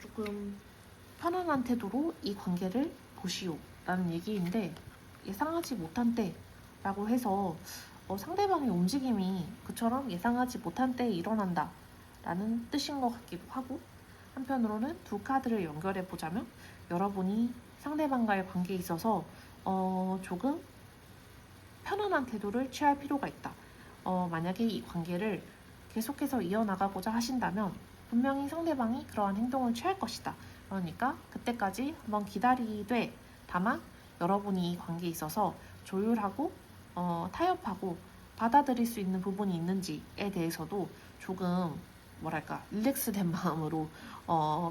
조금 편안한 태도로 이 관계를 보시오 라는 얘기인데, 예상하지 못한 때라고 해서 상대방의 움직임이 그처럼 예상하지 못한 때에 일어난다 라는 뜻인 것 같기도 하고, 한편으로는 두 카드를 연결해 보자면 여러분이 상대방과의 관계에 있어서 조금 편안한 태도를 취할 필요가 있다. 만약에 이 관계를 계속해서 이어나가고자 하신다면 분명히 상대방이 그러한 행동을 취할 것이다. 그러니까 그때까지 한번 기다리되, 다만 여러분이 이 관계에 있어서 조율하고 타협하고 받아들일 수 있는 부분이 있는지에 대해서도 조금 뭐랄까 릴렉스된 마음으로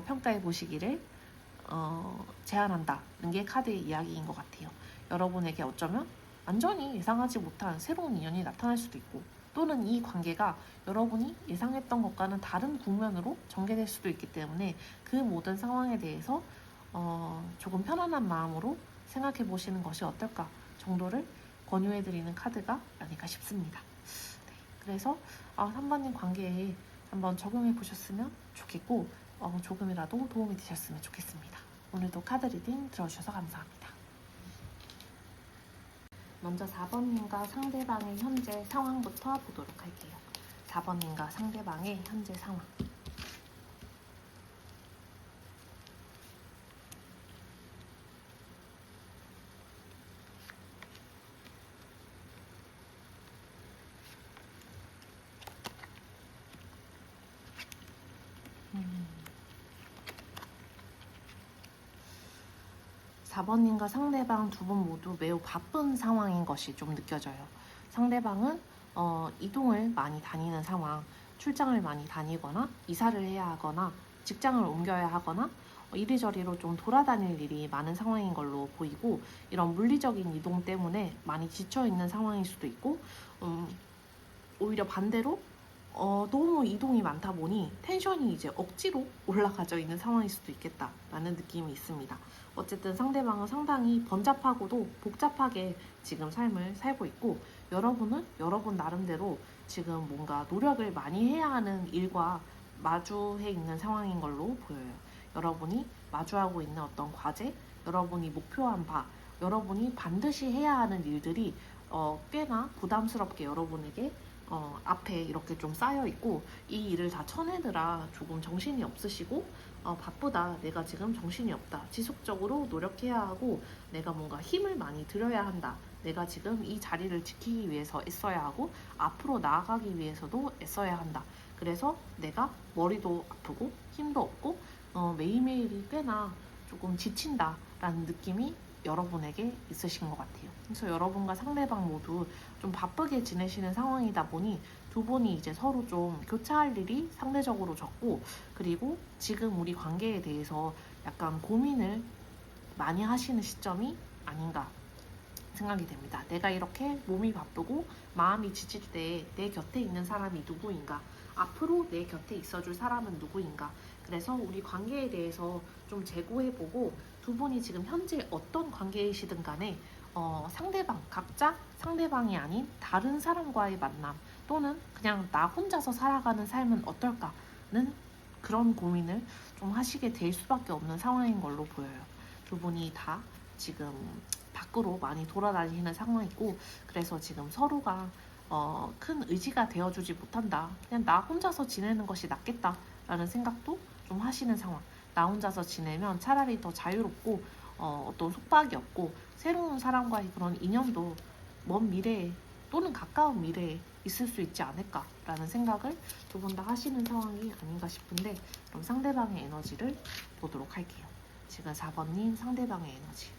평가해 보시기를 제안한다는 게 카드의 이야기인 것 같아요. 여러분에게 어쩌면 완전히 예상하지 못한 새로운 인연이 나타날 수도 있고, 또는 이 관계가 여러분이 예상했던 것과는 다른 국면으로 전개될 수도 있기 때문에 그 모든 상황에 대해서 조금 편안한 마음으로 생각해 보시는 것이 어떨까 정도를 권유해드리는 카드가 아닐까 싶습니다. 네, 그래서 3번님 관계에 한번 적용해 보셨으면 좋겠고, 조금이라도 도움이 되셨으면 좋겠습니다. 오늘도 카드 리딩 들어주셔서 감사합니다. 먼저 4번님과 상대방의 현재 상황부터 보도록 할게요. 4번님과 상대방의 현재 상황. 4번님과 상대방 두 분 모두 매우 바쁜 상황인 것이 좀 느껴져요. 상대방은 이동을 많이 다니는 상황, 출장을 많이 다니거나 이사를 해야 하거나 직장을 옮겨야 하거나 이리저리로 좀 돌아다닐 일이 많은 상황인 걸로 보이고, 이런 물리적인 이동 때문에 많이 지쳐 있는 상황일 수도 있고, 음, 오히려 반대로 너무 이동이 많다 보니 텐션이 이제 억지로 올라가져 있는 상황일 수도 있겠다라는 느낌이 있습니다. 어쨌든 상대방은 상당히 번잡하고도 복잡하게 지금 삶을 살고 있고, 여러분은 여러분 나름대로 지금 뭔가 노력을 많이 해야 하는 일과 마주해 있는 상황인 걸로 보여요. 여러분이 마주하고 있는 어떤 과제, 여러분이 목표한 바, 여러분이 반드시 해야 하는 일들이 꽤나 부담스럽게 여러분에게 앞에 이렇게 좀 쌓여 있고, 이 일을 다 쳐내느라 조금 정신이 없으시고, 바쁘다, 내가 지금 정신이 없다, 지속적으로 노력해야 하고, 내가 뭔가 힘을 많이 들여야 한다, 내가 지금 이 자리를 지키기 위해서 애써야 하고, 앞으로 나아가기 위해서도 애써야 한다. 그래서 내가 머리도 아프고 힘도 없고 매일매일이 꽤나 조금 지친다라는 느낌이 여러분에게 있으신 것 같아요. 그래서 여러분과 상대방 모두 좀 바쁘게 지내시는 상황이다 보니 두 분이 이제 서로 좀 교차할 일이 상대적으로 적고, 그리고 지금 우리 관계에 대해서 약간 고민을 많이 하시는 시점이 아닌가 생각이 됩니다. 내가 이렇게 몸이 바쁘고 마음이 지칠 때 내 곁에 있는 사람이 누구인가? 앞으로 내 곁에 있어줄 사람은 누구인가? 그래서 우리 관계에 대해서 좀 재고해보고, 두 분이 지금 현재 어떤 관계이시든 간에 각자 상대방이 아닌 다른 사람과의 만남, 또는 그냥 나 혼자서 살아가는 삶은 어떨까는 그런 고민을 좀 하시게 될 수밖에 없는 상황인 걸로 보여요. 두 분이 다 지금 밖으로 많이 돌아다니는 상황이고, 그래서 지금 서로가 큰 의지가 되어주지 못한다, 그냥 나 혼자서 지내는 것이 낫겠다라는 생각도 좀 하시는 상황. 나 혼자서 지내면 차라리 더 자유롭고 어떤 속박이 없고 새로운 사람과의 그런 인연도 먼 미래에 또는 가까운 미래에 있을 수 있지 않을까라는 생각을 두 분 다 하시는 상황이 아닌가 싶은데, 그럼 상대방의 에너지를 보도록 할게요. 지금 4번님 상대방의 에너지.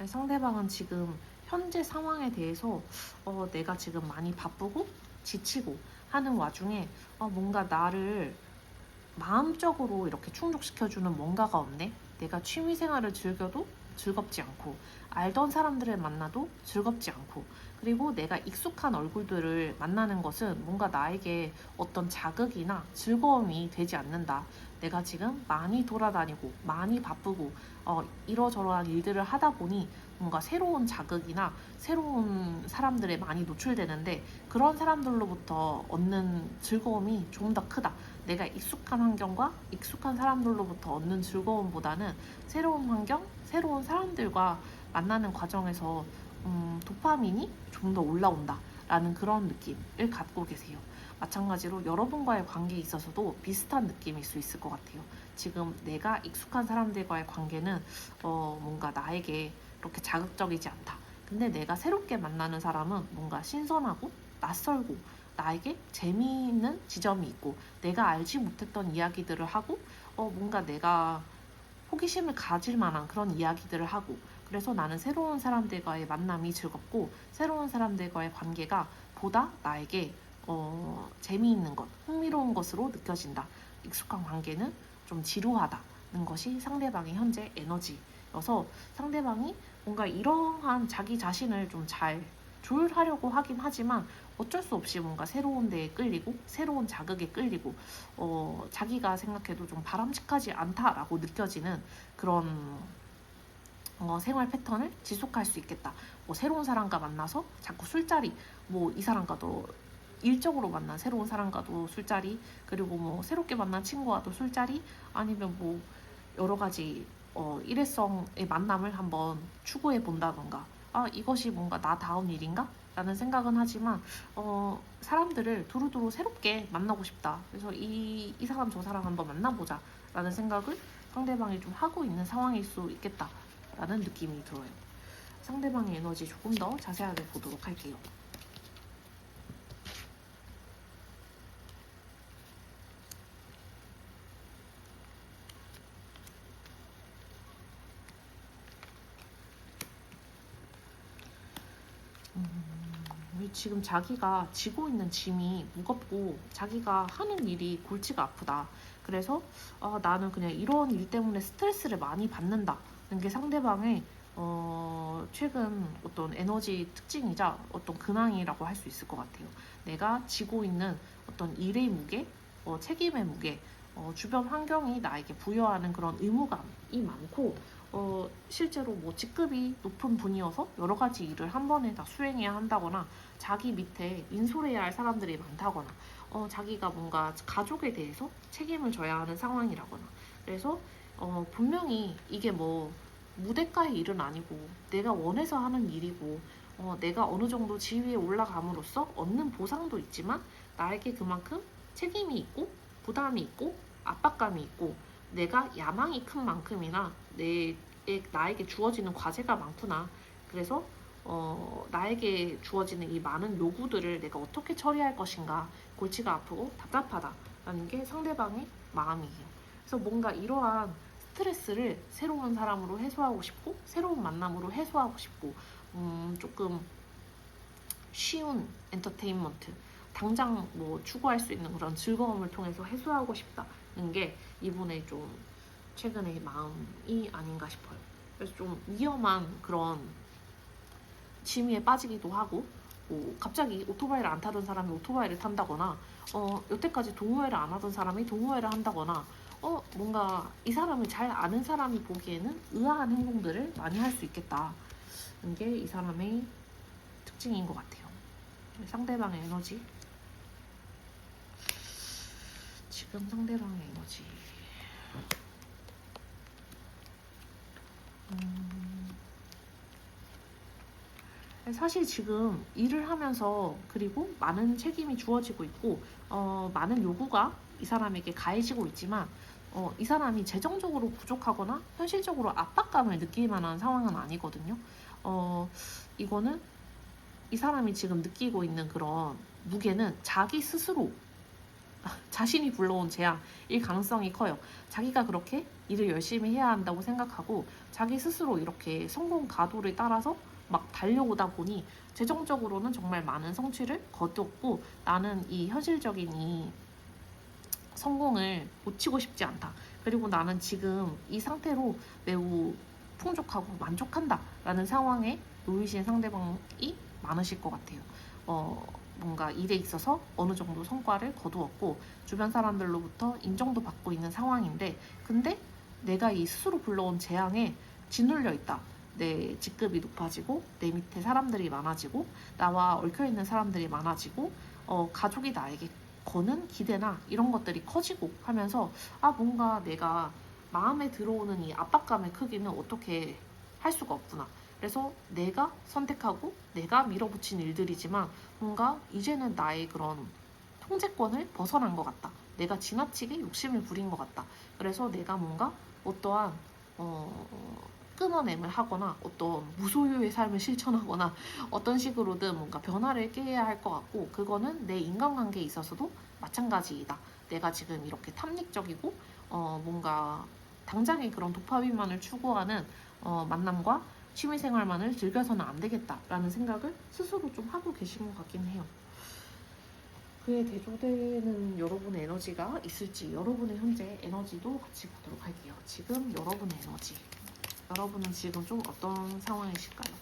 상대방은 지금 현재 상황에 대해서 내가 지금 많이 바쁘고 지치고 하는 와중에 뭔가 나를 마음적으로 이렇게 충족시켜주는 뭔가가 없네. 내가 취미생활을 즐겨도 즐겁지 않고, 알던 사람들을 만나도 즐겁지 않고, 그리고 내가 익숙한 얼굴들을 만나는 것은 뭔가 나에게 어떤 자극이나 즐거움이 되지 않는다. 내가 지금 많이 돌아다니고 많이 바쁘고 이러저러한 일들을 하다 보니 뭔가 새로운 자극이나 새로운 사람들에 많이 노출되는데, 그런 사람들로부터 얻는 즐거움이 좀 더 크다. 내가 익숙한 환경과 익숙한 사람들로부터 얻는 즐거움보다는 새로운 환경, 새로운 사람들과 만나는 과정에서 도파민이 좀 더 올라온다 라는 그런 느낌을 갖고 계세요. 마찬가지로 여러분과의 관계에 있어서도 비슷한 느낌일 수 있을 것 같아요. 지금 내가 익숙한 사람들과의 관계는 뭔가 나에게 그렇게 자극적이지 않다. 근데 내가 새롭게 만나는 사람은 뭔가 신선하고 낯설고 나에게 재미있는 지점이 있고, 내가 알지 못했던 이야기들을 하고 뭔가 내가 호기심을 가질 만한 그런 이야기들을 하고, 그래서 나는 새로운 사람들과의 만남이 즐겁고 새로운 사람들과의 관계가 보다 나에게 재미있는 것, 흥미로운 것으로 느껴진다. 익숙한 관계는 좀 지루하다는 것이 상대방의 현재 에너지여서, 상대방이 뭔가 이러한 자기 자신을 좀 잘 조율하려고 하긴 하지만 어쩔 수 없이 뭔가 새로운 데에 끌리고 새로운 자극에 끌리고 자기가 생각해도 좀 바람직하지 않다라고 느껴지는 그런 생활 패턴을 지속할 수 있겠다. 뭐 새로운 사람과 만나서 자꾸 술자리, 뭐 이 사람과도 일적으로 만난 새로운 사람과도 술자리, 그리고 뭐 새롭게 만난 친구와도 술자리, 아니면 뭐 여러 가지 일회성의 만남을 한번 추구해 본다던가, 이것이 뭔가 나다운 일인가? 라는 생각은 하지만 사람들을 두루두루 새롭게 만나고 싶다. 그래서 이 사람 저 사람 한번 만나보자 라는 생각을 상대방이 좀 하고 있는 상황일 수 있겠다 라는 느낌이 들어요. 상대방의 에너지 조금 더 자세하게 보도록 할게요. 지금 자기가 지고 있는 짐이 무겁고 자기가 하는 일이 골치가 아프다. 그래서 나는 그냥 이런 일 때문에 스트레스를 많이 받는다는 게 상대방의 최근 어떤 에너지 특징이자 어떤 근황이라고 할 수 있을 것 같아요. 내가 지고 있는 어떤 일의 무게, 책임의 무게, 주변 환경이 나에게 부여하는 그런 의무감이 많고, 실제로 뭐 직급이 높은 분이어서 여러 가지 일을 한 번에 다 수행해야 한다거나, 자기 밑에 인솔해야 할 사람들이 많다거나, 자기가 뭔가 가족에 대해서 책임을 져야 하는 상황이라거나, 그래서 분명히 이게 뭐 무대가의 일은 아니고 내가 원해서 하는 일이고, 내가 어느 정도 지위에 올라감으로써 얻는 보상도 있지만 나에게 그만큼 책임이 있고 부담이 있고 압박감이 있고 내가 야망이 큰 만큼이나 나에게 주어지는 과제가 많구나. 그래서 나에게 주어지는 이 많은 요구들을 내가 어떻게 처리할 것인가, 골치가 아프고 답답하다라는 게 상대방의 마음이에요. 그래서 뭔가 이러한 스트레스를 새로운 사람으로 해소하고 싶고 새로운 만남으로 해소하고 싶고, 조금 쉬운 엔터테인먼트, 당장 뭐 추구할 수 있는 그런 즐거움을 통해서 해소하고 싶다는 게 이분의 좀 최근의 마음이 아닌가 싶어요. 그래서 좀 위험한 그런 취미에 빠지기도 하고, 뭐 갑자기 오토바이를 안 타던 사람이 오토바이를 탄다거나, 여태까지 동호회를 안 하던 사람이 동호회를 한다거나, 뭔가 이 사람을 잘 아는 사람이 보기에는 의아한 행동들을 많이 할 수 있겠다는 게 이 사람의 특징인 것 같아요. 상대방의 에너지, 지금 상대방의 에너지. 사실 지금 일을 하면서 그리고 많은 책임이 주어지고 있고, 많은 요구가 이 사람에게 가해지고 있지만, 이 사람이 재정적으로 부족하거나 현실적으로 압박감을 느낄 만한 상황은 아니거든요. 이거는 이 사람이 지금 느끼고 있는 그런 무게는 자기 스스로 자신이 불러온 재앙일 가능성이 커요. 자기가 그렇게 일을 열심히 해야 한다고 생각하고 자기 스스로 이렇게 성공 가도를 따라서 막 달려오다 보니 재정적으로는 정말 많은 성취를 거두었고, 나는 이 현실적인 이 성공을 놓치고 싶지 않다. 그리고 나는 지금 이 상태로 매우 풍족하고 만족한다라는 상황에 놓이신 상대방이 많으실 것 같아요. 뭔가 일에 있어서 어느 정도 성과를 거두었고 주변 사람들로부터 인정도 받고 있는 상황인데, 근데 내가 이 스스로 불러온 재앙에 짓눌려 있다. 내 직급이 높아지고 내 밑에 사람들이 많아지고 나와 얽혀있는 사람들이 많아지고, 가족이 나에게 거는 기대나 이런 것들이 커지고 하면서 뭔가 내가 마음에 들어오는 이 압박감의 크기는 어떻게 할 수가 없구나. 그래서 내가 선택하고 내가 밀어붙인 일들이지만 뭔가 이제는 나의 그런 통제권을 벗어난 것 같다. 내가 지나치게 욕심을 부린 것 같다. 그래서 내가 뭔가 어떠한 끊어냄을 하거나 어떤 무소유의 삶을 실천하거나 어떤 식으로든 뭔가 변화를 깨야 할 것 같고, 그거는 내 인간관계에 있어서도 마찬가지이다. 내가 지금 이렇게 탐닉적이고 뭔가 당장의 그런 도파민만을 추구하는 만남과 취미생활만을 즐겨서는 안 되겠다라는 생각을 스스로 좀 하고 계신 것 같긴 해요. 그에 대조되는 여러분의 에너지가 있을지, 여러분의 현재 에너지도 같이 보도록 할게요. 지금 여러분의 에너지. 여러분은 지금 좀 어떤 상황이실까요?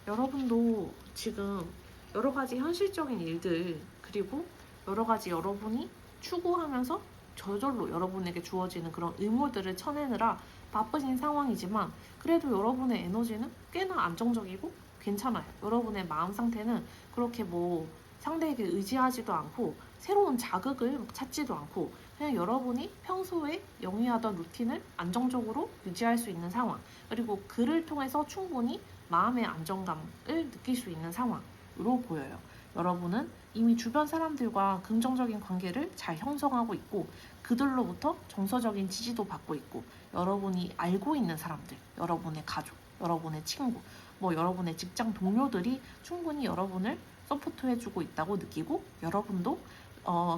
여러분도 지금 여러 가지 현실적인 일들, 그리고 여러 가지 여러분이 추구하면서 저절로 여러분에게 주어지는 그런 의무들을 쳐내느라 바쁘신 상황이지만, 그래도 여러분의 에너지는 꽤나 안정적이고 괜찮아요. 여러분의 마음 상태는 그렇게 뭐 상대에게 의지하지도 않고 새로운 자극을 찾지도 않고 그냥 여러분이 평소에 영위하던 루틴을 안정적으로 유지할 수 있는 상황, 그리고 그를 통해서 충분히 마음의 안정감을 느낄 수 있는 상황으로 보여요. 여러분은 이미 주변 사람들과 긍정적인 관계를 잘 형성하고 있고 그들로부터 정서적인 지지도 받고 있고 여러분이 알고 있는 사람들, 여러분의 가족, 여러분의 친구, 뭐 여러분의 직장 동료들이 충분히 여러분을 서포트해주고 있다고 느끼고 여러분도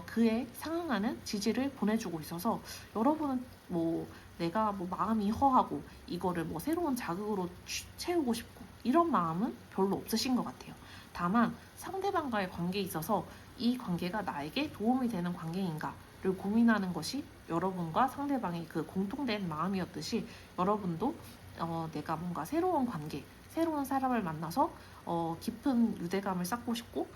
그에 상응하는 지지를 보내주고 있어서 여러분은 뭐 내가 뭐 마음이 허하고 이거를 뭐 새로운 자극으로 채우고 싶고 이런 마음은 별로 없으신 것 같아요. 다만 상대방과의 관계에 있어서 이 관계가 나에게 도움이 되는 관계인가를 고민하는 것이 여러분과 상대방의 그 공통된 마음이었듯이 여러분도 내가 뭔가 새로운 관계, 새로운 사람을 만나서 깊은 유대감을 쌓고 싶고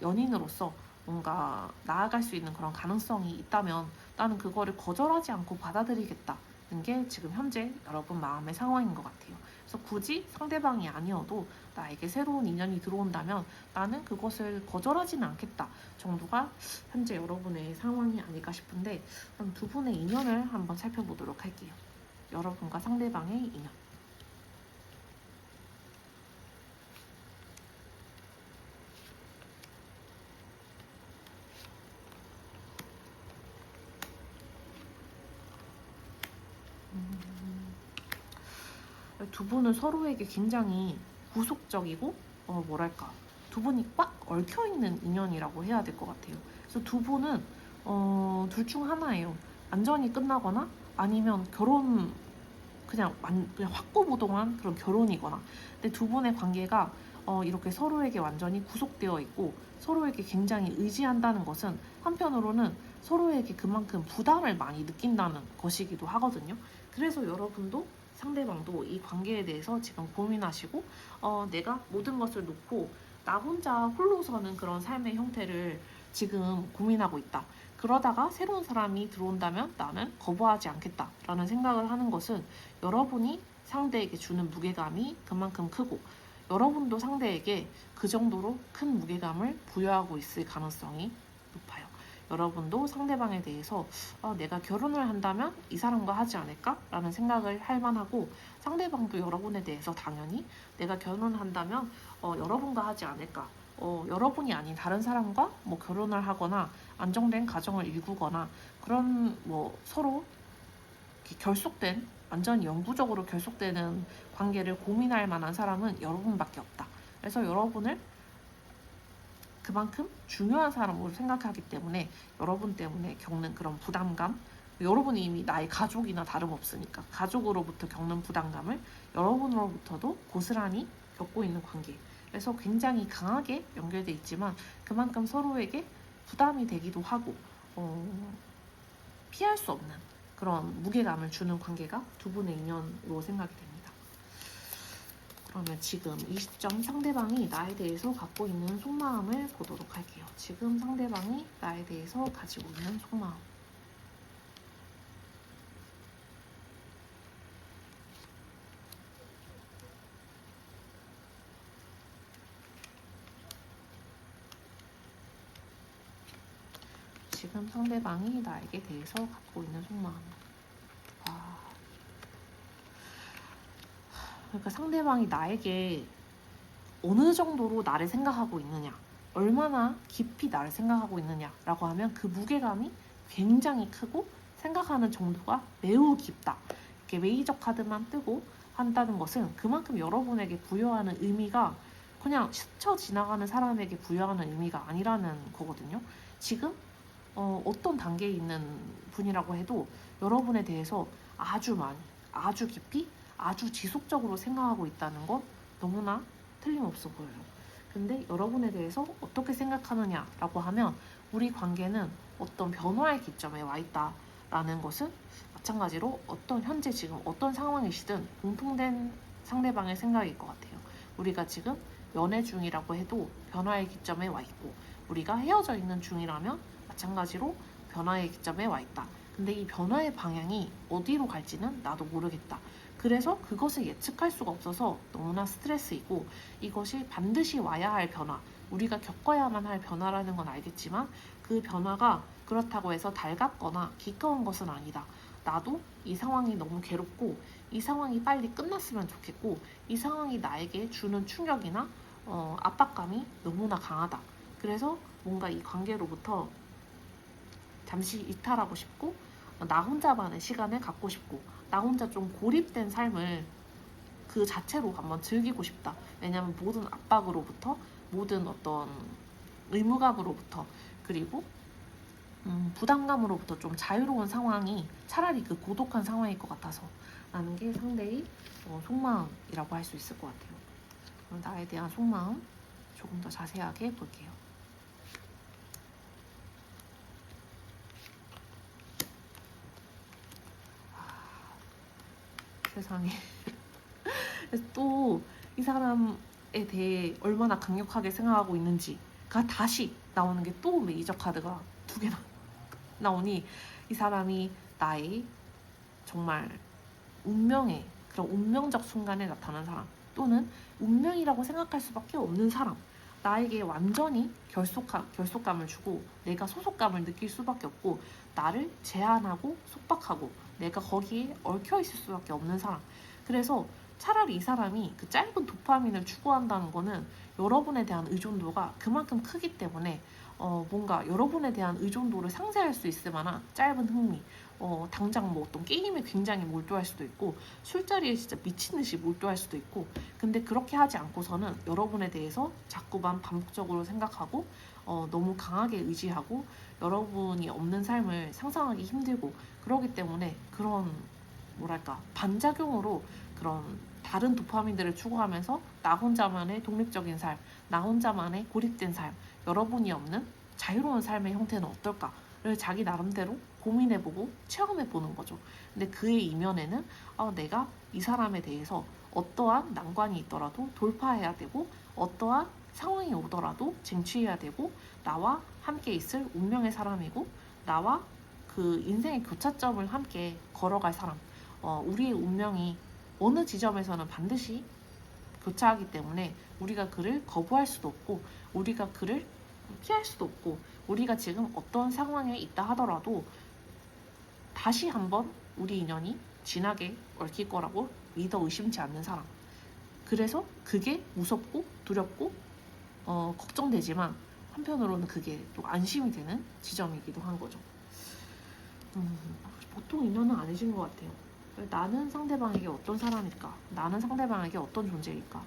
연인으로서 뭔가 나아갈 수 있는 그런 가능성이 있다면 나는 그거를 거절하지 않고 받아들이겠다는 게 지금 현재 여러분 마음의 상황인 것 같아요. 그래서 굳이 상대방이 아니어도 나에게 새로운 인연이 들어온다면 나는 그것을 거절하지는 않겠다 정도가 현재 여러분의 상황이 아닐까 싶은데 그럼 두 분의 인연을 한번 살펴보도록 할게요. 여러분과 상대방의 인연. 두 분은 서로에게 굉장히 구속적이고 뭐랄까 두 분이 꽉 얽혀있는 인연이라고 해야 될 것 같아요. 그래서 두 분은 둘 중 하나예요. 완전히 끝나거나 아니면 그냥 확고부동한 그런 결혼이거나. 근데 두 분의 관계가 이렇게 서로에게 완전히 구속되어 있고 서로에게 굉장히 의지한다는 것은 한편으로는 서로에게 그만큼 부담을 많이 느낀다는 것이기도 하거든요. 그래서 여러분도 상대방도 이 관계에 대해서 지금 고민하시고 내가 모든 것을 놓고 나 혼자 홀로 서는 그런 삶의 형태를 지금 고민하고 있다. 그러다가 새로운 사람이 들어온다면 나는 거부하지 않겠다라는 생각을 하는 것은 여러분이 상대에게 주는 무게감이 그만큼 크고 여러분도 상대에게 그 정도로 큰 무게감을 부여하고 있을 가능성이 높아요. 여러분도 상대방에 대해서 내가 결혼을 한다면 이 사람과 하지 않을까? 라는 생각을 할 만하고 상대방도 여러분에 대해서 당연히 내가 결혼을 한다면 여러분과 하지 않을까? 여러분이 아닌 다른 사람과 뭐 결혼을 하거나 안정된 가정을 이루거나 그런 뭐 서로 결속된 완전히 영구적으로 결속되는 관계를 고민할 만한 사람은 여러분밖에 없다. 그래서 여러분을 그만큼 중요한 사람으로 생각하기 때문에 여러분 때문에 겪는 그런 부담감, 여러분이 이미 나의 가족이나 다름없으니까 가족으로부터 겪는 부담감을 여러분으로부터도 고스란히 겪고 있는 관계. 그래서 굉장히 강하게 연결돼 있지만 그만큼 서로에게 부담이 되기도 하고 피할 수 없는 그런 무게감을 주는 관계가 두 분의 인연으로 생각이 됩니다. 그러면 지금 이 시점 상대방이 나에 대해서 갖고 있는 속마음을 보도록 할게요. 지금 상대방이 나에 대해서 가지고 있는 속마음. 지금 상대방이 나에게 대해서 갖고 있는 속마음. 그러니까 상대방이 나에게 어느 정도로 나를 생각하고 있느냐, 얼마나 깊이 나를 생각하고 있느냐라고 하면 그 무게감이 굉장히 크고 생각하는 정도가 매우 깊다. 이렇게 메이저 카드만 뜨고 한다는 것은 그만큼 여러분에게 부여하는 의미가 그냥 스쳐 지나가는 사람에게 부여하는 의미가 아니라는 거거든요. 지금 어떤 단계에 있는 분이라고 해도 여러분에 대해서 아주 많이, 아주 깊이, 아주 지속적으로 생각하고 있다는 건 너무나 틀림없어 보여요. 근데 여러분에 대해서 어떻게 생각하느냐라고 하면 우리 관계는 어떤 변화의 기점에 와 있다라는 것은 마찬가지로 현재 지금 어떤 상황이시든 공통된 상대방의 생각일 것 같아요. 우리가 지금 연애 중이라고 해도 변화의 기점에 와 있고 우리가 헤어져 있는 중이라면 마찬가지로 변화의 기점에 와 있다. 근데 이 변화의 방향이 어디로 갈지는 나도 모르겠다. 그래서 그것을 예측할 수가 없어서 너무나 스트레스이고 이것이 반드시 와야 할 변화, 우리가 겪어야만 할 변화라는 건 알겠지만 그 변화가 그렇다고 해서 달갑거나 기꺼운 것은 아니다. 나도 이 상황이 너무 괴롭고 이 상황이 빨리 끝났으면 좋겠고 이 상황이 나에게 주는 충격이나 압박감이 너무나 강하다. 그래서 뭔가 이 관계로부터 잠시 이탈하고 싶고 나 혼자만의 시간을 갖고 싶고 나 혼자 좀 고립된 삶을 그 자체로 한번 즐기고 싶다. 왜냐면 모든 압박으로부터 모든 어떤 의무감으로부터 그리고 부담감으로부터 좀 자유로운 상황이 차라리 그 고독한 상황일 것 같아서 라는 게 상대의 속마음이라고 할 수 있을 것 같아요. 그럼 나에 대한 속마음 조금 더 자세하게 볼게요. 세상에. 그래서 또 이 사람에 대해 얼마나 강력하게 생각하고 있는지가 다시 나오는 게 또 메이저 카드가 두 개나 나오니 이 사람이 나의 정말 운명의 그런 운명적 순간에 나타난 사람 또는 운명이라고 생각할 수밖에 없는 사람 나에게 완전히 결속감을 주고 내가 소속감을 느낄 수밖에 없고 나를 제한하고 속박하고 내가 거기에 얽혀 있을 수밖에 없는 사람 그래서 차라리 이 사람이 그 짧은 도파민을 추구한다는 거는 여러분에 대한 의존도가 그만큼 크기 때문에 뭔가 여러분에 대한 의존도를 상쇄할 수 있을 만한 짧은 흥미 당장 뭐 어떤 게임에 굉장히 몰두할 수도 있고 술자리에 진짜 미친 듯이 몰두할 수도 있고 근데 그렇게 하지 않고서는 여러분에 대해서 자꾸만 반복적으로 생각하고 너무 강하게 의지하고 여러분이 없는 삶을 상상하기 힘들고 그러기 때문에 그런 뭐랄까 반작용으로 그런 다른 도파민들을 추구하면서 나 혼자만의 독립적인 삶, 나 혼자만의 고립된 삶, 여러분이 없는 자유로운 삶의 형태는 어떨까를 자기 나름대로 고민해보고 체험해보는 거죠. 근데 그의 이면에는 내가 이 사람에 대해서 어떠한 난관이 있더라도 돌파해야 되고 어떠한 상황이 오더라도 쟁취해야 되고 나와 함께 있을 운명의 사람이고 나와 그 인생의 교차점을 함께 걸어갈 사람 우리의 운명이 어느 지점에서는 반드시 교차하기 때문에 우리가 그를 거부할 수도 없고 우리가 그를 피할 수도 없고 우리가 지금 어떤 상황에 있다 하더라도 다시 한번 우리 인연이 진하게 얽힐 거라고 믿어 의심치 않는 사람 그래서 그게 무섭고 두렵고 걱정되지만 한편으로는 그게 또 안심이 되는 지점이기도 한 거죠. 보통 인연은 아니신 것 같아요. 나는 상대방에게 어떤 사람일까? 나는 상대방에게 어떤 존재일까?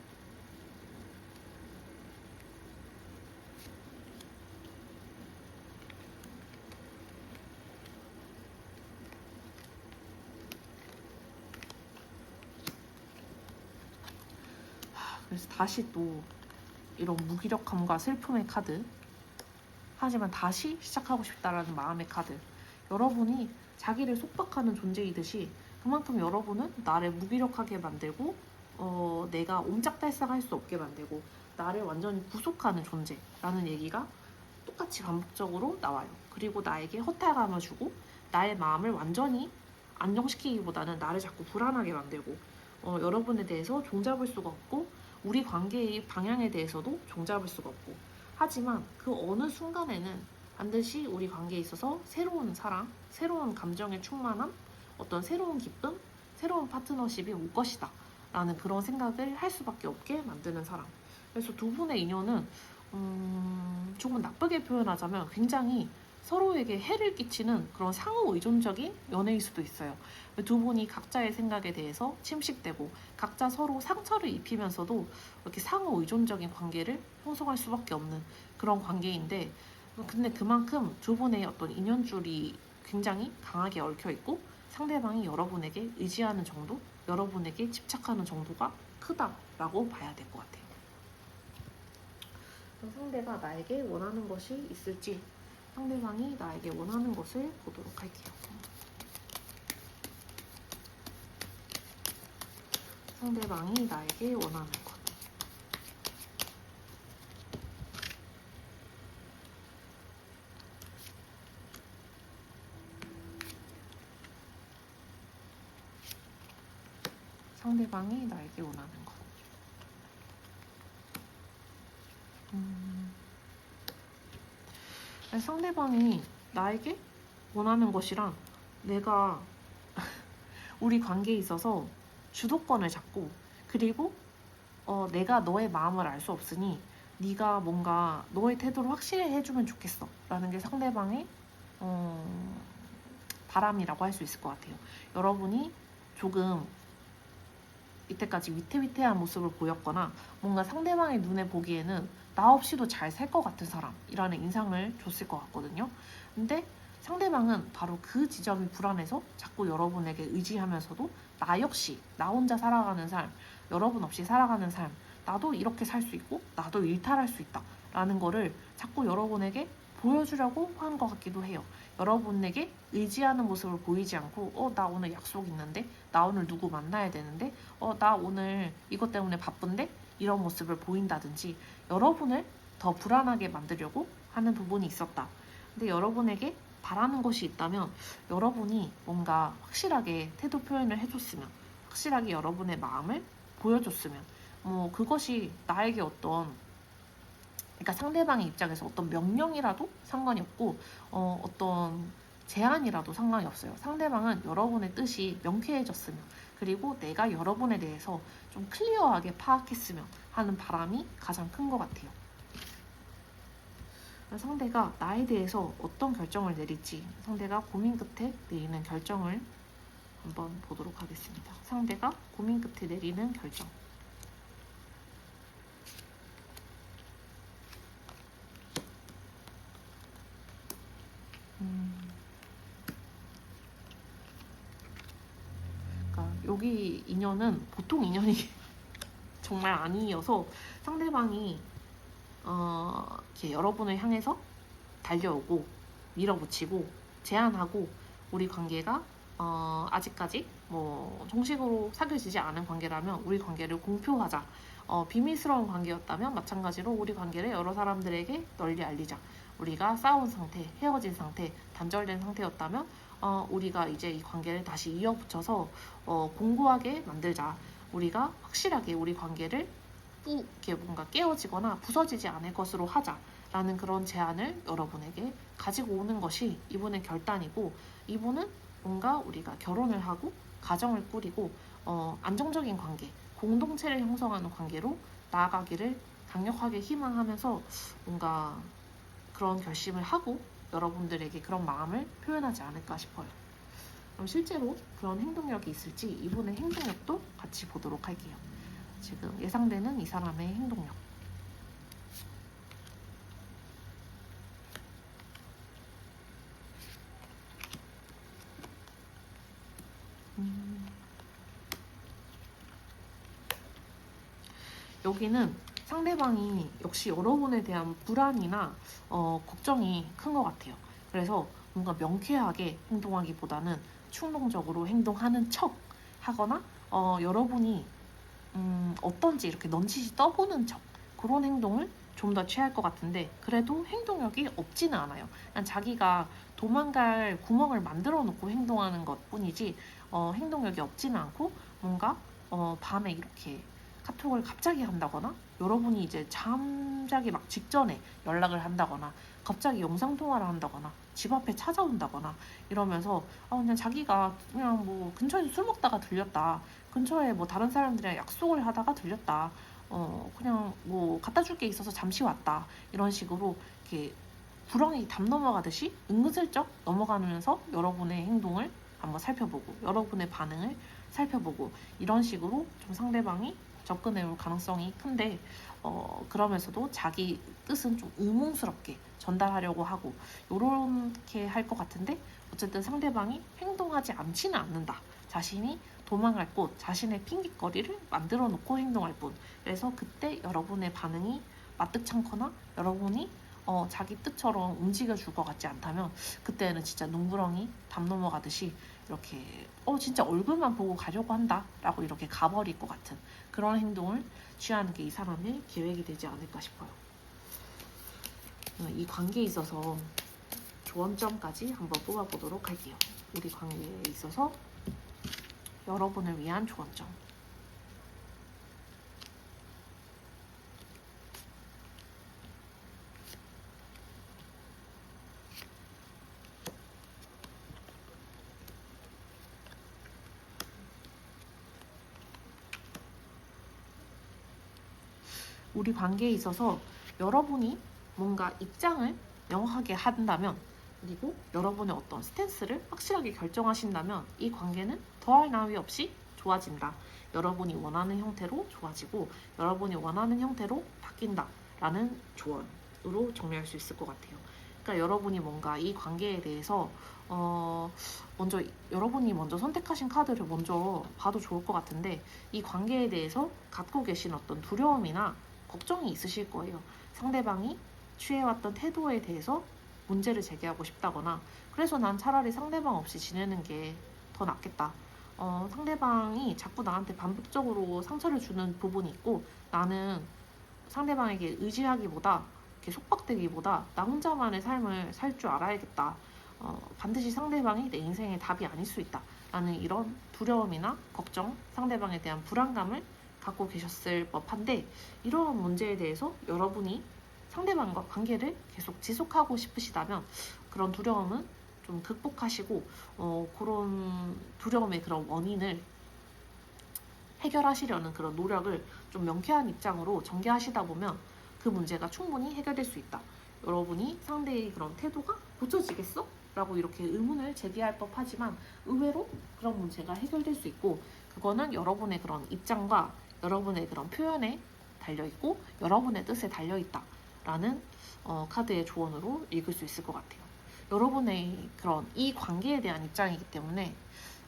그래서 다시 또 이런 무기력함과 슬픔의 카드 하지만 다시 시작하고 싶다라는 마음의 카드 여러분이 자기를 속박하는 존재이듯이 그만큼 여러분은 나를 무기력하게 만들고 내가 옴짝달싹할 수 없게 만들고 나를 완전히 구속하는 존재라는 얘기가 똑같이 반복적으로 나와요. 그리고 나에게 허탈감을 주고 나의 마음을 완전히 안정시키기보다는 나를 자꾸 불안하게 만들고 여러분에 대해서 종잡을 수가 없고 우리 관계의 방향에 대해서도 종잡을 수가 없고 하지만 그 어느 순간에는 반드시 우리 관계에 있어서 새로운 사랑, 새로운 감정의 충만함, 어떤 새로운 기쁨, 새로운 파트너십이 올 것이다 라는 그런 생각을 할 수밖에 없게 만드는 사람. 그래서 두 분의 인연은 조금 나쁘게 표현하자면 굉장히 서로에게 해를 끼치는 그런 상호 의존적인 연애일 수도 있어요. 두 분이 각자의 생각에 대해서 침식되고 각자 서로 상처를 입히면서도 이렇게 상호 의존적인 관계를 형성할 수밖에 없는 그런 관계인데 근데 그만큼 두 분의 어떤 인연줄이 굉장히 강하게 얽혀 있고 상대방이 여러분에게 의지하는 정도, 여러분에게 집착하는 정도가 크다라고 봐야 될 것 같아요. 상대가 나에게 원하는 것이 있을지 상대방이 나에게 원하는 것을 보도록 할게요. 상대방이 나에게 원하는 것. 상대방이 나에게 원하는 것. 상대방이 나에게 원하는 것이란 내가 우리 관계에 있어서 주도권을 잡고 그리고 내가 너의 마음을 알 수 없으니 네가 뭔가 너의 태도를 확실히 해주면 좋겠어 라는 게 상대방의 바람이라고 할 수 있을 것 같아요. 여러분이 조금 이때까지 위태위태한 모습을 보였거나 뭔가 상대방의 눈에 보기에는 나 없이도 잘 살 것 같은 사람이라는 인상을 줬을 것 같거든요. 근데 상대방은 바로 그 지점이 불안해서 자꾸 여러분에게 의지하면서도 나 역시 나 혼자 살아가는 삶, 여러분 없이 살아가는 삶, 나도 이렇게 살 수 있고 나도 일탈할 수 있다 라는 거를 자꾸 여러분에게 보여주려고 하는 것 같기도 해요. 여러분에게 의지하는 모습을 보이지 않고 나 오늘 약속 있는데, 나 오늘 누구 만나야 되는데, 나 오늘 이것 때문에 바쁜데, 이런 모습을 보인다든지 여러분을 더 불안하게 만들려고 하는 부분이 있었다. 근데 여러분에게 바라는 것이 있다면 여러분이 뭔가 확실하게 태도 표현을 해줬으면, 확실하게 여러분의 마음을 보여줬으면, 뭐 그것이 나에게 그러니까 상대방의 입장에서 어떤 명령이라도 상관이 없고 어떤 제안이라도 상관이 없어요. 상대방은 여러분의 뜻이 명쾌해졌으면, 그리고 내가 여러분에 대해서 좀 클리어하게 파악했으면 하는 바람이 가장 큰 것 같아요. 상대가 나에 대해서 어떤 결정을 내릴지, 상대가 고민 끝에 내리는 결정을 한번 보도록 하겠습니다. 상대가 고민 끝에 내리는 결정. 그러니까 여기 인연은 보통 인연이 정말 아니어서 상대방이 이렇게 여러분을 향해서 달려오고 밀어붙이고 제안하고 우리 관계가 아직까지 뭐 정식으로 사귀어지지 않은 관계라면 우리 관계를 공표하자. 비밀스러운 관계였다면 마찬가지로 우리 관계를 여러 사람들에게 널리 알리자. 우리가 싸운 상태, 헤어진 상태, 단절된 상태였다면 우리가 이제 이 관계를 다시 이어붙여서 공고하게 만들자. 우리가 확실하게 우리 관계를 이렇게 뭔가 깨어지거나 부서지지 않을 것으로 하자라는 그런 제안을 여러분에게 가지고 오는 것이 이분의 결단이고, 이분은 뭔가 우리가 결혼을 하고 가정을 꾸리고 안정적인 관계, 공동체를 형성하는 관계로 나아가기를 강력하게 희망하면서 뭔가 그런 결심을 하고 여러분들에게 그런 마음을 표현하지 않을까 싶어요. 그럼 실제로 그런 행동력이 있을지 이분의 행동력도 같이 보도록 할게요. 지금 예상되는 이 사람의 행동력. 여기는 상대방이 역시 여러분에 대한 불안이나 걱정이 큰 것 같아요. 그래서 뭔가 명쾌하게 행동하기보다는 충동적으로 행동하는 척 하거나 여러분이 어떤지 이렇게 넌지시 떠보는 척, 그런 행동을 좀 더 취할 것 같은데, 그래도 행동력이 없지는 않아요. 그냥 자기가 도망갈 구멍을 만들어 놓고 행동하는 것 뿐이지 행동력이 없지는 않고, 뭔가 밤에 이렇게 카톡을 갑자기 한다거나, 여러분이 이제 잠자기 막 직전에 연락을 한다거나, 갑자기 영상통화를 한다거나, 집 앞에 찾아온다거나 이러면서 그냥 자기가 그냥 뭐 근처에서 술 먹다가 들렸다, 근처에 뭐 다른 사람들이랑 약속을 하다가 들렸다, 그냥 뭐 갖다 줄 게 있어서 잠시 왔다, 이런 식으로 이렇게 구렁이 담 넘어가듯이 은근슬쩍 넘어가면서 여러분의 행동을 한번 살펴보고 여러분의 반응을 살펴보고, 이런 식으로 좀 상대방이 접근해 올 가능성이 큰데, 그러면서도 자기 뜻은 좀 의문스럽게 전달하려고 하고 요렇게 할 것 같은데, 어쨌든 상대방이 행동하지 않지는 않는다. 자신이 도망갈 곳, 자신의 핑곗거리를 만들어 놓고 행동할 뿐. 그래서 그때 여러분의 반응이 마뜩찮거나 여러분이 자기 뜻처럼 움직여줄 것 같지 않다면, 그때는 진짜 눈구렁이 담 넘어가듯이 이렇게 진짜 얼굴만 보고 가려고 한다 라고 이렇게 가버릴 것 같은 그런 행동을 취하는 게 이 사람의 계획이 되지 않을까 싶어요. 이 관계에 있어서 조언점까지 한번 뽑아보도록 할게요. 우리 관계에 있어서 여러분을 위한 조언점. 우리 관계에 있어서 여러분이 뭔가 입장을 명확하게 한다면, 그리고 여러분의 어떤 스탠스를 확실하게 결정하신다면 이 관계는 더할 나위 없이 좋아진다. 여러분이 원하는 형태로 좋아지고 여러분이 원하는 형태로 바뀐다 라는 조언으로 정리할 수 있을 것 같아요. 그러니까 여러분이 뭔가 이 관계에 대해서 먼저 여러분이 먼저 선택하신 카드를 먼저 봐도 좋을 것 같은데, 이 관계에 대해서 갖고 계신 어떤 두려움이나 걱정이 있으실 거예요. 상대방이 취해왔던 태도에 대해서 문제를 제기하고 싶다거나, 그래서 난 차라리 상대방 없이 지내는 게 더 낫겠다. 상대방이 자꾸 나한테 반복적으로 상처를 주는 부분이 있고, 나는 상대방에게 의지하기보다, 이렇게 속박되기보다 나 혼자만의 삶을 살 줄 알아야겠다. 반드시 상대방이 내 인생의 답이 아닐 수 있다. 라는 이런 두려움이나 걱정, 상대방에 대한 불안감을 갖고 계셨을 법한데, 이런 문제에 대해서 여러분이 상대방과 관계를 계속 지속하고 싶으시다면 그런 두려움은 좀 극복하시고, 그런 두려움의 그런 원인을 해결하시려는 그런 노력을 좀 명쾌한 입장으로 전개하시다 보면 그 문제가 충분히 해결될 수 있다. 여러분이 상대의 그런 태도가 고쳐지겠어? 라고 이렇게 의문을 제기할 법하지만 의외로 그런 문제가 해결될 수 있고, 그거는 여러분의 그런 입장과 여러분의 그런 표현에 달려있고 여러분의 뜻에 달려있다 라는 카드의 조언으로 읽을 수 있을 것 같아요. 여러분의 그런 이 관계에 대한 입장이기 때문에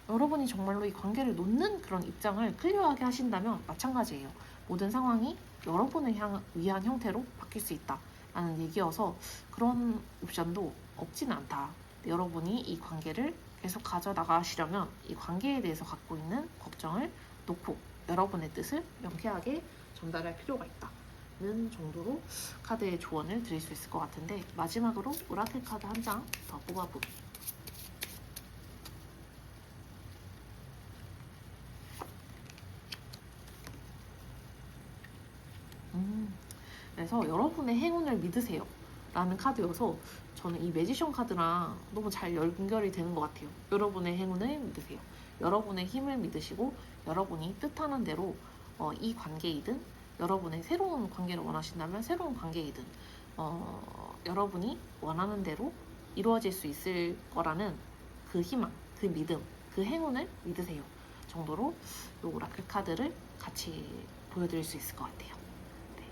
여러분이 정말로 이 관계를 놓는 그런 입장을 클리어하게 하신다면 마찬가지예요. 모든 상황이 여러분을 위한 형태로 바뀔 수 있다 라는 얘기여서 그런 옵션도 없지는 않다. 여러분이 이 관계를 계속 가져나가시려면 이 관계에 대해서 갖고 있는 걱정을 놓고 여러분의 뜻을 명쾌하게 전달할 필요가 있다는 정도로 카드의 조언을 드릴 수 있을 것 같은데, 마지막으로 오라클 카드 한 장 더 뽑아보기. 그래서 여러분의 행운을 믿으세요 라는 카드여서 저는 이 매지션 카드랑 너무 잘 연결이 되는 것 같아요. 여러분의 행운을 믿으세요. 여러분의 힘을 믿으시고 여러분이 뜻하는 대로 이 관계이든, 여러분의 새로운 관계를 원하신다면 새로운 관계이든 여러분이 원하는 대로 이루어질 수 있을 거라는 그 희망, 그 믿음, 그 행운을 믿으세요 정도로 이 오라클 카드를 같이 보여드릴 수 있을 것 같아요. 네.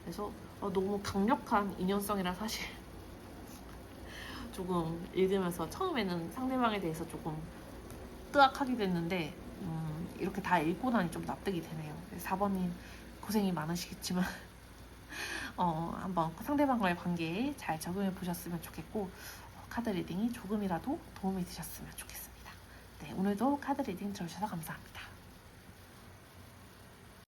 그래서 너무 강력한 인연성이라 사실 조금 읽으면서 처음에는 상대방에 대해서 조금 뜨악하게 됐는데 이렇게 다 읽고 나니 좀 납득이 되네요. 4번님 고생이 많으시겠지만 한번 상대방과의 관계에 잘 적용해 보셨으면 좋겠고, 카드 리딩이 조금이라도 도움이 되셨으면 좋겠습니다. 네, 오늘도 카드 리딩 들어주셔서 감사합니다.